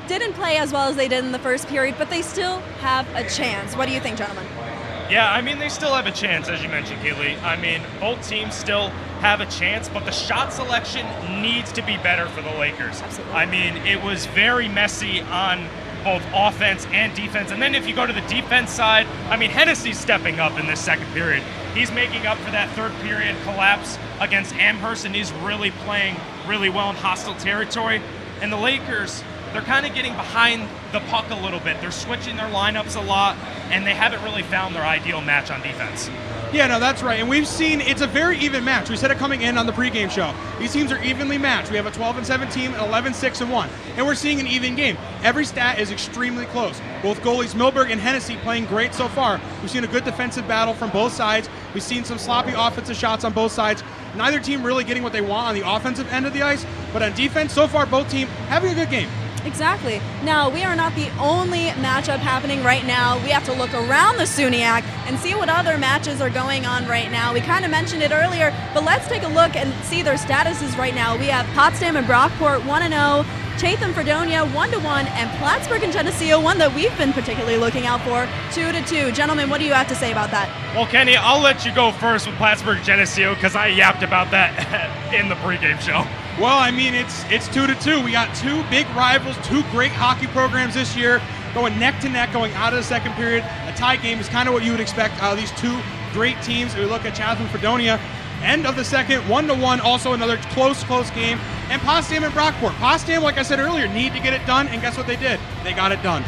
didn't play as well as they did in the first period, but they still have a chance. What do you think, gentlemen? Yeah, I mean, they still have a chance, as you mentioned, Kaylee. I mean, both teams still have a chance, but the shot selection needs to be better for the Lakers. Absolutely. I mean, it was very messy on both offense and defense. And then if you go to the defense side, I mean, Hennessy's stepping up in this second period. He's making up for that third period collapse against Amherst, and he's really playing really well in hostile territory. And the Lakers, they're kind of getting behind the puck a little bit. They're switching their lineups a lot, and they haven't really found their ideal match on defense. Yeah, no, that's right. And we've seen it's a very even match. We said it coming in on the pregame show. These teams are evenly matched. We have a 12-7 team, an 11-6-1. And we're seeing an even game. Every stat is extremely close. Both goalies, Milberg and Hennessy, playing great so far. We've seen a good defensive battle from both sides. We've seen some sloppy offensive shots on both sides. Neither team really getting what they want on the offensive end of the ice. But on defense, so far, both teams having a good game. Exactly. Now, we are not the only matchup happening right now. We have to look around the SUNYAC and see what other matches are going on right now. We kind of mentioned it earlier, but let's take a look and see their statuses right now. We have Potsdam and Brockport 1-0, Chatham Fredonia 1-1, and Plattsburgh and Geneseo, one that we've been particularly looking out for, 2-2. Gentlemen, what do you have to say about that? Well, Kenny, I'll let you go first with Plattsburgh Geneseo because I yapped about that in the pregame show. Well, I mean, it's 2-2. We got two big rivals, two great hockey programs this year, going neck to neck, going out of the second period. A tie game is kind of what you would expect out of these two great teams. We look at Chatham Fredonia, end of the second, 1-1, also another close game. And Potsdam and Brockport. Potsdam, like I said earlier, need to get it done, and guess what they did? They got it done.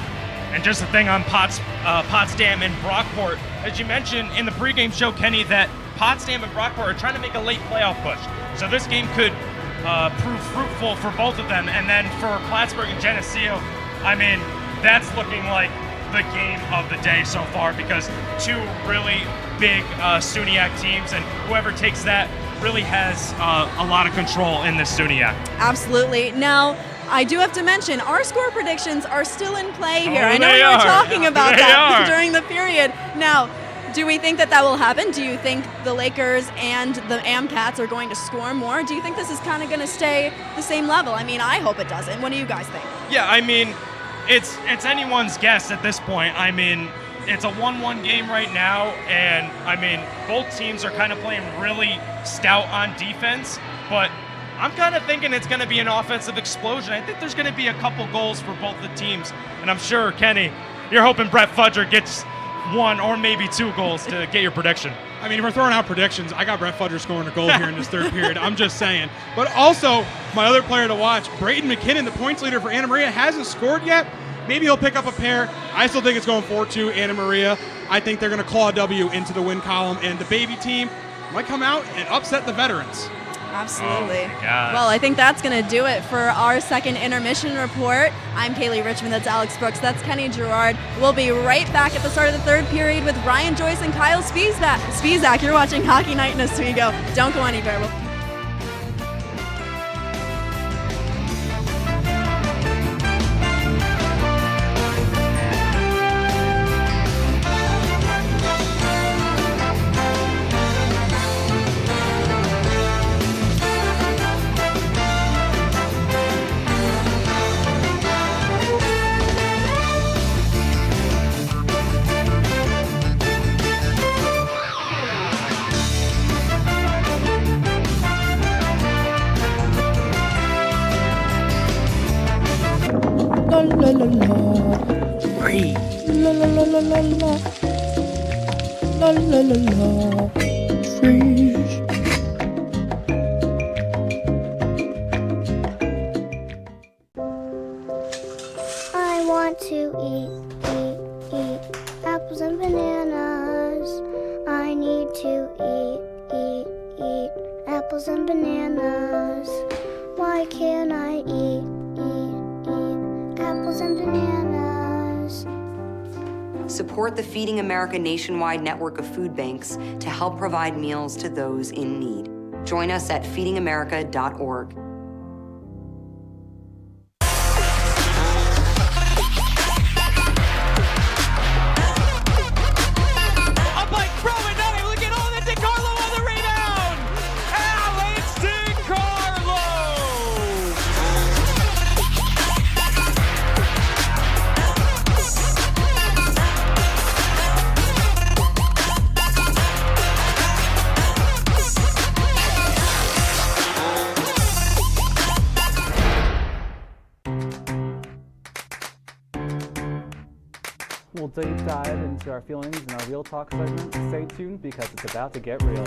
And just a thing on Potsdam and Brockport, as you mentioned in the pregame show, Kenny, that Potsdam and Brockport are trying to make a late playoff push. So this game could prove fruitful for both of them. And then for Plattsburgh and Geneseo, I mean, that's looking like the game of the day so far because two really big SUNYAC teams, and whoever takes that really has a lot of control in this SUNYAC. Absolutely. Now, I do have to mention, our score predictions are still in play here. I know they we were are. talking about They that are. during the period. Now, do we think that will happen? Do you think the Lakers and the AmCats are going to score more? Do you think this is kind of going to stay the same level? I mean, I hope it doesn't. What do you guys think? Yeah, I mean, it's anyone's guess at this point. I mean, it's a 1-1 game right now, and I mean, both teams are kind of playing really stout on defense, but I'm kind of thinking it's going to be an offensive explosion. I think there's going to be a couple goals for both the teams, and I'm sure, Kenny, you're hoping Brett Fudger gets one or maybe two goals to get your prediction. I mean, if we're throwing out predictions, I got Brett Fudger scoring a goal here in this third period. I'm just saying. But also, my other player to watch, Braden McKinnon, the points leader for Anna Maria, hasn't scored yet. Maybe he'll pick up a pair. I still think it's going 4-2 Anna Maria. I think they're going to claw a W into the win column, and the baby team might come out and upset the veterans. Absolutely. Oh my gosh. Well, I think that's going to do it for our second intermission report. I'm Kaylee Richmond. That's Alex Brooks. That's Kenny Gerard. We'll be right back at the start of the third period with Ryan Joyce and Kyle Spizak. You're watching Hockey Night in Oswego. Don't go anywhere. La la la la. Breathe. La la la la la la. La la la la. Breathe. I want to eat apples and bananas. I need to eat apples and bananas. Why can't I eat apples and bananas? Support the Feeding America nationwide network of food banks to help provide meals to those in need. Join us at feedingamerica.org. We'll deep dive into our feelings in our Real Talk segment. Stay tuned because it's about to get real.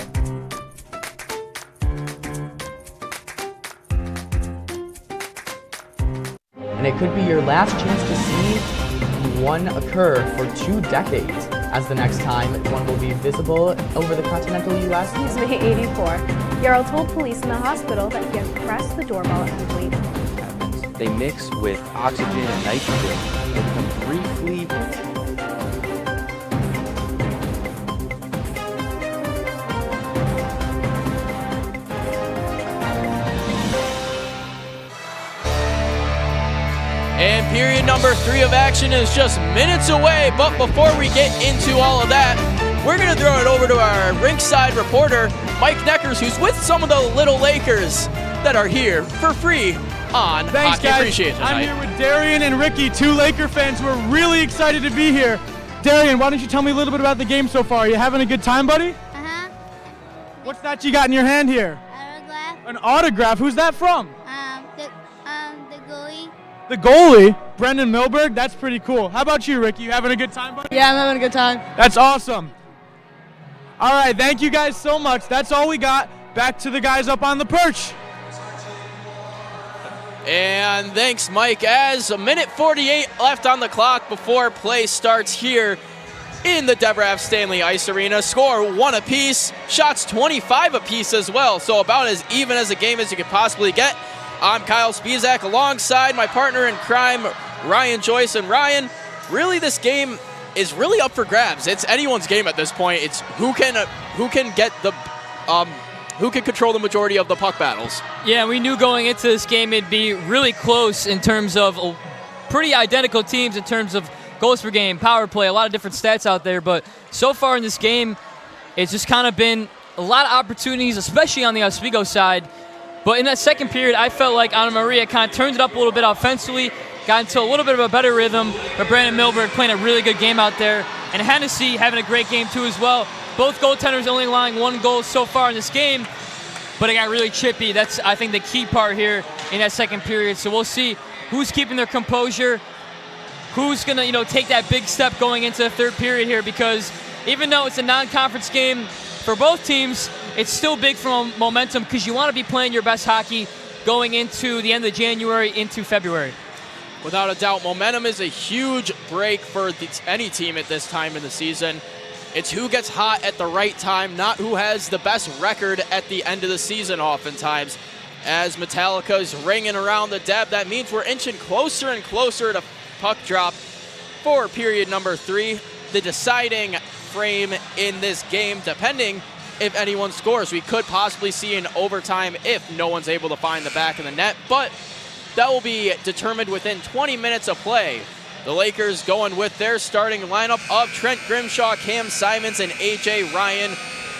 And it could be your last chance to see one occur for 2 decades, as the next time one will be visible over the continental U.S. He's May 84. Yarrow told police in the hospital that he had pressed the doorbell and waited. They mix with oxygen and nitrogen and become briefly And period number 3 of action is just minutes away, but before we get into all of that, we're going to throw it over to our rinkside reporter, Mike Neckers, who's with some of the Little Lakers that are here for free on Thanks, Hockey guys. Appreciation I'm Night. here with Darian and Ricky, 2 Laker fans who are really excited to be here. Darian, why don't you tell me a little bit about the game so far? Are you having a good time, buddy? Uh-huh. What's that you got in your hand here? Autograph. An autograph? Who's that from? The goalie. The goalie, Brendan Milberg. That's pretty cool. How about you, Ricky? You having a good time, buddy? Yeah, I'm having a good time. That's awesome. All right, thank you guys so much. That's all we got. Back to the guys up on the perch. And thanks, Mike. As a minute 48 left on the clock before play starts here in the Deborah F. Stanley Ice Arena. Score 1 apiece, shots 25 apiece as well, so about as even as a game as you could possibly get. I'm Kyle Spizak alongside my partner in crime, Ryan Joyce. And Ryan, really this game is really up for grabs. It's anyone's game at this point. It's who can get the who can control the majority of the puck battles. Yeah, we knew going into this game it'd be really close in terms of pretty identical teams in terms of goals per game, power play, a lot of different stats out there. But so far in this game, it's just kind of been a lot of opportunities, especially on the Oswego side. But in that second period, I felt like Anna Maria kind of turned it up a little bit offensively, got into a little bit of a better rhythm, but Brandon Milberg playing a really good game out there. And Hennessy having a great game too as well. Both goaltenders only allowing 1 goal so far in this game, but it got really chippy. That's, I think, the key part here in that second period. So we'll see who's keeping their composure, who's going to, take that big step going into the third period here, because even though it's a non-conference game for both teams, it's still big for momentum because you want to be playing your best hockey going into the end of January into February. Without a doubt, momentum is a huge break for any team at this time in the season. It's who gets hot at the right time, not who has the best record at the end of the season oftentimes. As Metallica's ringing around the Deb, that means we're inching closer and closer to puck drop for period number 3. The deciding frame in this game, depending if anyone scores. We could possibly see an overtime if no one's able to find the back of the net, but that will be determined within 20 minutes of play. The Lakers going with their starting lineup of Trent Grimshaw, Cam Simons, and A.J. Ryan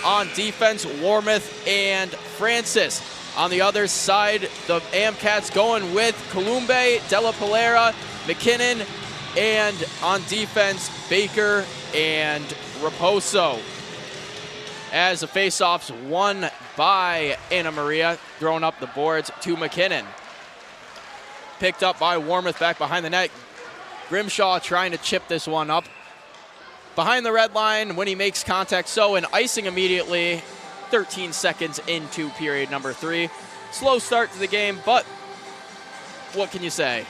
on defense, Warmoth and Francis. On the other side, the Amcats going with Columbe, Della Polera, McKinnon, and on defense, Baker and Raposo. As the faceoffs won by Anna Maria, throwing up the boards to McKinnon. Picked up by Warmoth back behind the net. Grimshaw trying to chip this one up behind the red line when he makes contact. So an icing immediately, 13 seconds into period number 3. Slow start to the game, but what can you say?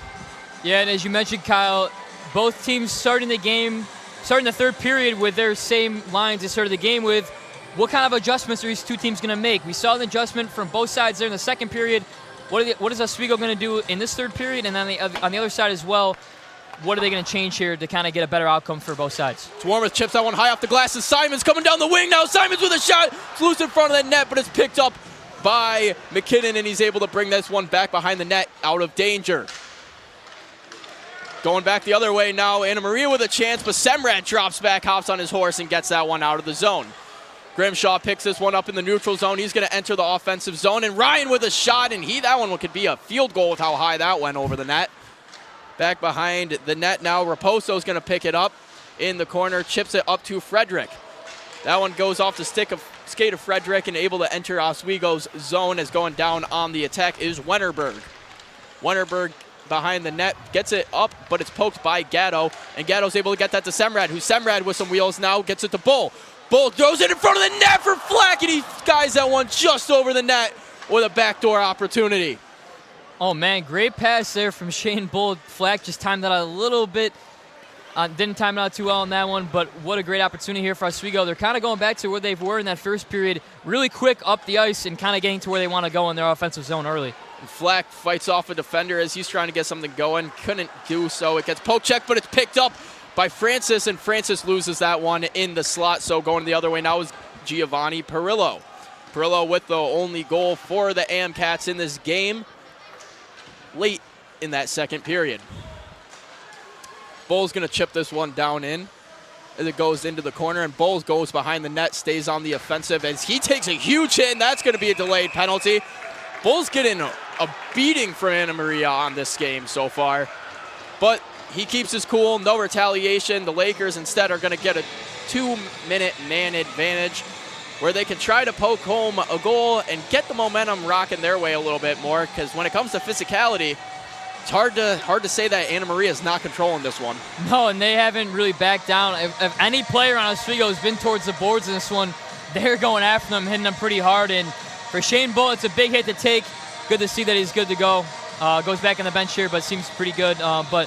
Yeah, and as you mentioned, Kyle, both teams starting the third period with their same lines they started the game with. What kind of adjustments are these two teams going to make? We saw an adjustment from both sides there in the second period. What is Oswego going to do in this third period? And then on the other side as well, what are they going to change here to kind of get a better outcome for both sides? Warmoth chips that one high off the glass, and Simons coming down the wing now. Simons with a shot. It's loose in front of the net, but it's picked up by McKinnon, and he's able to bring this one back behind the net out of danger. Going back the other way now, Anna Maria with a chance, but Semrad drops back, hops on his horse, and gets that one out of the zone. Grimshaw picks this one up in the neutral zone. He's going to enter the offensive zone, and Ryan with a shot, and that one could be a field goal with how high that went over the net. Back behind the net now, Raposo's going to pick it up in the corner, chips it up to Frederick. That one goes off the skate of Frederick and able to enter Oswego's zone as going down on the attack is Wennerberg. Wennerberg behind the net, gets it up, but it's poked by Gatto, and Gatto's able to get that to Semrad, who Semrad with some wheels now gets it to Bull. Bull throws it in front of the net for Flack, and he skies that one just over the net with a backdoor opportunity. Oh, man, great pass there from Shane Bull. Flack just timed that out a little bit. Didn't time it out too well on that one, but what a great opportunity here for Oswego. They're kind of going back to where they were in that first period, really quick up the ice and kind of getting to where they want to go in their offensive zone early. And Flack fights off a defender as he's trying to get something going. Couldn't do so. It gets poke checked, but it's picked up by Francis, and Francis loses that one in the slot. So going the other way now is Giovanni Perillo. Perillo with the only goal for the Amcats in this game late in that second period. Bull's going to chip this one down in as it goes into the corner, and Bowles goes behind the net, stays on the offensive as he takes a huge hit, and that's going to be a delayed penalty. Bowles getting a beating from Anna Maria on this game so far, but he keeps his cool, no retaliation. The Lakers instead are going to get a 2-minute man advantage where they can try to poke home a goal and get the momentum rocking their way a little bit more, because when it comes to physicality, it's hard to say that Anna Maria is not controlling this one. No, and they haven't really backed down. If any player on Oswego has been towards the boards in this one, they're going after them, hitting them pretty hard. And for Shane Bull, it's a big hit to take. Good to see that he's good to go. Goes back on the bench here, but seems pretty good. But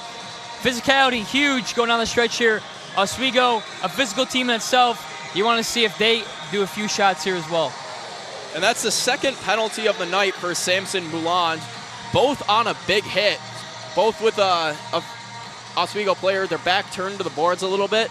physicality, huge going down the stretch here. Oswego, a physical team in itself. You want to see if they do a few shots here as well. And that's the second penalty of the night for Samson Moulange, both on a big hit. Both with a Oswego player, their back turned to the boards a little bit.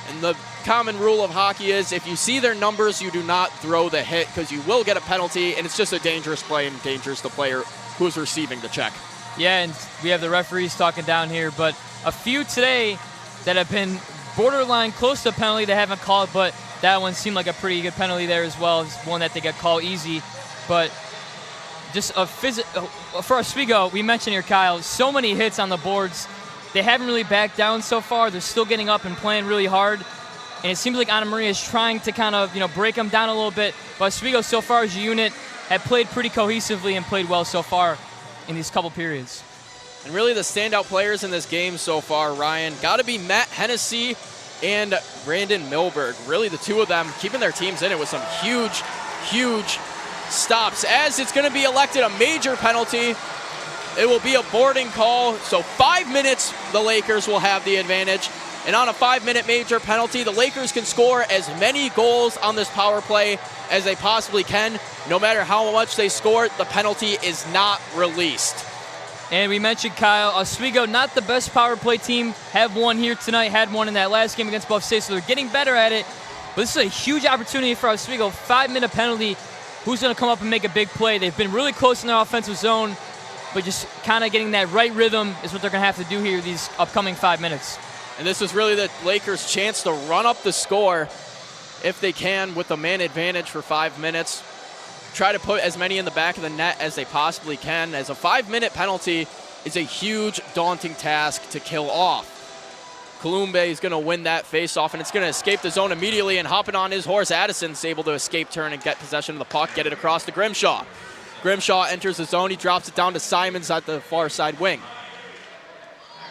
And the common rule of hockey is if you see their numbers, you do not throw the hit because you will get a penalty, and it's just a dangerous play and dangerous to the player who's receiving the check. Yeah, and we have the referees talking down here, but a few today that have been borderline close to a penalty they haven't called, but that one seemed like a pretty good penalty there as well. It's one that they got called easy, but just for Oswego, we mentioned here, Kyle, so many hits on the boards. They haven't really backed down so far. They're still getting up and playing really hard. And it seems like Anna Maria is trying to kind of, break them down a little bit. But Oswego so far as a unit have played pretty cohesively and played well so far in these couple periods. And really the standout players in this game so far, Ryan, got to be Matt Hennessy and Brandon Milberg. Really the two of them keeping their teams in it with some huge, huge stops, as it's going to be elected a major penalty. It will be a boarding call, so 5 minutes the Lakers will have the advantage. And on a 5-minute major penalty, the Lakers can score as many goals on this power play as they possibly can. No matter how much they score, the penalty is not released. And we mentioned, Kyle, Oswego, not the best power play team, have one here tonight, had one in that last game against Buff State, so they're getting better at it. But this is a huge opportunity for Oswego, 5-minute penalty. Who's going to come up and make a big play? They've been really close in their offensive zone, but just kind of getting that right rhythm is what they're going to have to do here these upcoming 5 minutes. And this is really the Lakers' chance to run up the score if they can with the man advantage for 5 minutes. Try to put as many in the back of the net as they possibly can, as a 5-minute penalty is a huge, daunting task to kill off. Columbe is going to win that faceoff, and it's going to escape the zone immediately, and hopping on his horse, Addison's able to escape turn and get possession of the puck, get it across to Grimshaw. Grimshaw enters the zone. He drops it down to Simons at the far side wing.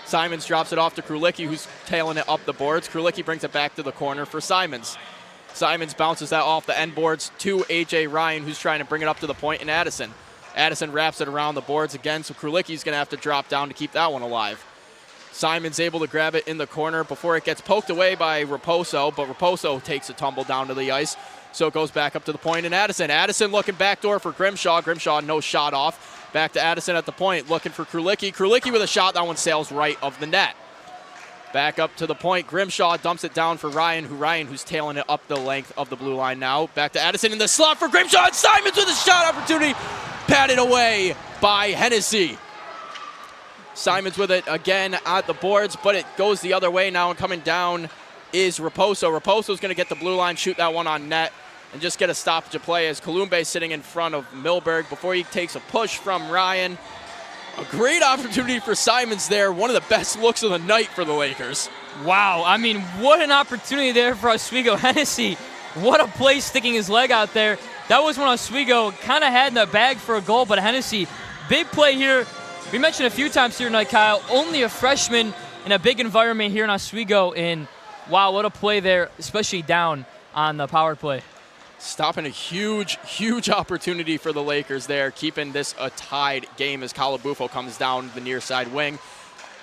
Simons drops it off to Krulicki, who's tailing it up the boards. Krulicki brings it back to the corner for Simons. Simons bounces that off the end boards to A.J. Ryan, who's trying to bring it up to the point, and Addison. Addison wraps it around the boards again, so Krulicki's going to have to drop down to keep that one alive. Simon's able to grab it in the corner before it gets poked away by Raposo, but Raposo takes a tumble down to the ice, so it goes back up to the point, and Addison looking backdoor for Grimshaw. Grimshaw no shot off. Back to Addison at the point, looking for Krulicki. Krulicki with a shot, that one sails right of the net. Back up to the point, Grimshaw dumps it down for Ryan, who's tailing it up the length of the blue line now. Back to Addison in the slot for Grimshaw, and Simons with a shot opportunity, patted away by Hennessy. Simons with it again at the boards, but it goes the other way now, and coming down is Raposo. Raposo's going to get the blue line, shoot that one on net, and just get a stoppage of play as Columbe sitting in front of Milberg before he takes a push from Ryan. A great opportunity for Simons there, one of the best looks of the night for the Lakers. Wow, I mean, what an opportunity there for Oswego. Hennessy, what a play sticking his leg out there. That was when Oswego kind of had in the bag for a goal, but Hennessy, big play here. We mentioned a few times here tonight, Kyle, only a freshman in a big environment here in Oswego, and wow, what a play there, especially down on the power play. Stopping a huge, huge opportunity for the Lakers there, keeping this a tied game as Calabufo comes down the near side wing,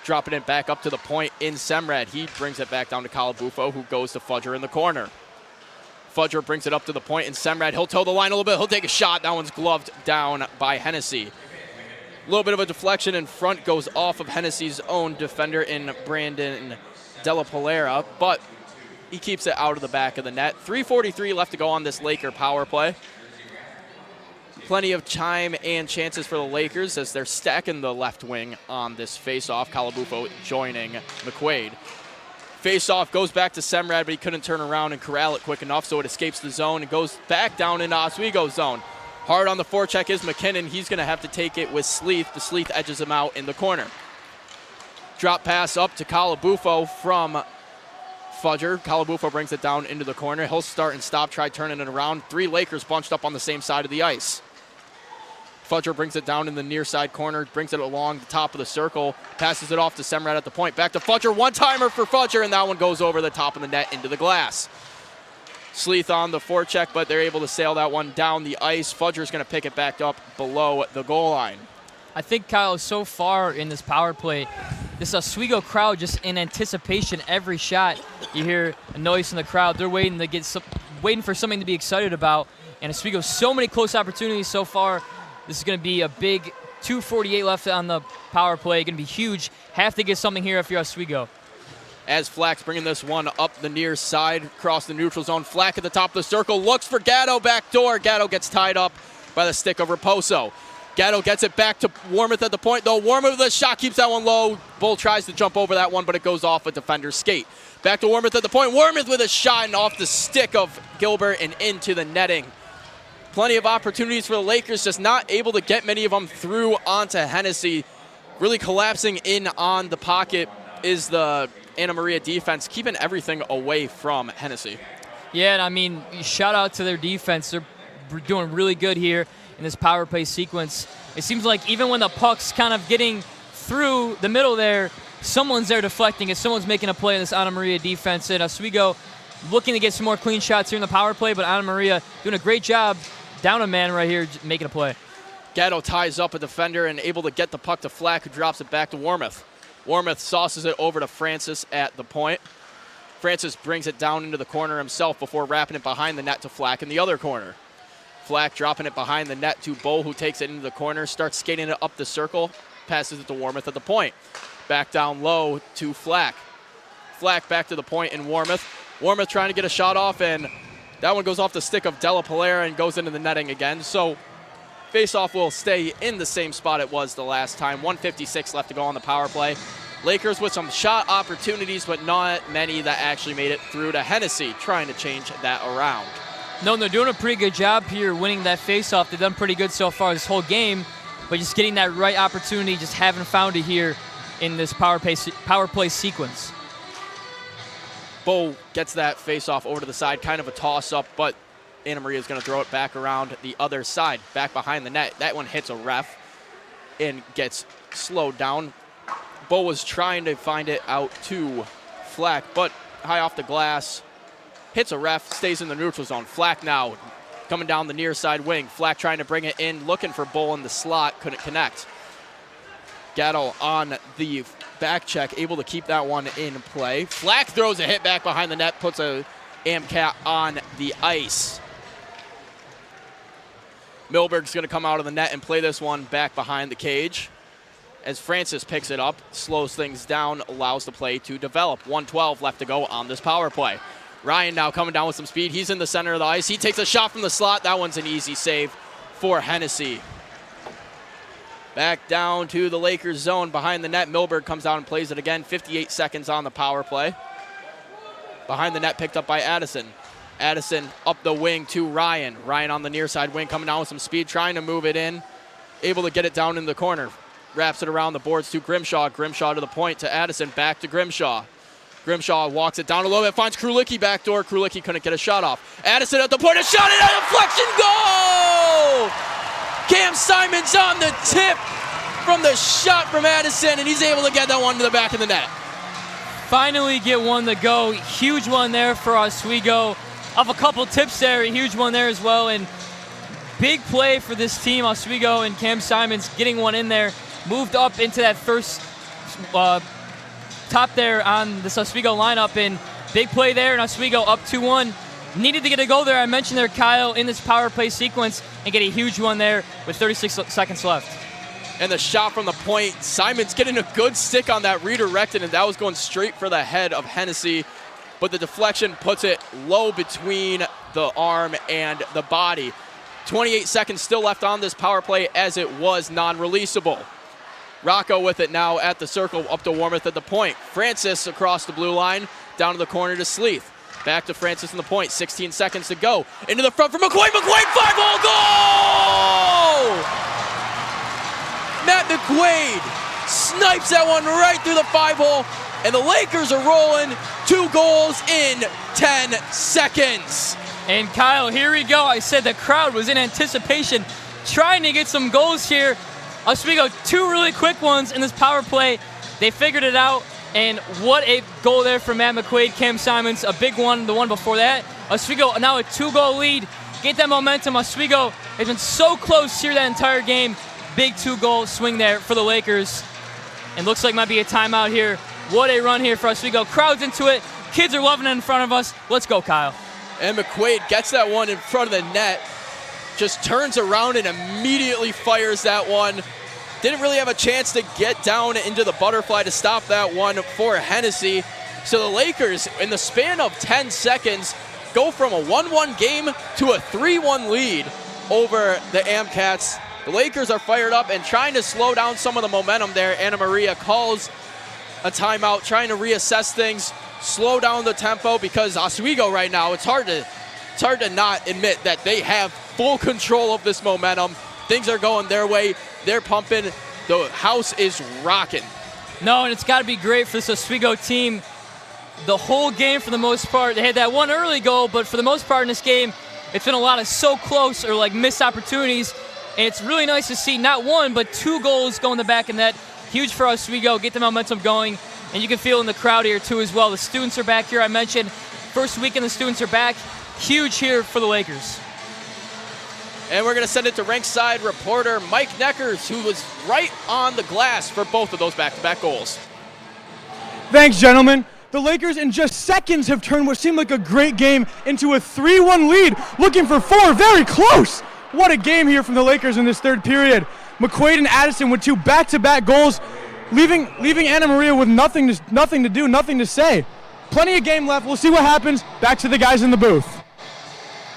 dropping it back up to the point in Semrad. He brings it back down to Calabufo, who goes to Fudger in the corner. Fudger brings it up to the point in Semrad. He'll toe the line a little bit. He'll take a shot. That one's gloved down by Hennessy. A little bit of a deflection in front, goes off of Hennessy's own defender in Brandon Della Polera, but he keeps it out of the back of the net. 3:43 left to go on this Laker power play. Plenty of time and chances for the Lakers as they're stacking the left wing on this face-off. Calabufo joining McQuaid. Face-off goes back to Semrad, but he couldn't turn around and corral it quick enough, so it escapes the zone and goes back down into Oswego's zone. Hard on the forecheck is McKinnon. He's going to have to take it with Sleeth. The Sleeth edges him out in the corner. Drop pass up to Calabufo from Fudger. Calabufo brings it down into the corner. He'll start and stop, try turning it around. 3 Lakers bunched up on the same side of the ice. Fudger brings it down in the near side corner, brings it along the top of the circle, passes it off to Semrad at the point. Back to Fudger, one-timer for Fudger, and that one goes over the top of the net into the glass. Sleeth on the forecheck, but they're able to sail that one down the ice. Fudger's going to pick it back up below the goal line. I think, Kyle, so far in this power play, this Oswego crowd just in anticipation every shot. You hear a noise in the crowd. They're waiting for something to be excited about. And Oswego, so many close opportunities so far. This is going to be a big 2:48 left on the power play. Going to be huge. Have to get something here if you're Oswego. As Flack's bringing this one up the near side, across the neutral zone. Flack at the top of the circle, looks for Gatto back door. Gatto gets tied up by the stick of Raposo. Gatto gets it back to Warmoth at the point, though. Warmoth with a shot, keeps that one low. Bull tries to jump over that one, but it goes off a defender's skate. Back to Warmoth at the point. Warmoth with a shot and off the stick of Gilbert and into the netting. Plenty of opportunities for the Lakers, just not able to get many of them through onto Hennessy. Really collapsing in on the pocket is the Anna Maria defense, keeping everything away from Hennessy. Yeah, and I mean, shout out to their defense. They're doing really good here in this power play sequence. It seems like even when the puck's kind of getting through the middle there, someone's there deflecting it. Someone's making a play in this Anna Maria defense. And Oswego looking to get some more clean shots here in the power play, but Anna Maria doing a great job down a man right here making a play. Gatto ties up a defender and able to get the puck to Flack, who drops it back to Warmoth. Warmoth sauces it over to Francis at the point. Francis brings it down into the corner himself before wrapping it behind the net to Flack in the other corner. Flack dropping it behind the net to Bull, who takes it into the corner, starts skating it up the circle, passes it to Warmoth at the point. Back down low to Flack. Flack back to the point in Warmoth. Warmoth trying to get a shot off, and that one goes off the stick of Della Polera and goes into the netting again. So face-off will stay in the same spot it was the last time. 1:56 left to go on the power play. Lakers with some shot opportunities, but not many that actually made it through to Hennessy, trying to change that around. No, they're doing a pretty good job here winning that face-off. They've done pretty good so far this whole game, but just getting that right opportunity, just haven't found it here in this power play sequence. Bo gets that face-off over to the side, kind of a toss-up, but Anna Maria is going to throw it back around the other side, back behind the net. That one hits a ref and gets slowed down. Bo was trying to find it out to Flack, but high off the glass, hits a ref, stays in the neutral zone. Flack now coming down the near side wing. Flack trying to bring it in, looking for Bull in the slot, couldn't connect. Gatto on the back check, able to keep that one in play. Flack throws a hit back behind the net, puts a AMCAT on the ice. Milberg's going to come out of the net and play this one back behind the cage. As Francis picks it up, slows things down, allows the play to develop. 1:12 left to go on this power play. Ryan now coming down with some speed. He's in the center of the ice. He takes a shot from the slot. That one's an easy save for Hennessy. Back down to the Lakers zone behind the net. Milberg comes down and plays it again. 58 seconds on the power play. Behind the net, picked up by Addison. Addison up the wing to Ryan. Ryan on the near side wing, coming down with some speed, trying to move it in. Able to get it down in the corner. Wraps it around the boards to Grimshaw. Grimshaw to the point to Addison. Back to Grimshaw. Grimshaw walks it down a little bit, finds Krulicki back door. Krulicki couldn't get a shot off. Addison at the point, a shot and a deflection goal! Cam Simons on the tip from the shot from Addison, and he's able to get that one to the back of the net. Finally get one to go. Huge one there for Oswego. Of a couple tips there, a huge one there as well. And big play for this team, Oswego and Cam Simons getting one in there. Moved up into that first top there on this Oswego lineup. And big play there, and Oswego up 2-1. Needed to get a goal there. I mentioned there, Kyle, in this power play sequence and get a huge one there with 36 seconds left. And the shot from the point, Simons getting a good stick on that redirected, and that was going straight for the head of Hennessy. But the deflection puts it low between the arm and the body. 28 seconds still left on this power play as it was non-releasable. Rocco with it now at the circle, up to Warmouth at the point. Francis across the blue line, down to the corner to Sleeth. Back to Francis in the point, 16 seconds to go. Into the front for McQuaid, 5-hole goal! Matt McQuaid snipes that one right through the 5-hole, and the Lakers are rolling 2 goals in 10 seconds. And Kyle, here we go. I said the crowd was in anticipation, trying to get some goals here. Oswego, 2 really quick ones in this power play. They figured it out, and what a goal there from Matt McQuaid, Cam Simons, a big one, the one before that. Oswego now a 2-goal lead. Get that momentum. Oswego has been so close here that entire game. Big 2-goal swing there for the Lakers. And looks like might be a timeout here. What a run here for Oswego. Crowd's into it. Kids are loving it in front of us. Let's go, Kyle. And McQuaid gets that one in front of the net. Just turns around and immediately fires that one. Didn't really have a chance to get down into the butterfly to stop that one for Hennessy. So the Lakers, in the span of 10 seconds, go from a 1-1 game to a 3-1 lead over the Amcats. The Lakers are fired up and trying to slow down some of the momentum there. Anna Maria calls a timeout, trying to reassess things, slow down the tempo, because Oswego right now, it's hard to not admit that they have full control of this momentum. Things are going their way. They're pumping. The house is rocking. No, and it's got to be great for this Oswego team. The whole game, for the most part, they had that one early goal, but for the most part in this game, it's been a lot of so close or like missed opportunities. And it's really nice to see not 1, but 2 goals go in the back of net. Huge for Oswego, get the momentum going. And you can feel in the crowd here too as well. The students are back here. I mentioned first weekend the students are back. Huge here for the Lakers. And we're going to send it to Rinkside reporter Mike Neckers, who was right on the glass for both of those back-to-back goals. Thanks, gentlemen. The Lakers in just seconds have turned what seemed like a great game into a 3-1 lead, looking for 4, very close. What a game here from the Lakers in this third period. McQuaid and Addison with 2 back-to-back goals, leaving Anna Maria with nothing to do, nothing to say. Plenty of game left. We'll see what happens. Back to the guys in the booth.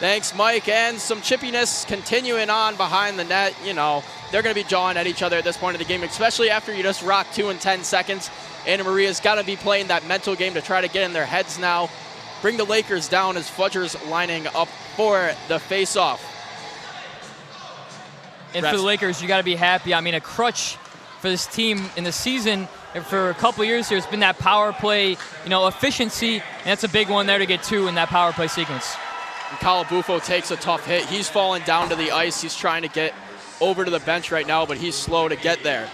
Thanks, Mike, and some chippiness continuing on behind the net. You know, they're going to be jawing at each other at this point of the game, especially after you just rock 2 in 10 seconds. Anna Maria's got to be playing that mental game to try to get in their heads now. Bring the Lakers down as Fudger's lining up for the face-off. And for the Lakers, you got to be happy. I mean, a crutch for this team in the season and for a couple years here has been that power play, efficiency, and that's a big one there to get 2 in that power play sequence. And Calabufo takes a tough hit. He's falling down to the ice. He's trying to get over to the bench right now, but he's slow to get there.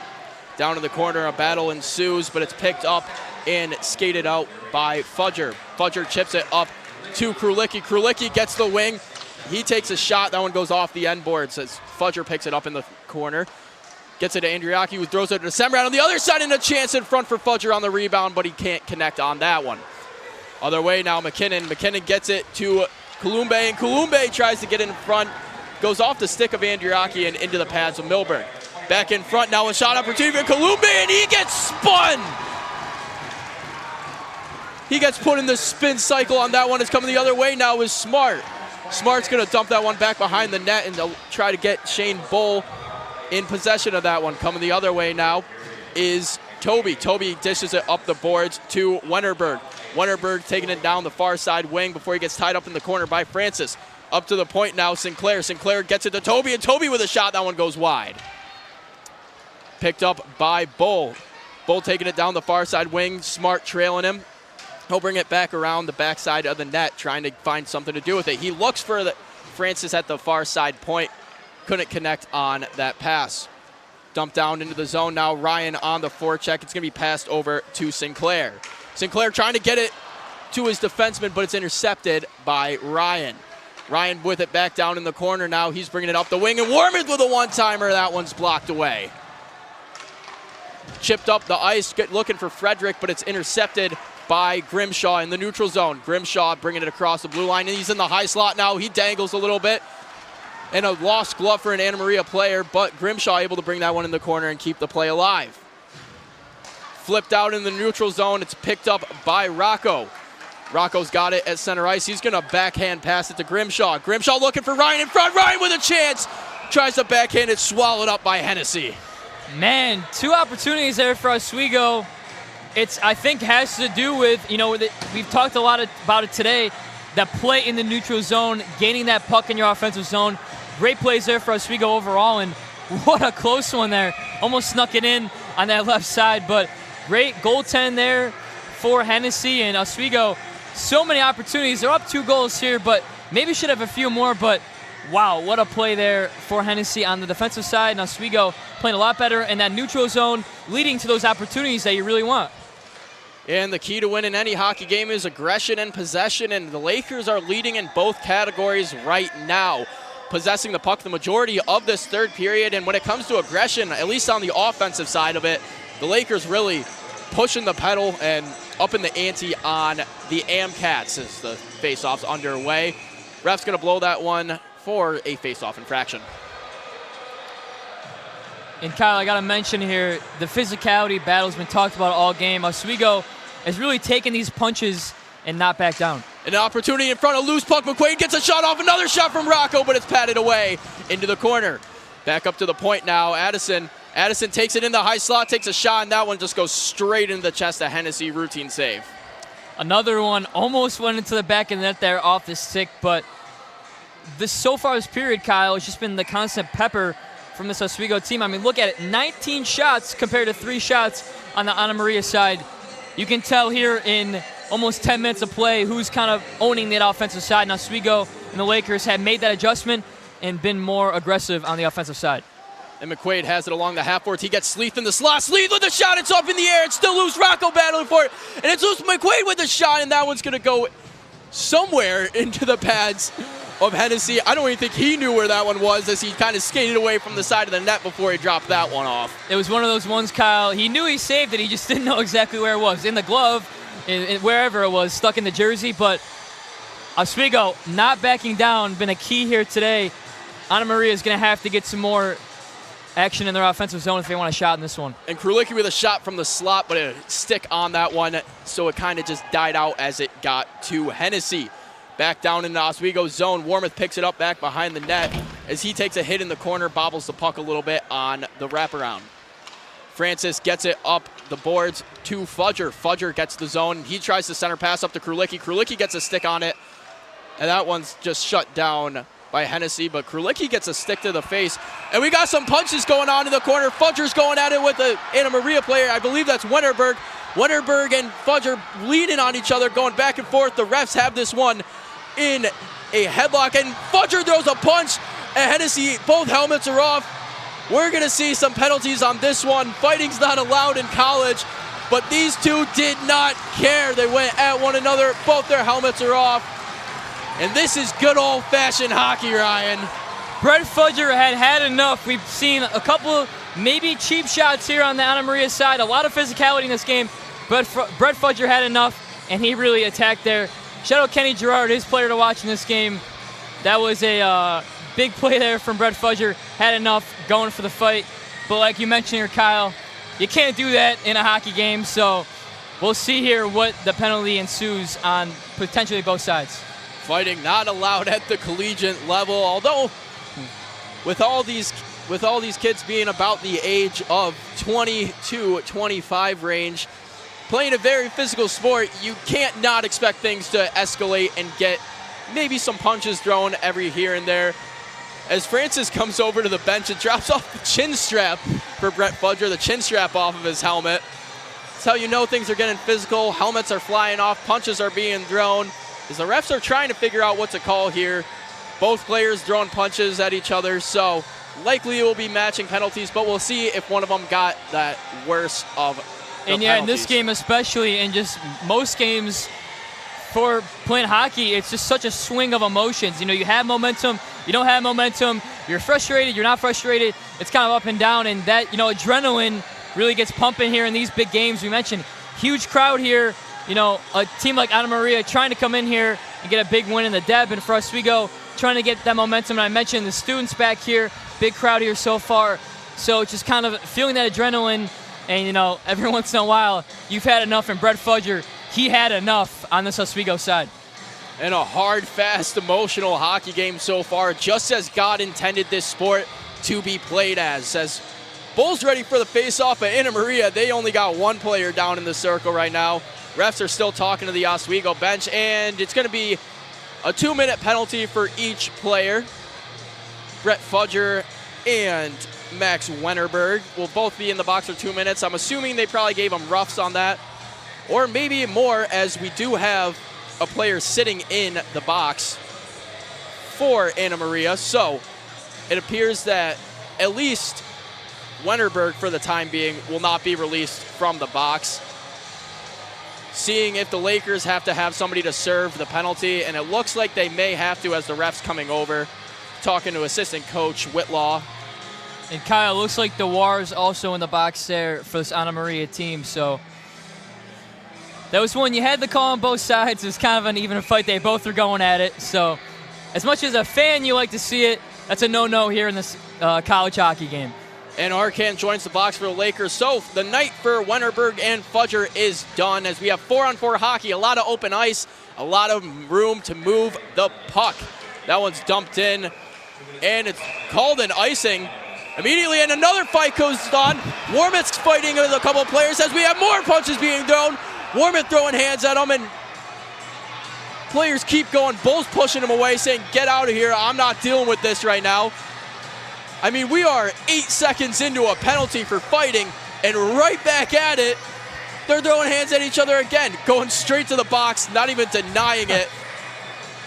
Down in the corner, a battle ensues, but it's picked up and skated out by Fudger. Fudger chips it up to Krulicki. Krulicki gets the wing. He takes a shot. That one goes off the end boards as Fudger picks it up in the corner. Gets it to Andriaki, who throws it to Sembrad on the other side, and a chance in front for Fudger on the rebound, but he can't connect on that one. Other way now, McKinnon. McKinnon gets it to Kulumbe, and Kulumbe tries to get in front. Goes off the stick of Andriaki and into the pads of Milberg. Back in front now, a shot opportunity for Kulumbe, and he gets spun! He gets put in the spin cycle on that one. It's coming the other way now is Smart. Smart's going to dump that one back behind the net and they'll try to get Shane Bull in possession of that one. Coming the other way now is Toby. Toby dishes it up the boards to Wennerberg. Wennerberg taking it down the far side wing before he gets tied up in the corner by Francis. Up to the point now, Sinclair. Sinclair gets it to Toby, and Toby with a shot. That one goes wide. Picked up by Bull. Bull taking it down the far side wing. Smart trailing him. He'll bring it back around the backside of the net, trying to find something to do with it. He looks for Francis at the far side point. Couldn't connect on that pass. Dumped down into the zone now. Ryan on the forecheck. It's going to be passed over to Sinclair. Sinclair trying to get it to his defenseman, but it's intercepted by Ryan. Ryan with it back down in the corner now. He's bringing it up the wing, and Wormuth with a one-timer. That one's blocked away. Chipped up the ice, looking for Frederick, but it's intercepted by Grimshaw in the neutral zone. Grimshaw bringing it across the blue line, and he's in the high slot now. He dangles a little bit. And a lost glove for an Anna Maria player, but Grimshaw able to bring that one in the corner and keep the play alive. Flipped out in the neutral zone. It's picked up by Rocco. Rocco's got it at center ice. He's going to backhand pass it to Grimshaw. Grimshaw looking for Ryan in front. Ryan with a chance. Tries to backhand it, swallowed up by Hennessy. Man, 2 opportunities there for Oswego. I think has to do with, we've talked a lot about it today, that play in the neutral zone, gaining that puck in your offensive zone. Great plays there for Oswego overall, and what a close one there. Almost snuck it in on that left side, but great goaltend there for Hennessy and Oswego. So many opportunities. They're up 2 goals here, but maybe should have a few more, but wow, what a play there for Hennessy on the defensive side, and Oswego playing a lot better in that neutral zone, leading to those opportunities that you really want. And the key to winning any hockey game is aggression and possession, and the Lakers are leading in both categories right now, possessing the puck the majority of this third period. And when it comes to aggression, at least on the offensive side of it, the Lakers really pushing the pedal and upping the ante on the Amcats as the faceoff's underway. Ref's going to blow that one for a faceoff infraction. And Kyle, I got to mention here, the physicality battle's been talked about all game. Oswego has really taken these punches and not back down. An opportunity in front of loose puck. McQuaid gets a shot off. Another shot from Rocco, but it's patted away into the corner. Back up to the point now. Addison takes it in the high slot, takes a shot, and that one just goes straight into the chest of Hennessy. Routine save. Another one almost went into the back of the net there off the stick, but so far this period, Kyle, it's just been the constant pepper from this Oswego team. I mean, look at it. 19 shots compared to 3 shots on the Anna Maria side. You can tell here in almost 10 minutes of play who's kind of owning that offensive side. And Oswego and the Lakers have made that adjustment and been more aggressive on the offensive side. And McQuaid has it along the half-boards. He gets Sleeth in the slot. Sleeth with the shot. It's up in the air. It's still loose. Rocco battling for it. And it's loose. McQuaid with the shot, and that one's going to go somewhere into the pads of Hennessy. I don't even think he knew where that one was as he kind of skated away from the side of the net before he dropped that one off. It was one of those ones, Kyle. He knew he saved it. He just didn't know exactly where it was. In the glove, wherever it was, stuck in the jersey. But Oswego not backing down, been a key here today. Anna Maria is going to have to get some more action in their offensive zone if they want a shot in this one. And Krulicki with a shot from the slot, but a stick on that one, so it kind of just died out as it got to Hennessy. Back down in the Oswego zone. Wormuth picks it up back behind the net as he takes a hit in the corner, bobbles the puck a little bit on the wraparound. Francis gets it up the boards to Fudger. Fudger gets the zone. He tries to center pass up to Krulicki. Krulicki gets a stick on it, and that one's just shut down by Hennessy, but Krulicki gets a stick to the face. And we got some punches going on in the corner. Fudger's going at it with the Anna Maria player. I believe that's Wennerberg. Wennerberg and Fudger leaning on each other, going back and forth. The refs have this one in a headlock, and Fudger throws a punch, and Hennessy, both helmets are off. We're going to see some penalties on this one. Fighting's not allowed in college, but these two did not care. They went at one another. Both their helmets are off. And this is good old-fashioned hockey, Ryan. Brett Fudger had enough. We've seen a couple maybe cheap shots here on the Anna Maria side. A lot of physicality in this game. But Brett Fudger had enough, and he really attacked there. Shout out Kenny Gerard, his player to watch in this game. That was a big play there from Brett Fudger. Had enough going for the fight. But like you mentioned here, Kyle, you can't do that in a hockey game. So we'll see here what the penalty ensues on potentially both sides. Fighting not allowed at the collegiate level, although with all these kids being about the age of 20 to 25 range, playing a very physical sport, you can't not expect things to escalate and get maybe some punches thrown every here and there. As Francis comes over to the bench and drops off the chin strap for Brett Fudger, the chin strap off of his helmet. That's how you know things are getting physical. Helmets are flying off, punches are being thrown. As the refs are trying to figure out what to call here. Both players throwing punches at each other, so Likely it will be matching penalties, but we'll see if one of them got that worst of the And yeah, in penalties. this game especially, and just most games for playing hockey, it's just such a swing of emotions. You know, you have momentum, you don't have momentum, you're frustrated, you're not frustrated. It's kind of up and down, and that, you know, adrenaline really gets pumping here in these big games. We mentioned huge crowd here. You know, a team like Anna Maria trying to come in here and get a big win in the Deb, and for Oswego trying to get that momentum. And I mentioned the students back here, big crowd here so far. So just kind of feeling that adrenaline, and you know, every once in a while, you've had enough, and Brett Fudger, he had enough on this Oswego side. And a hard, fast, emotional hockey game so far, just as God intended this sport to be played as Bulls ready for the face-off, but Anna Maria, they only got one player down in the circle right now. Refs are still talking to the Oswego bench, and it's going to be a 2-minute penalty for each player. Brett Fudger and Max Wennerberg will both be in the box for 2 minutes. I'm assuming they probably gave them roughs on that, or maybe more, as we do have a player sitting in the box for Anna Maria. So it appears that at least Wennerberg, for the time being, will not be released from the box. Seeing if the Lakers have to have somebody to serve the penalty, and it looks like they may have to as the ref's coming over, talking to assistant coach Whitlaw. And Kyle, looks like DeWar's also in the box there for this Anna Maria team. So that was one you had the call on both sides. It was kind of an even fight. They both were going at it. So as much as a fan you like to see it, that's a no-no here in this college hockey game. And Arcan joins the box for the Lakers. So the night for Wennerberg and Fudger is done, as we have 4-on-4 hockey, a lot of open ice, a lot of room to move the puck. That one's dumped in, and it's called an icing immediately, and another fight goes on. Warmouth's fighting with a couple of players as we have more punches being thrown. Warmouth throwing hands at them, and players keep going. Bulls pushing them away, saying, get out of here. I'm not dealing with this right now. I mean, we are 8 seconds into a penalty for fighting, and right back at it. They're throwing hands at each other again, going straight to the box, not even denying it,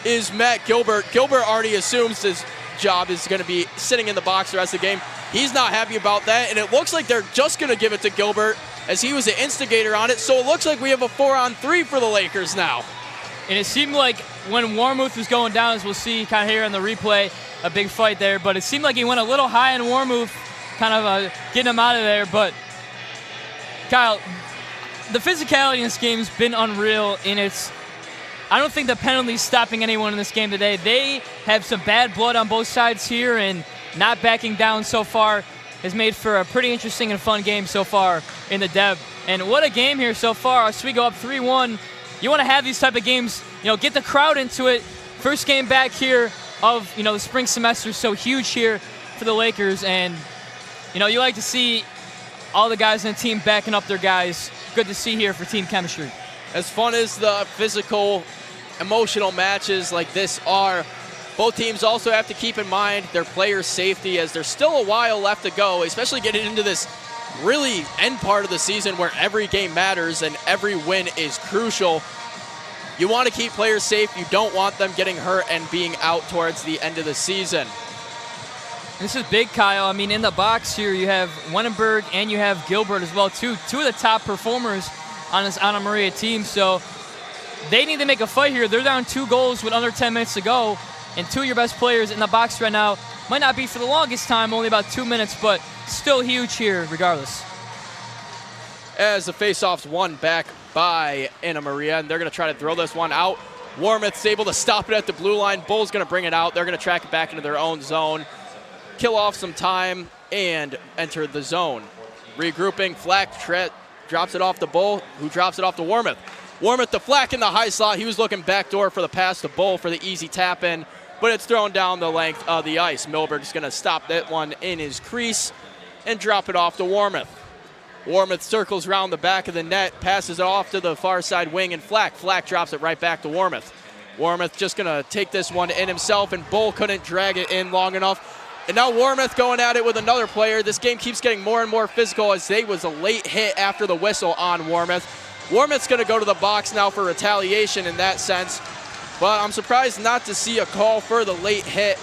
is Matt Gilbert. Gilbert already assumes his job is going to be sitting in the box the rest of the game. He's not happy about that, and it looks like they're just going to give it to Gilbert, as he was the instigator on it. So it looks like we have a 4-on-3 for the Lakers now. And it seemed like when Warmouth was going down, as we'll see kind of here in the replay, a big fight there, but it seemed like he went a little high on Warmouth, kind of getting him out of there. But Kyle, the physicality in this game has been unreal, and I don't think the penalty's stopping anyone in this game today. They have some bad blood on both sides here, and not backing down so far has made for a pretty interesting and fun game so far in the Deb. And what a game here so far. Oswego up 3-1. You want to have these type of games, you know, get the crowd into it. First game back here of, you know, the spring semester, so huge here for the Lakers. And, you know, you like to see all the guys in the team backing up their guys. Good to see here for team chemistry. As fun as the physical, emotional matches like this are, both teams also have to keep in mind their players' safety, as there's still a while left to go, especially getting into this really end part of the season where every game matters and every win is crucial. You want to keep players safe. You don't want them getting hurt and being out towards the end of the season. This is big, Kyle. I mean, in the box here, you have Wennerberg and you have Gilbert as well, too. Two of the top performers on this Anna Maria team. So they need to make a fight here. They're down 2 goals with under 10 minutes to go. And 2 of your best players in the box right now. Might not be for the longest time, only about 2 minutes, but still huge here regardless. As the faceoff's won back by Anna Maria, and they're going to try to throw this one out. Warmouth's able to stop it at the blue line. Bull's going to bring it out. They're going to track it back into their own zone, kill off some time, and enter the zone. Regrouping, Flack drops it off to Bull, who drops it off to Warmouth. Warmouth to Flack in the high slot. He was looking backdoor for the pass to Bull for the easy tap in, but it's thrown down the length of the ice. Milberg's going to stop that one in his crease and drop it off to Warmouth. Warmouth circles around the back of the net, passes it off to the far side wing, and Flack drops it right back to Warmouth. Warmouth just going to take this one in himself, and Bull couldn't drag it in long enough. And now Warmouth going at it with another player. This game keeps getting more and more physical, as they was a late hit after the whistle on Warmouth. Warmouth's going to go to the box now for retaliation in that sense. But I'm surprised not to see a call for the late hit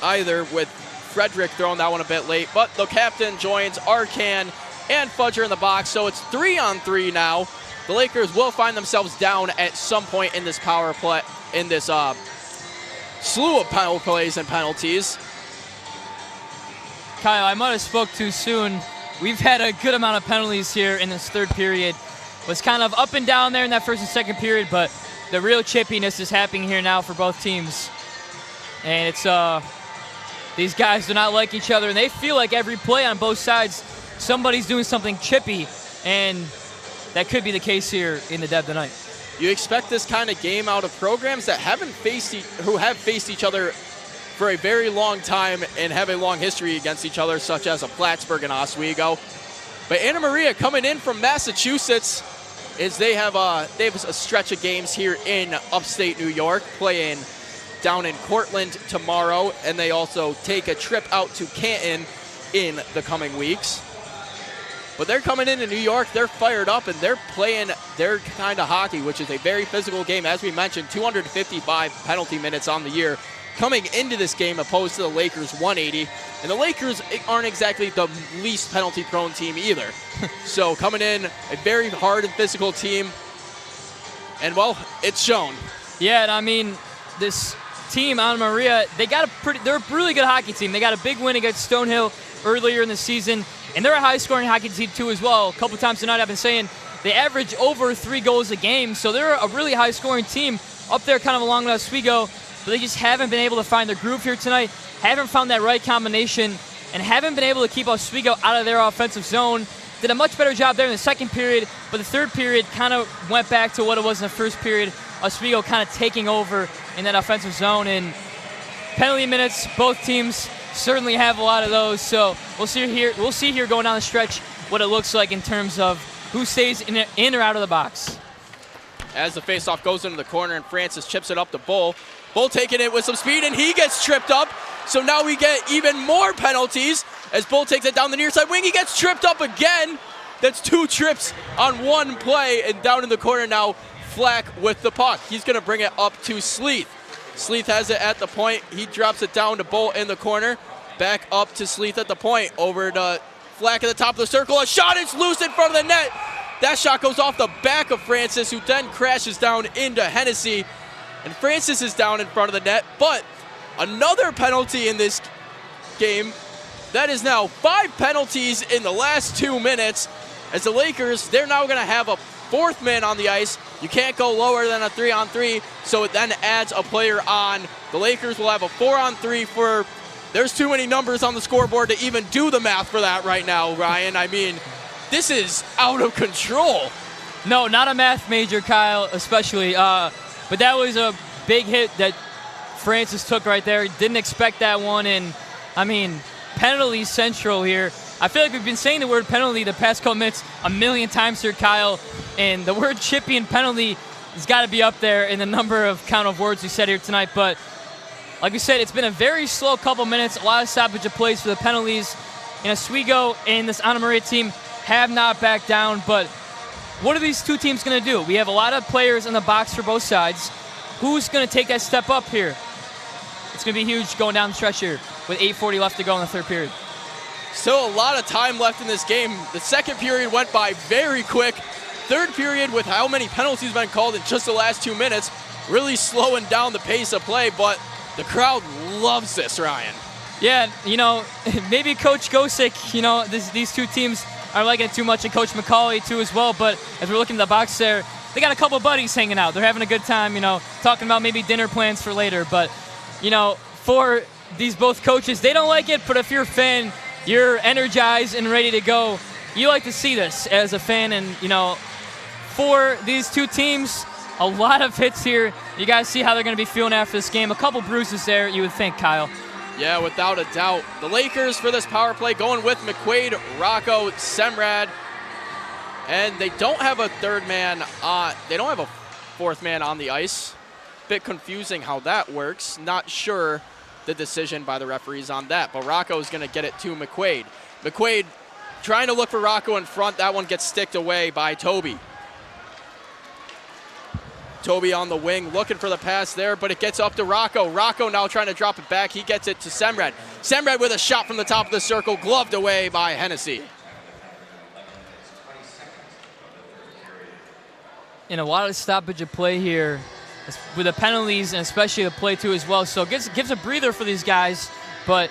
either, with Frederick throwing that one a bit late, but the captain joins Arcan and Fudger in the box, so it's 3-on-3 now. The Lakers will find themselves down at some point in this power play, in this slew of power plays and penalties. Kyle, I might have spoke too soon. We've had a good amount of penalties here in this third period. It was kind of up and down there in that first and second period, but the real chippiness is happening here now for both teams. And it's these guys do not like each other, and they feel like every play on both sides, somebody's doing something chippy, and that could be the case here in the dead of the night. You expect this kind of game out of programs that have faced each other for a very long time and have a long history against each other, such as a Plattsburgh and Oswego. But Anna Maria coming in from Massachusetts, is they have a stretch of games here in upstate New York, playing down in Cortland tomorrow, and they also take a trip out to Canton in the coming weeks. But they're coming into New York, they're fired up, and they're playing their kind of hockey, which is a very physical game. As we mentioned, 255 penalty minutes on the year coming into this game, opposed to the Lakers' 180. And the Lakers aren't exactly the least penalty-prone team either. So coming in, a very hard and physical team, and, well, it's shown. Yeah, and I mean, this team, Anna Maria, they're a really good hockey team. They got a big win against Stonehill earlier in the season, and they're a high-scoring hockey team too as well. A couple times tonight I've been saying they average over 3 goals a game, so they're a really high-scoring team up there kind of along with Oswego, but they just haven't been able to find their groove here tonight, haven't found that right combination, and haven't been able to keep Oswego out of their offensive zone. Did a much better job there in the second period, but the third period kind of went back to what it was in the first period. Oswego kind of taking over in that offensive zone, and penalty minutes, both teams certainly have a lot of those, so we'll see here going down the stretch what it looks like in terms of who stays in or out of the box. As the faceoff goes into the corner and Francis chips it up to Bull. Bull taking it with some speed, and he gets tripped up, so now we get even more penalties as Bull takes it down the near side wing. He gets tripped up again. That's 2 trips on one play, and down in the corner now, Flack with the puck. He's going to bring it up to Sleeth. Sleeth has it at the point. He drops it down to Bull in the corner. Back up to Sleeth at the point. Over to Flack at the top of the circle. A shot, it's loose in front of the net. That shot goes off the back of Francis, who then crashes down into Hennessy. And Francis is down in front of the net. But another penalty in this game. That is now 5 penalties in the last 2 minutes. As the Lakers, they're now going to have a 4th man on the ice. You can't go lower than a 3-on-3, so it then adds a player on. The Lakers will have a 4-on-3 for, there's too many numbers on the scoreboard to even do the math for that right now, Ryan. I mean, this is out of control. No, not a math major, Kyle, especially. But that was a big hit that Francis took right there. Didn't expect that one, and, I mean, penalty central here. I feel like we've been saying the word penalty the past couple minutes a million times here, Kyle, and the word chippy and penalty has got to be up there in the number of count of words we said here tonight. But like we said, it's been a very slow couple minutes, a lot of stoppage of plays for the penalties. And Oswego and this Anna Maria team have not backed down, but what are these two teams going to do? We have a lot of players in the box for both sides. Who's going to take that step up here? It's going to be huge going down the stretch here with 8:40 left to go in the third period. Still a lot of time left in this game. The second period went by very quick. Third period, with how many penalties been called in just the last 2 minutes, really slowing down the pace of play, but the crowd loves this, Ryan. Yeah, you know, maybe Coach Gosick, you know, these two teams are liking it too much, and Coach McCauley too as well, but as we're looking at the box there, they got a couple buddies hanging out. They're having a good time, you know, talking about maybe dinner plans for later, but, you know, for these both coaches, they don't like it, but if you're a fan, you're energized and ready to go. You like to see this as a fan, and, you know, for these two teams, a lot of hits here. You guys see how they're going to be feeling after this game. A couple bruises there, you would think, Kyle. Yeah, without a doubt. The Lakers for this power play going with McQuaid, Rocco, Semrad, and they don't have a third man they don't have a 4th man on the ice. Bit confusing how that works. Not sure the decision by the referees on that, but Rocco is going to get it to McQuaid. McQuaid trying to look for Rocco in front. That one gets sticked away by Toby. Toby on the wing looking for the pass there, but it gets up to Rocco. Rocco now trying to drop it back. He gets it to Semred. Semred with a shot from the top of the circle, gloved away by Hennessy. And a lot of stoppage of play here with the penalties and especially the play too as well. So it gives a breather for these guys, but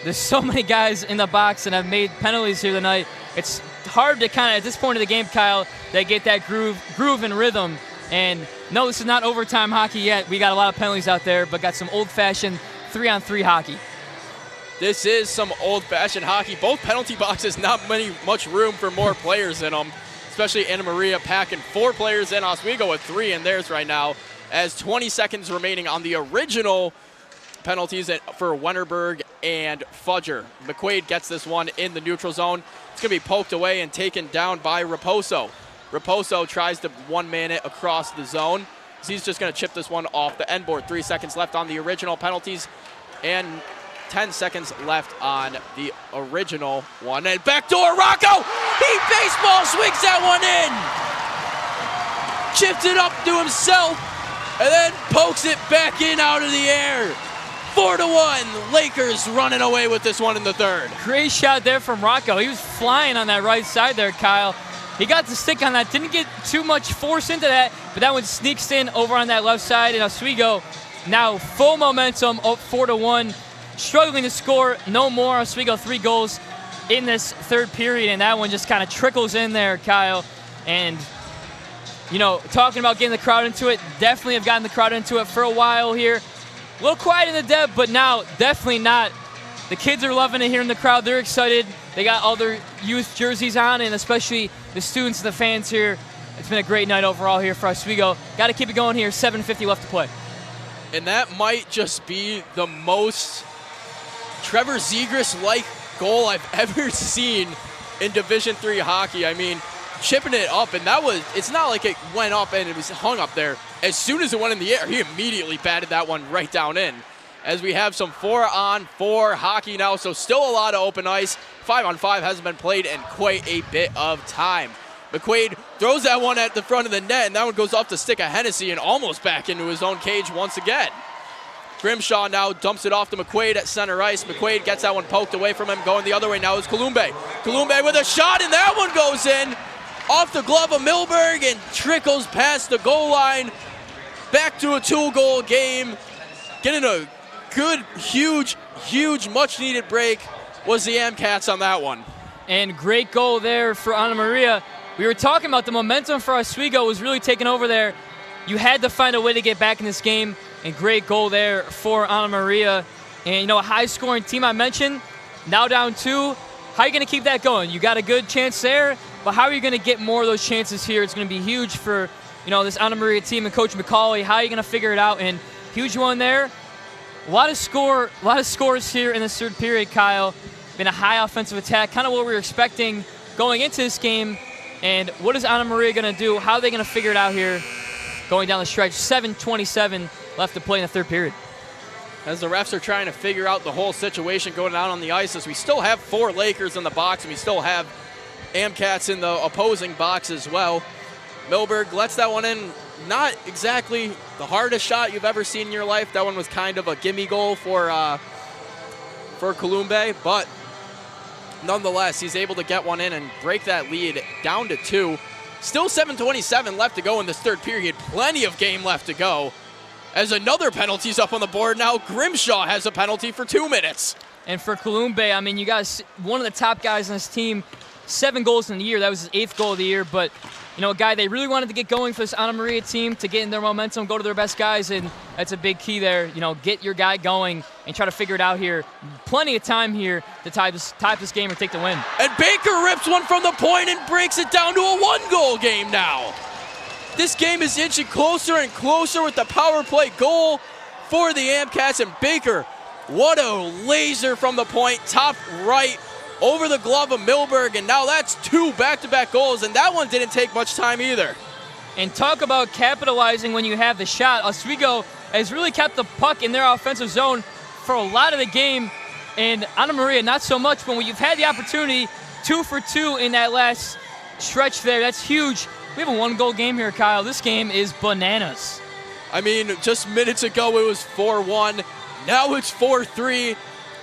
there's so many guys in the box and have made penalties here tonight. It's hard to kind of, at this point of the game, Kyle, they get that groove and rhythm. And no, this is not overtime hockey yet. We got a lot of penalties out there, but got some old-fashioned 3-on-3 hockey. This is some old-fashioned hockey. Both penalty boxes, not much room for more players in them, especially Anna Maria packing 4 players in. Oswego with 3 in theirs right now, as 20 seconds remaining on the original penalties for Wennerberg and Fudger. McQuaid gets this one in the neutral zone. It's going to be poked away and taken down by Raposo. Raposo tries to one-man it across the zone. He's just going to chip this one off the end board. 3 seconds left on the original penalties and 10 seconds left on the original one. And backdoor Rocco! He baseball swings that one in! Chipped it up to himself and then pokes it back in out of the air. 4-1, Lakers running away with this one in the third. Great shot there from Rocco. He was flying on that right side there, Kyle. He got the stick on that, didn't get too much force into that, but that one sneaks in over on that left side, and Oswego now full momentum, up 4-1, struggling to score no more. Oswego 3 goals in this third period, and that one just kind of trickles in there, Kyle. And, you know, talking about getting the crowd into it, definitely have gotten the crowd into it for a while here. A little quiet in the depth, but now definitely not. The kids are loving it here in the crowd. They're excited. They got all their youth jerseys on, and especially the students and the fans here. It's been a great night overall here for Oswego. Got to keep it going here. 7:50 left to play. And that might just be the most Trevor Zegras-like goal I've ever seen in Division III hockey. I mean, chipping it up, and it's not like it went up and it was hung up there. As soon as it went in the air, he immediately batted that one right down in. As we have some 4-on-4 hockey now, so still a lot of open ice. 5-on-5 hasn't been played in quite a bit of time. McQuaid throws that one at the front of the net, and that one goes off the stick of Hennessy and almost back into his own cage once again. Grimshaw now dumps it off to McQuaid at center ice. McQuaid gets that one poked away from him. Going the other way now is Columbe. Columbe with a shot, and that one goes in off the glove of Milberg and trickles past the goal line. Back to a 2-goal game. Getting a good, huge, much-needed break was the Amcats on that one. And great goal there for Anna Maria. We were talking about the momentum for Oswego was really taking over there. You had to find a way to get back in this game, and great goal there for Anna Maria. And, you know, a high-scoring team I mentioned, now down 2. How are you going to keep that going? You got a good chance there, but how are you going to get more of those chances here? It's going to be huge for, you know, this Anna Maria team and Coach McCauley. How are you going to figure it out? And huge one there. A lot of scores here in this third period, Kyle. Been a high offensive attack, kind of what we were expecting going into this game. And what is Anna Maria going to do? How are they going to figure it out here going down the stretch? 7:27 left to play in the third period. As the refs are trying to figure out the whole situation going down on the ice, as we still have 4 Lakers in the box, and we still have Amcats in the opposing box as well. Milberg lets that one in. Not exactly the hardest shot you've ever seen in your life. That one was kind of a gimme goal for Columbe, but nonetheless, he's able to get one in and break that lead down to 2. Still 7:27 left to go in this third period. Plenty of game left to go. As another penalty's up on the board now, Grimshaw has a penalty for 2 minutes. And for Columbe, I mean, you guys, one of the top guys on this team, 7 goals in the year. That was his 8th goal of the year, but you know, a guy they really wanted to get going for this Anna Maria team to get in their momentum, go to their best guys, and that's a big key there. You know, get your guy going and try to figure it out here. Plenty of time here to tie this game or take the win. And Baker rips one from the point and breaks it down to a 1-goal game now. This game is inching closer and closer with the power play goal for the Amcats, and Baker, what a laser from the point, top right, over the glove of Milberg, and now that's 2 back-to-back goals, and that one didn't take much time either. And talk about capitalizing when you have the shot. Oswego has really kept the puck in their offensive zone for a lot of the game, and Anna Maria not so much, but when you've had the opportunity, 2 for 2 in that last stretch there, that's huge. We have a 1-goal game here, Kyle. This game is bananas. I mean, just minutes ago it was 4-1. Now it's 4-3.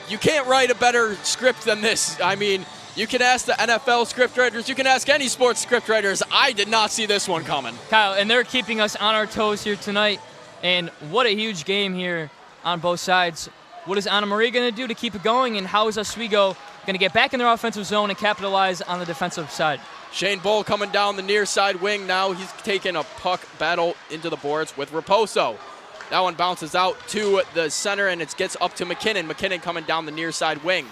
You can't write a better script than this. I mean, you can ask the NFL scriptwriters. You can ask any sports scriptwriters. I did not see this one coming. Kyle, and they're keeping us on our toes here tonight. And what a huge game here on both sides. What is Anna Maria going to do to keep it going, and how is Oswego going to get back in their offensive zone and capitalize on the defensive side? Shane Bull coming down the near side wing now. He's taking a puck battle into the boards with Raposo. That one bounces out to the center, and it gets up to McKinnon. McKinnon coming down the near side wing.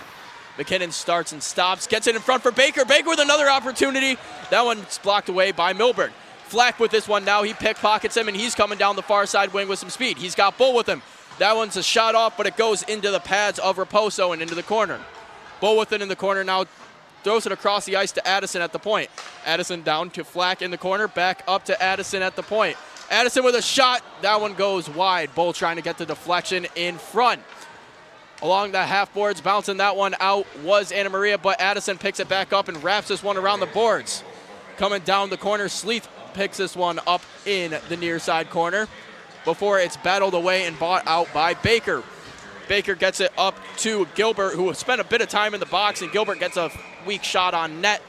McKinnon starts and stops, gets it in front for Baker. Baker with another opportunity. That one's blocked away by Milberg. Flack with this one now. He pickpockets him, and he's coming down the far side wing with some speed. He's got Bull with him. That one's a shot off, but it goes into the pads of Raposo and into the corner. Bull with it in the corner now. Throws it across the ice to Addison at the point. Addison down to Flack in the corner. Back up to Addison at the point. Addison with a shot. That one goes wide. Bull trying to get the deflection in front. Along the half boards, bouncing that one out was Anna Maria, but Addison picks it back up and wraps this one around the boards. Coming down the corner, Sleeth picks this one up in the near side corner before it's battled away and bought out by Baker. Baker gets it up to Gilbert, who spent a bit of time in the box, and Gilbert gets a weak shot on net,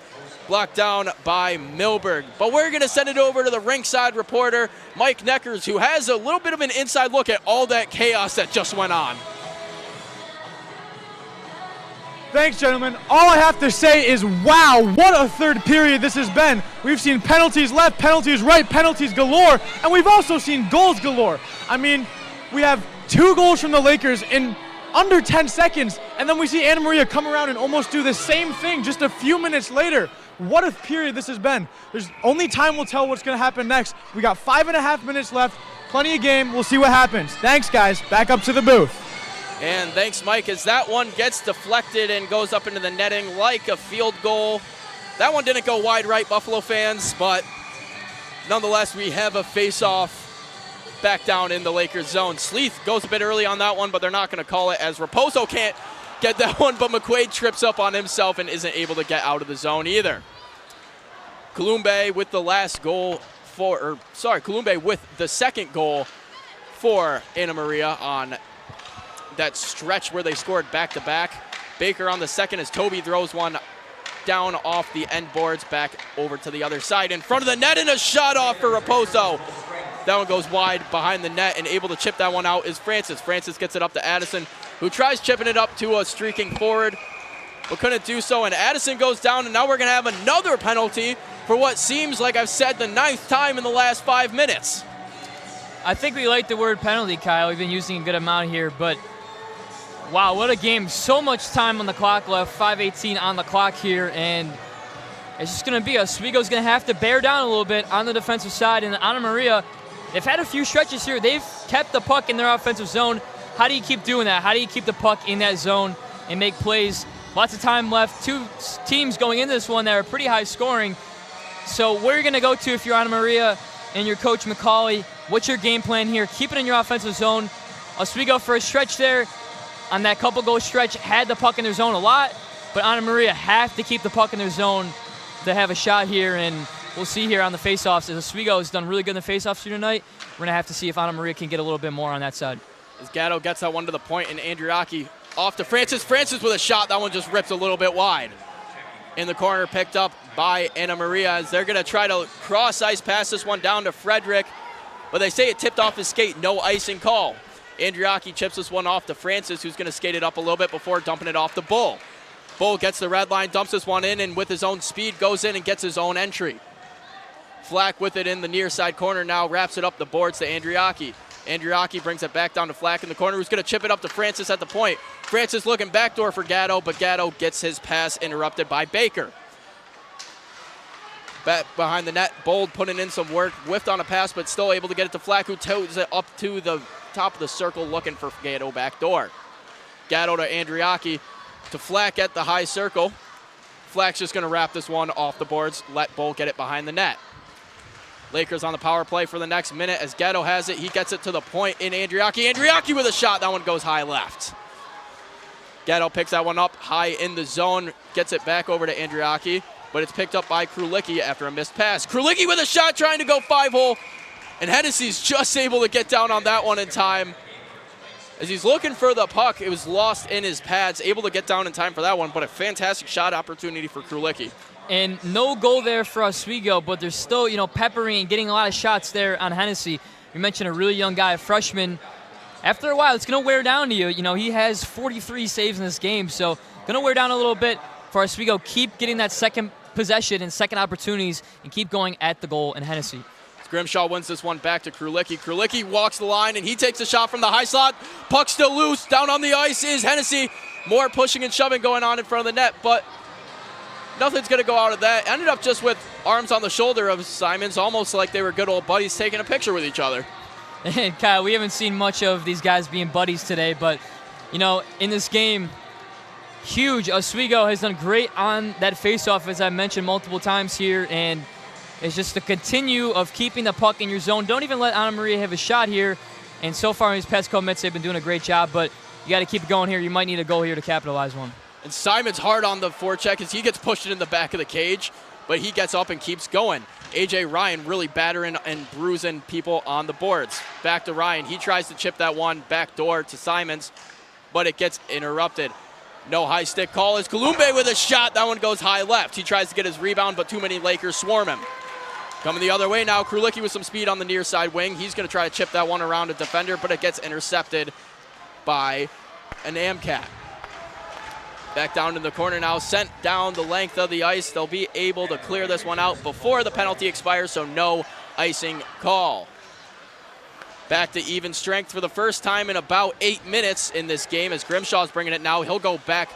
blocked down by Milberg. But we're going to send it over to the rinkside reporter, Mike Neckers, who has a little bit of an inside look at all that chaos that just went on. Thanks, gentlemen. All I have to say is, wow, what a third period this has been. We've seen penalties left, penalties right, penalties galore, and we've also seen goals galore. I mean, we have 2 goals from the Lakers in under 10 seconds, and then we see Anna Maria come around and almost do the same thing just a few minutes later. What a period this has been. There's only time will tell what's going to happen next. We got 5.5 minutes left, plenty of game. We'll see what happens. Thanks, guys. Back up to the booth. And thanks, Mike, as that one gets deflected and goes up into the netting like a field goal. That one didn't go wide right, Buffalo fans, but nonetheless, we have a face-off back down in the Lakers zone. Sleeth goes a bit early on that one, but they're not going to call it as Raposo can't get that one, but McQuaid trips up on himself and isn't able to get out of the zone either. Columbe with the last goal Columbe with the second goal for Anna Maria on that stretch where they scored back-to-back. Baker on the second as Toby throws one down off the end boards back over to the other side in front of the net, and a shot off for Raposo. That one goes wide behind the net, and able to chip that one out is Francis. Francis gets it up to Addison, who tries chipping it up to a streaking forward, but couldn't do so, and Addison goes down, and now we're going to have another penalty for what seems like I've said the 9th time in the last 5 minutes. I think we like the word penalty, Kyle. We've been using a good amount here, but wow, what a game. So much time on the clock left, 5:18 on the clock here, and it's just going to be Oswego's going to have to bear down a little bit on the defensive side, and Anna Maria, they've had a few stretches here. They've kept the puck in their offensive zone. How do you keep doing that? How do you keep the puck in that zone and make plays? Lots of time left. 2 teams going into this one that are pretty high scoring. So where are you going to go to if you're Anna Maria and your coach McCauley? What's your game plan here? Keep it in your offensive zone. Oswego for a stretch there on that couple goal stretch had the puck in their zone a lot, but Anna Maria have to keep the puck in their zone to have a shot here, and we'll see here on the faceoffs. As Oswego has done really good in the faceoffs here tonight, we're going to have to see if Anna Maria can get a little bit more on that side. As Gatto gets that one to the point, and Andriaki off to Francis. Francis with a shot. That one just rips a little bit wide. In the corner, picked up by Anna Maria as they're going to try to cross-ice pass this one down to Frederick, but they say it tipped off his skate. No icing call. Andriaki chips this one off to Francis, who's going to skate it up a little bit before dumping it off to Bull. Bull gets the red line, dumps this one in, and with his own speed goes in and gets his own entry. Flack with it in the near side corner now, wraps it up the boards to Andriaki. Andriaki brings it back down to Flack in the corner, who's going to chip it up to Francis at the point. Francis looking backdoor for Gatto, but Gatto gets his pass interrupted by Baker. Back behind the net, Bold putting in some work, whiffed on a pass, but still able to get it to Flack, who toes it up to the top of the circle looking for Gatto backdoor. Gatto to Andriaki, to Flack at the high circle. Flack's just going to wrap this one off the boards, let Bold get it behind the net. Lakers on the power play for the next minute as Gatto has it. He gets it to the point in Andriaki. Andriaki with a shot. That one goes high left. Gatto picks that one up high in the zone, gets it back over to Andriaki. but it's picked up by Krulicki after a missed pass. Krulicki with a shot trying to go 5-hole, and Hennessy's just able to get down on that one in time. As he's looking for the puck, it was lost in his pads, able to get down in time for that one, but a fantastic shot opportunity for Krulicki. And no goal there for Oswego, but they're still, peppering and getting a lot of shots there on Hennessy. You mentioned a really young guy, a freshman. After a while, it's going to wear down to you. He has 43 saves in this game, so going to wear down a little bit for Oswego. Keep getting that second possession and second opportunities and keep going at the goal in Hennessy. Grimshaw wins this one back to Krulicki. Krulicki walks the line, and he takes a shot from the high slot. Puck still loose. Down on the ice is Hennessy. More pushing and shoving going on in front of the net, but nothing's going to go out of that. Ended up just with arms on the shoulder of Simons, almost like they were good old buddies taking a picture with each other. And Kyle, we haven't seen much of these guys being buddies today, but, in this game, huge. Oswego has done great on that faceoff, as I mentioned multiple times here, and it's just the continue of keeping the puck in your zone. Don't even let Anna Maria have a shot here. And so far in these past couple minutes, they've been doing a great job, but you got to keep it going here. You might need a goal here to capitalize one. And Simon's hard on the forecheck as he gets pushed in the back of the cage, but he gets up and keeps going. A.J. Ryan really battering and bruising people on the boards. Back to Ryan. He tries to chip that one back door to Simons, but it gets interrupted. No high stick call as Columbe with a shot. That one goes high left. He tries to get his rebound, but too many Lakers swarm him. Coming the other way now, Krulicki with some speed on the near side wing. He's going to try to chip that one around a defender, but it gets intercepted by an AMCAT. Back down in the corner now, sent down the length of the ice. They'll be able to clear this one out before the penalty expires, so no icing call. Back to even strength for the first time in about 8 minutes in this game as Grimshaw's bringing it now. He'll go back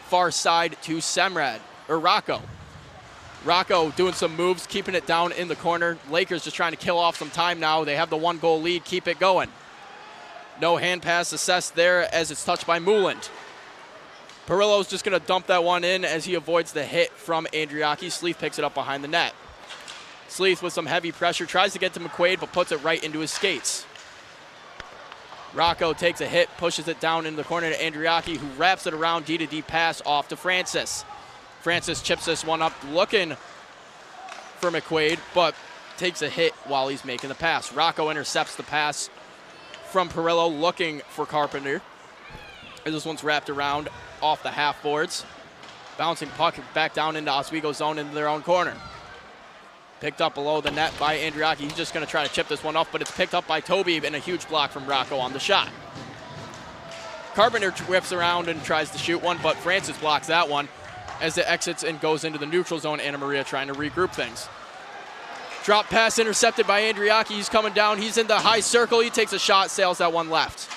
far side to Rocco. Rocco doing some moves, keeping it down in the corner. Lakers just trying to kill off some time now. They have the 1-goal lead, keep it going. No hand pass assessed there as it's touched by Mooland. Perillo's just going to dump that one in as he avoids the hit from Andriaki. Sleeth picks it up behind the net. Sleeth with some heavy pressure, tries to get to McQuaid, but puts it right into his skates. Rocco takes a hit, pushes it down into the corner to Andriaki, who wraps it around, D-to-D pass off to Francis. Francis chips this one up, looking for McQuaid, but takes a hit while he's making the pass. Rocco intercepts the pass from Perillo, looking for Carpenter. This one's wrapped around off the half boards. Bouncing puck back down into Oswego zone into their own corner. Picked up below the net by Andriaki. He's just going to try to chip this one off, but it's picked up by Toby and a huge block from Rocco on the shot. Carpenter whips around and tries to shoot one, but Francis blocks that one as it exits and goes into the neutral zone. Anna Maria trying to regroup things. Drop pass intercepted by Andriaki. He's coming down. He's in the high circle. He takes a shot, sails that one left.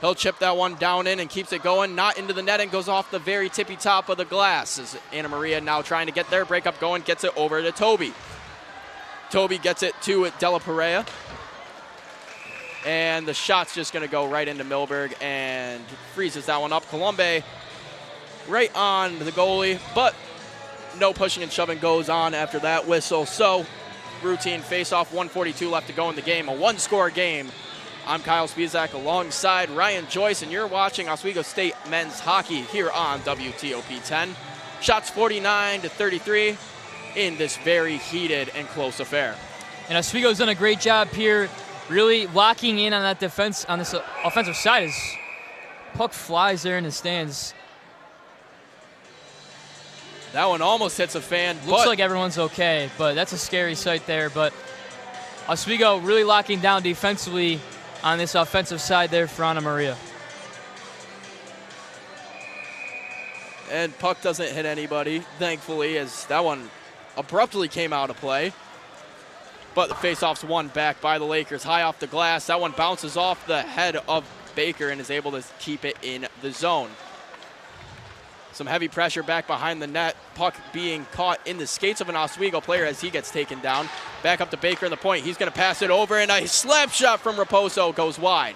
He'll chip that one down in and keeps it going. Not into the net and goes off the very tippy top of the glass. As Anna Maria now trying to get their breakup going, gets it over to Toby. Toby gets it to Della Perea. And the shot's just going to go right into Milberg and freezes that one up. Columbe right on the goalie, but no pushing and shoving goes on after that whistle. So routine face-off, 1:42 left to go in the game, a one-score game. I'm Kyle Spizak alongside Ryan Joyce, and you're watching Oswego State men's hockey here on WTOP 10. Shots 49-33 in this very heated and close affair. And Oswego's done a great job here, really locking in on that defense, on this offensive side as puck flies there in the stands. That one almost hits a fan. Looks like everyone's okay, but that's a scary sight there. But Oswego really locking down defensively on this offensive side there for Anna Maria. And puck doesn't hit anybody, thankfully, as that one abruptly came out of play. But the faceoff's won back by the Lakers. High off the glass. That one bounces off the head of Baker and is able to keep it in the zone. Some heavy pressure back behind the net. Puck being caught in the skates of an Oswego player as he gets taken down. Back up to Baker in the point. He's going to pass it over, and a slap shot from Raposo goes wide.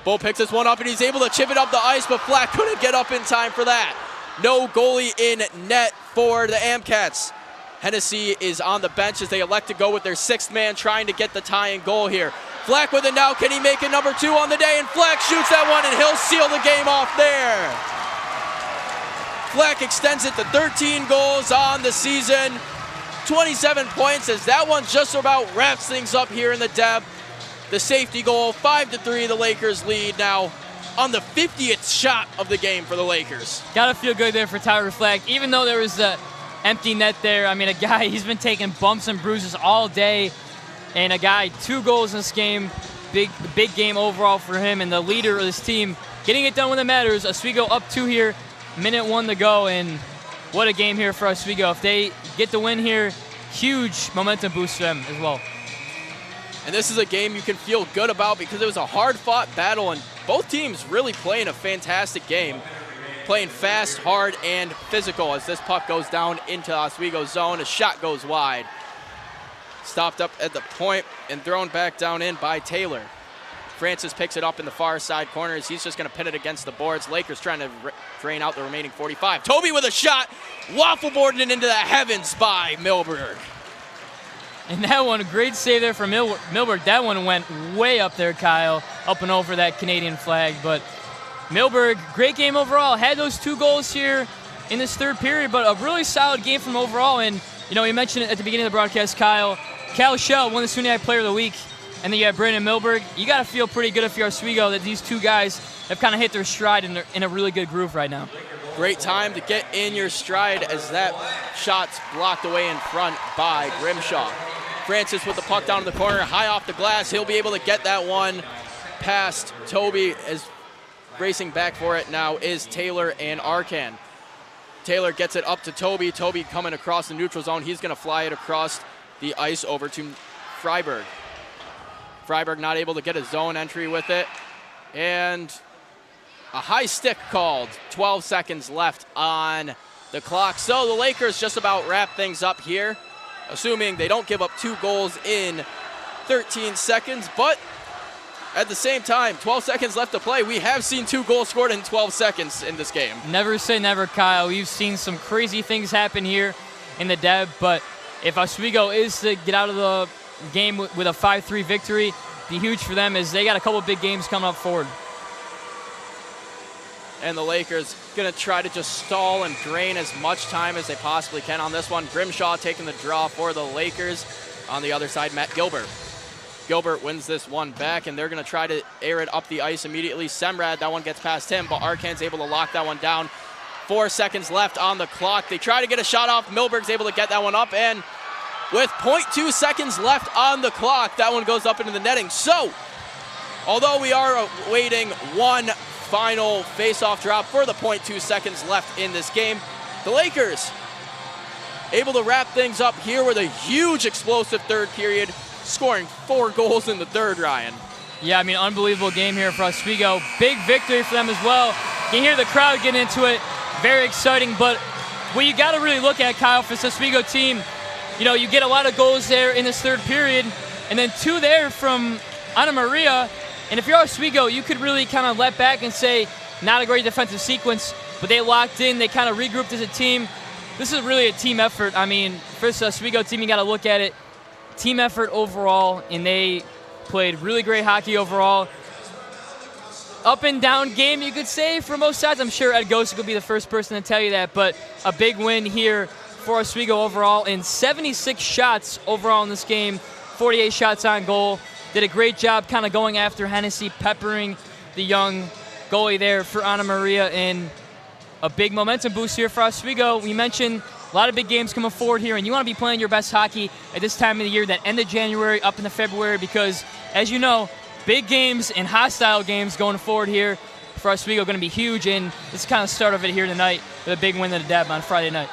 Bull picks this one up, and he's able to chip it up the ice, but Flack couldn't get up in time for that. No goalie in net for the Amcats. Hennessy is on the bench as they elect to go with their sixth man, trying to get the tie-in goal here. Flack with it now. Can he make it number 2 on the day? And Flack shoots that one, and he'll seal the game off there. Fleck extends it to 13 goals on the season. 27 points as that one just about wraps things up here in the Deb. The safety goal, 5-3, the Lakers lead now on the 50th shot of the game for the Lakers. Gotta feel good there for Tyler Fleck. Even though there was the empty net there, I mean, a guy, he's been taking bumps and bruises all day. And a guy, 2 goals in this game. Big game overall for him and the leader of this team. Getting it done when it matters. Oswego up 2 here, minute 1 to go. And what a game here for Oswego. If they get the win here, huge momentum boost for them as well. And this is a game you can feel good about because it was a hard-fought battle, and both teams really playing a fantastic game. Playing fast, hard, and physical as this puck goes down into Oswego's zone. A shot goes wide. Stopped up at the point and thrown back down in by Taylor. Francis picks it up in the far side corners. He's just going to pin it against the boards. Lakers trying to drain out the remaining 45. Toby with a shot. Waffle boarding it into the heavens by Milberg. And that one, a great save there from Milberg. That one went way up there, Kyle, up and over that Canadian flag. But Milberg, great game overall. Had those 2 goals here in this third period, but a really solid game from overall. And, you know, you mentioned it at the beginning of the broadcast, Kyle. Cal Shell won the SUNY Player of the Week. And then you have Brandon Milberg. You got to feel pretty good if you're Oswego that these 2 guys have kind of hit their stride and they're in a really good groove right now. Great time to get in your stride as that shot's blocked away in front by Grimshaw. Francis with the puck down in the corner, high off the glass. He'll be able to get that one past Toby. As racing back for it now is Taylor and Arkan. Taylor gets it up to Toby. Toby coming across the neutral zone. He's going to fly it across the ice over to Freiberg. Freiberg not able to get a zone entry with it. And a high stick called. 12 seconds left on the clock. So the Lakers just about wrap things up here, assuming they don't give up 2 goals in 13 seconds. But at the same time, 12 seconds left to play. We have seen 2 goals scored in 12 seconds in this game. Never say never, Kyle. We've seen some crazy things happen here in the Deb, but if Oswego is to get out of the game with a 5-3 victory, be huge for them as they got a couple big games coming up forward. And the Lakers going to try to just stall and drain as much time as they possibly can on this one. Grimshaw taking the draw for the Lakers. On the other side, Matt Gilbert. Gilbert wins this one back, and they're going to try to air it up the ice immediately. Semrad, that one gets past him, but Arkan's able to lock that one down. 4 seconds left on the clock. They try to get a shot off. Milberg's able to get that one up, and with 0.2 seconds left on the clock, that one goes up into the netting. So, although we are awaiting one final face-off drop for the 0.2 seconds left in this game, the Lakers able to wrap things up here with a huge explosive third period, scoring 4 goals in the third, Ryan. Yeah, I mean, unbelievable game here for Oswego. Big victory for them as well. You can hear the crowd getting into it. Very exciting, but what you got to really look at, Kyle, for this Oswego team, you know, you get a lot of goals there in this third period, and then 2 there from Ana Maria. And if you're Oswego, you could really kind of let back and say, not a great defensive sequence, but they locked in, they kind of regrouped as a team. This is really a team effort. I mean, for this Oswego team, you got to look at it. Team effort overall, and they played really great hockey overall. Up and down game, you could say, for most sides. I'm sure Ed Gosek will be the first person to tell you that, but a big win here for Oswego overall, and 76 shots overall in this game, 48 shots on goal. Did a great job kind of going after Hennessy, peppering the young goalie there for Ana Maria, and a big momentum boost here for Oswego. We mentioned a lot of big games coming forward here, and you want to be playing your best hockey at this time of the year, that end of January up into February, because, as you know, big games and hostile games going forward here for Oswego are going to be huge, and this is kind of the start of it here tonight with a big win in the Deb on Friday night.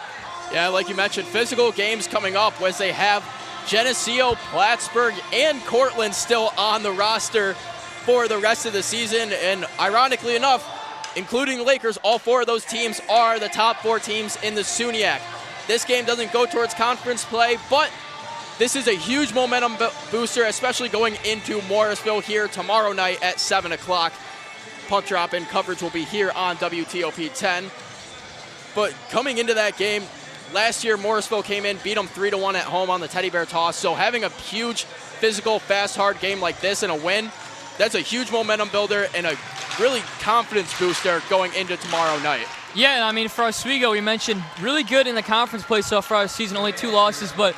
Yeah, like you mentioned, physical games coming up as they have Geneseo, Plattsburgh, and Cortland still on the roster for the rest of the season. And ironically enough, including the Lakers, all 4 of those teams are the top 4 teams in the SUNYAC. This game doesn't go towards conference play, but this is a huge momentum booster, especially going into Morrisville here tomorrow night at 7 o'clock. Puck drop and coverage will be here on WTOP 10. But coming into that game, last year Morrisville came in, beat them 3-1 at home on the Teddy Bear toss. So having a huge physical, fast, hard game like this and a win, that's a huge momentum builder and a really confidence booster going into tomorrow night. Yeah, I mean, for Oswego, we mentioned really good in the conference play so far this season, only 2 losses, but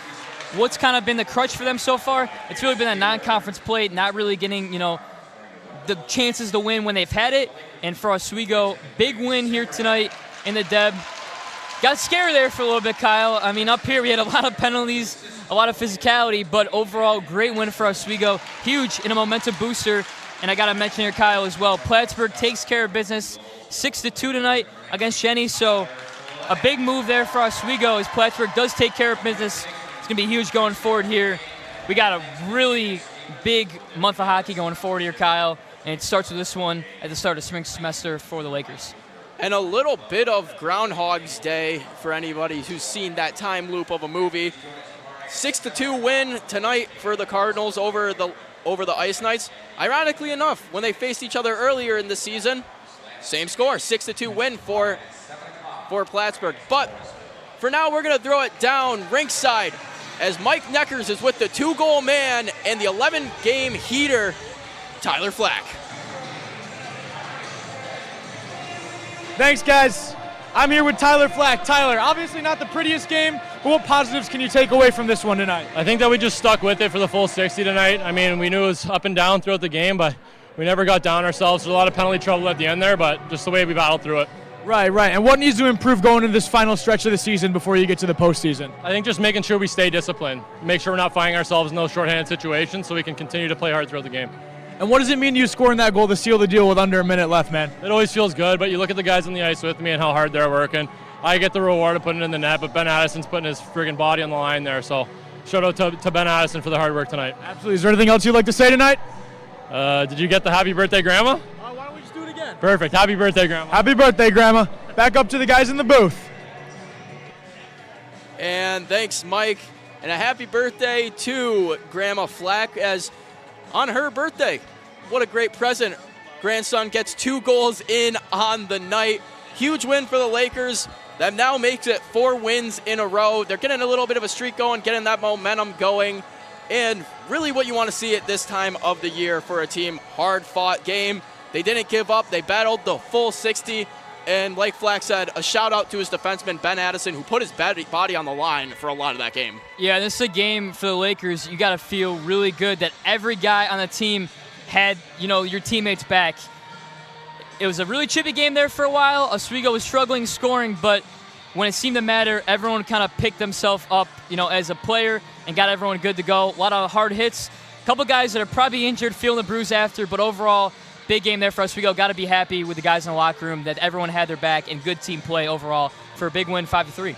what's kind of been the crutch for them so far? It's really been that non-conference play, not really getting, the chances to win when they've had it. And for Oswego, big win here tonight in the Deb. Got scared there for a little bit, Kyle. I mean, up here we had a lot of penalties, a lot of physicality, but overall, great win for Oswego. Huge in a momentum booster. And I got to mention here, Kyle, as well. Plattsburgh takes care of business 6-2 tonight against Jenny. So a big move there for Oswego as Plattsburgh does take care of business. It's going to be huge going forward here. We got a really big month of hockey going forward here, Kyle. And it starts with this one at the start of spring semester for the Lakers. And a little bit of Groundhog's Day for anybody who's seen that time loop of a movie. 6-2 win tonight for the Cardinals over the Ice Knights. Ironically enough, when they faced each other earlier in the season, same score, 6-2 win for Plattsburgh. But for now, we're going to throw it down rinkside as Mike Neckers is with the 2-goal man and the 11-game heater, Tyler Flack. Thanks, guys. I'm here with Tyler Flack. Tyler, obviously not the prettiest game, but what positives can you take away from this one tonight? I think that we just stuck with it for the full 60 tonight. I mean, we knew it was up and down throughout the game, but we never got down ourselves. There's a lot of penalty trouble at the end there, but just the way we battled through it. Right. And what needs to improve going into this final stretch of the season before you get to the postseason? I think just making sure we stay disciplined, make sure we're not finding ourselves in those shorthanded situations so we can continue to play hard throughout the game. And what does it mean to you scoring that goal to seal the deal with under a minute left, man? It always feels good, but you look at the guys on the ice with me and how hard they're working. I get the reward of putting it in the net, but Ben Addison's putting his friggin' body on the line there, so shout out to Ben Addison for the hard work tonight. Absolutely. Is there anything else you'd like to say tonight? Did you get the happy birthday, Grandma? Why don't we just do it again? Perfect. Happy birthday, Grandma. Happy birthday, Grandma. Back up to the guys in the booth. And thanks, Mike. And a happy birthday to Grandma Flack as on her birthday. What a great present. Grandson gets 2 goals in on the night. Huge win for the Lakers. That now makes it 4 wins in a row. They're getting a little bit of a streak going, getting that momentum going. And really what you want to see at this time of the year for a team. Hard-fought game. They didn't give up. They battled the full 60. And like Flack said, a shout-out to his defenseman, Ben Addison, who put his body on the line for a lot of that game. Yeah, this is a game for the Lakers. You got to feel really good that every guy on the team had, your teammates back. It was a really chippy game there for a while. Oswego was struggling scoring, but when it seemed to matter, everyone kind of picked themselves up, as a player and got everyone good to go. A lot of hard hits. A couple guys that are probably injured, feeling the bruise after, but overall, big game there for Oswego. Got to be happy with the guys in the locker room that everyone had their back and good team play overall for a big win, 5-3.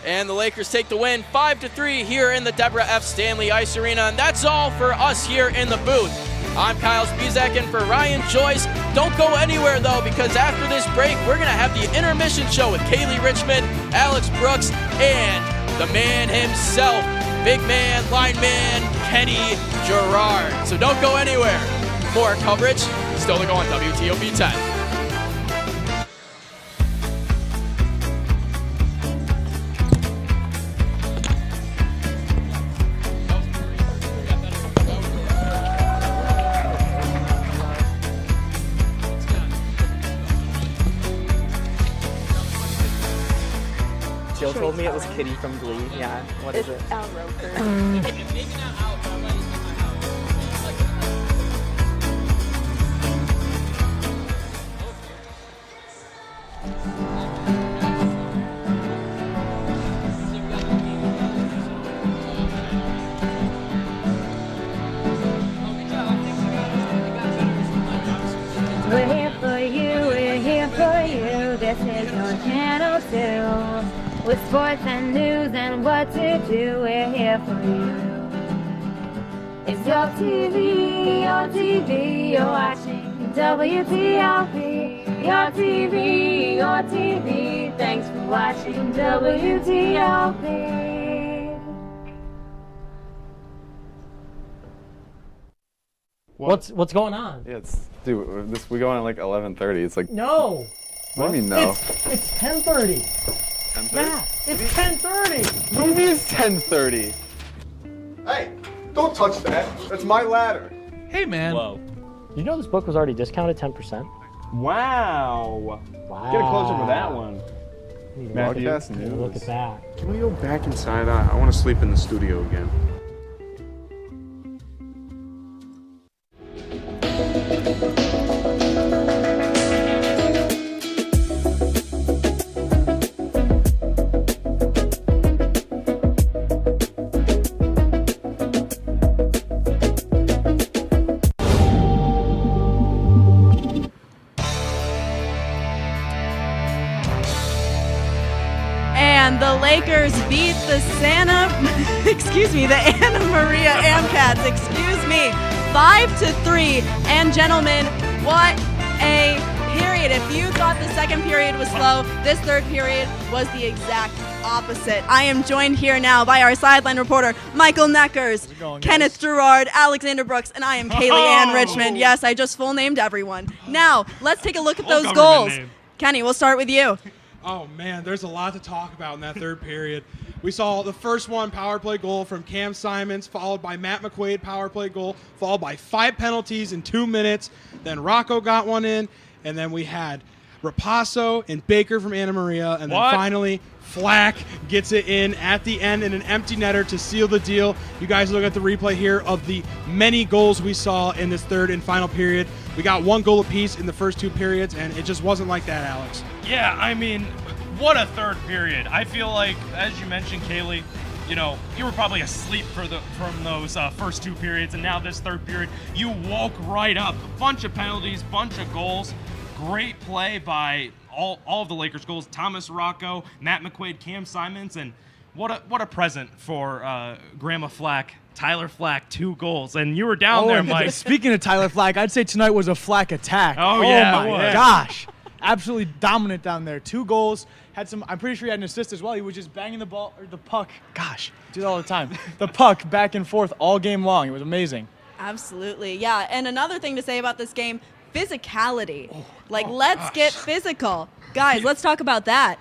And the Lakers take the win 5-3 here in the Deborah F. Stanley Ice Arena. And that's all for us here in the booth. I'm Kyle Spizak in for Ryan Joyce. Don't go anywhere, though, because after this break, we're going to have the intermission show with Kaylee Richmond, Alex Brooks, and the man himself, big man, lineman, Kenny Gerard. So don't go anywhere. More coverage still to go on WTOP 10. Jill told me it was Kitty from Glee. Yeah, what is it? Al Roker. We're here for you, we're here for you. This is your channel 2. With sports and news and what to do, we're here for you. It's your TV, you're watching WTOP. Your TV, thanks for watching WTOP. What's going on? Yeah, we go on at like 11:30. It's like No. What do you mean no? It's 10:30. 10:30? Yeah, it's 10:30. What do you mean it's 10:30? Hey, don't touch that. That's my ladder. Hey, man. Whoa. You know this book was already discounted 10%? Wow. Get a close up of that one. Matthew, Broadcast news. Look at that. Can we go back inside? I want to sleep in the studio again. And the Lakers beat the the Anna Maria Amcats, 5-3. And gentlemen, what a period. If you thought the second period was slow, this third period was the exact opposite. I am joined here now by our sideline reporter, Michael Neckers, Kenneth Gerard, Alexander Brooks, and I am Kaylee Ann Richmond. Yes, I just full named everyone. Now, let's take a look at those goals. Kenny, we'll start with you. Oh, man, there's a lot to talk about in that third period. We saw the first one, power play goal from Cam Simons, followed by Matt McQuaid, power play goal, followed by 5 penalties in 2 minutes. Then Rocco got one in, and then we had Rapasso and Baker from Anna Maria, and then finally Flack gets it in at the end in an empty netter to seal the deal. You guys look at the replay here of the many goals we saw in this third and final period. We got 1 goal apiece in the first 2 periods, and it just wasn't like that, Alex. Yeah, I mean, what a third period. I feel like, as you mentioned, Kaylee, you know, you were probably asleep from those first 2 periods, and now this third period, you woke right up. A bunch of penalties, bunch of goals. Great play by all of the Lakers goals. Thomas Rocco, Matt McQuaid, Cam Simons, and what a present for Grandma Flack. Tyler Flack, 2 goals. And you were down there, Mike. Speaking of Tyler Flack, I'd say tonight was a Flack attack. Oh yeah, my gosh. Absolutely dominant down there. 2 goals. Had some. I'm pretty sure he had an assist as well. He was just banging the ball or the puck. Gosh, do that all the time. The puck back and forth all game long. It was amazing. Absolutely, yeah. And another thing to say about this game, physicality. Let's get physical. Guys, let's talk about that.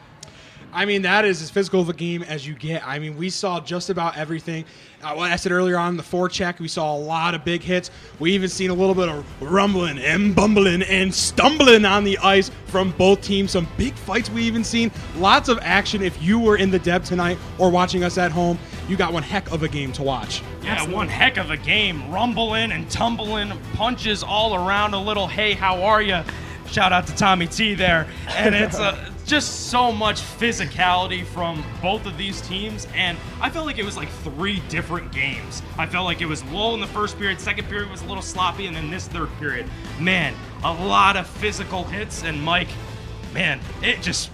I mean, that is as physical of a game as you get. I mean, we saw just about everything. What I said earlier on the forecheck, we saw a lot of big hits. We even seen a little bit of rumbling and bumbling and stumbling on the ice from both teams. Some big fights we even seen. Lots of action. If you were in the Deb tonight or watching us at home, you got one heck of a game to watch. Yeah, Absolutely. One heck of a game. Rumbling and tumbling, punches all around, a little, hey, how are you? Shout out to Tommy T there. And it's just so much physicality from both of these teams. And I felt like it was like 3 different games. I felt like it was low in the first period, second period was a little sloppy, and then this third period, man, a lot of physical hits. And Mike, man, it just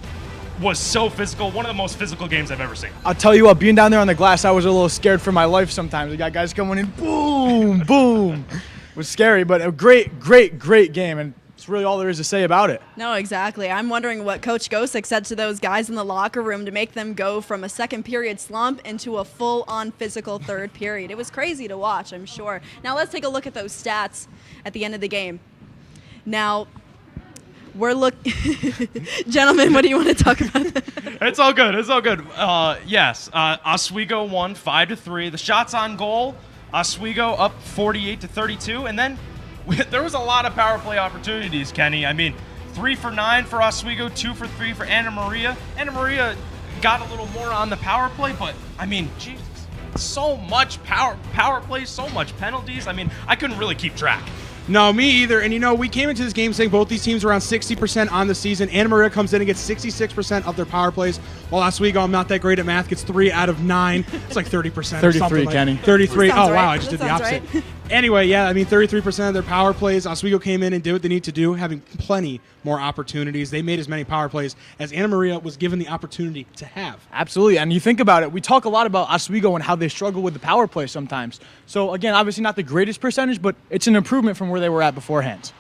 was so physical. One of the most physical games I've ever seen. I'll tell you what, being down there on the glass, I was a little scared for my life sometimes. We got guys coming in, boom, boom. It was scary, but a great, great, great game. And it's really all there is to say about it. No, exactly. I'm wondering what Coach Gosick said to those guys in the locker room to make them go from a second period slump into a full-on physical third period. It was crazy to watch, I'm sure. Now let's take a look at those stats at the end of the game. Now, gentlemen, what do you want to talk about? It's all good. It's all good. Yes, Oswego won 5-3. The shots on goal, Oswego up 48-32, and then there was a lot of power play opportunities, Kenny. I mean, 3 for 9 for Oswego, 2 for 3 for Anna Maria. Anna Maria got a little more on the power play, but I mean, Jesus, so much power play, so much penalties. I mean, I couldn't really keep track. No, me either. And, you know, we came into this game saying both these teams are around 60% on the season. Anna Maria comes in and gets 66% of their power plays, while Oswego, I'm not that great at math, gets 3 out of 9. It's like 30%. 33, Kenny. 33. Oh, right. wow, I just did the opposite. Right. Anyway, yeah, I mean, 33% of their power plays. Oswego came in and did what they need to do, having plenty more opportunities. They made as many power plays as Anna Maria was given the opportunity to have. Absolutely, and you think about it, we talk a lot about Oswego and how they struggle with the power play sometimes. So, again, obviously not the greatest percentage, but it's an improvement from where they were at beforehand.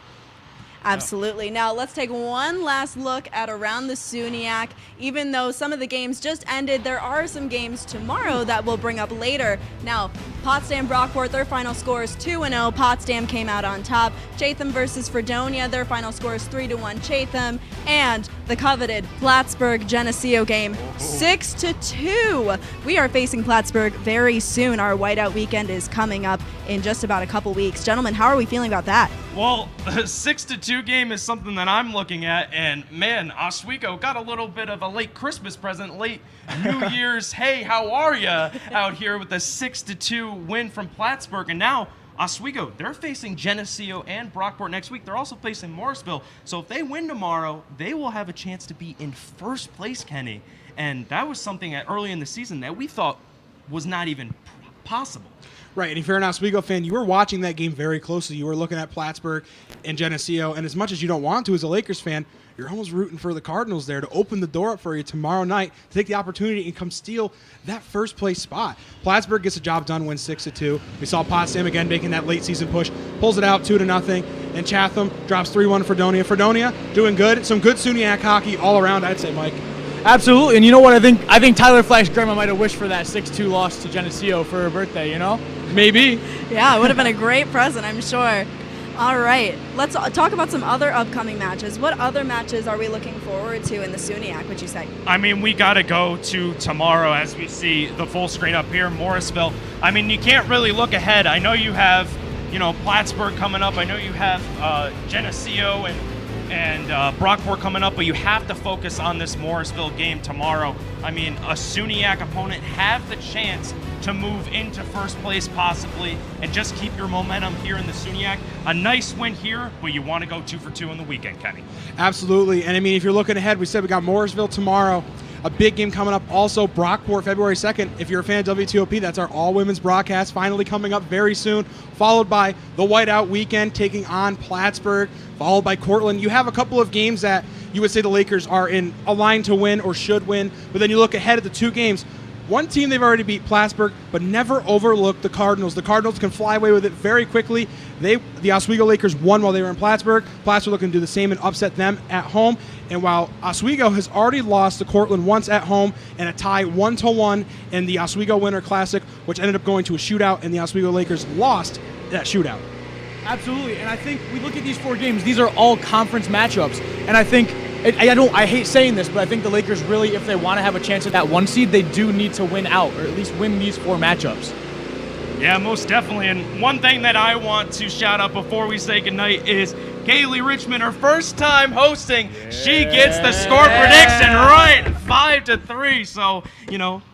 Absolutely. Now let's take one last look at around the SUNYAC. Even though some of the games just ended, there are some games tomorrow that we'll bring up later. Now, Potsdam Brockport, their final score is 2-0. Potsdam came out on top. Chatham versus Fredonia, their final score is 3-1 Chatham. And the coveted Plattsburgh Geneseo game, 6-2. We are facing Plattsburgh very soon. Our whiteout weekend is coming up in just about a couple weeks. Gentlemen, how are we feeling about that? Well, the 6-2 game is something that I'm looking at, and man, Oswego got a little bit of a late Christmas present, late New Year's, hey, how are ya, out here with a 6-2 win from Plattsburgh, and now Oswego, they're facing Geneseo and Brockport next week. They're also facing Morrisville, so if they win tomorrow, they will have a chance to be in first place, Kenny, and that was something early in the season that we thought was not even possible. Right, and if you're an Oswego fan, you were watching that game very closely. You were looking at Plattsburgh and Geneseo, and as much as you don't want to as a Lakers fan, you're almost rooting for the Cardinals there to open the door up for you tomorrow night to take the opportunity and come steal that first place spot. Plattsburgh gets the job done, wins 6-2. We saw Potsdam again making that late season push, pulls it out 2-0, and Chatham drops 3-1 for Fredonia. Fredonia doing good, some good SUNYAC hockey all around, I'd say, Mike. Absolutely, and you know what? I think Tyler Flack's grandma might have wished for that 6-2 loss to Geneseo for her birthday, you know? Maybe. Yeah, it would have been a great present, I'm sure. All right, let's talk about some other upcoming matches. What other matches are we looking forward to in the SUNYAC, would you say? I mean, we got to go to tomorrow as we see the full screen up here in Morrisville. I mean, you can't really look ahead. I know you have, Plattsburgh coming up. I know you have Geneseo and Brockport coming up, but you have to focus on this Morrisville game tomorrow. I mean, a SUNYAC opponent have the chance to move into first place possibly and just keep your momentum here in the SUNYAC. A nice win here, but you want to go 2 for 2 in the weekend, Kenny. Absolutely, and I mean, if you're looking ahead, we said we got Morrisville tomorrow. A big game coming up also, Brockport, February 2nd. If you're a fan of WTOP, that's our all-women's broadcast finally coming up very soon, followed by the Whiteout weekend taking on Plattsburgh, followed by Cortland. You have a couple of games that you would say the Lakers are in a line to win or should win, but then you look ahead at the two games. One team they've already beat, Plattsburgh, but never overlooked the Cardinals. The Cardinals can fly away with it very quickly. The Oswego Lakers won while they were in Plattsburgh. Plattsburgh looking to do the same and upset them at home. And while Oswego has already lost to Cortland once at home and a tie 1-1 in the Oswego Winter Classic, which ended up going to a shootout, and the Oswego Lakers lost that shootout. Absolutely, and I think we look at these 4 games, these are all conference matchups, and I think I hate saying this, but I think the Lakers really, if they want to have a chance at that 1 seed, they do need to win out, or at least win these 4 matchups. Yeah, most definitely. And one thing that I want to shout out before we say goodnight is Kaylee Richmond, her first time hosting. Yeah. She gets the score prediction right, 5-3. So,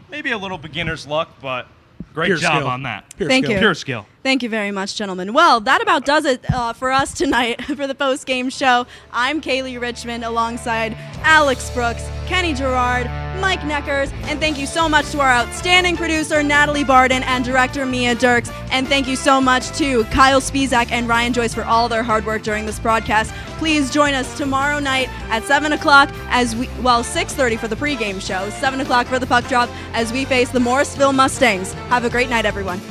maybe a little beginner's luck, but great Pure job skill. on that. Thank you. Pure skill. Thank you very much, gentlemen. Well, that about does it for us tonight for the post-game show. I'm Kaylee Richmond alongside Alex Brooks, Kenny Gerard, Mike Neckers, and thank you so much to our outstanding producer, Natalie Barden, and director, Mia Dirks. And thank you so much to Kyle Spizak and Ryan Joyce for all their hard work during this broadcast. Please join us tomorrow night at 7 o'clock 6:30 for the pregame show, 7 o'clock for the puck drop as we face the Morrisville Mustangs. Have a great night, everyone.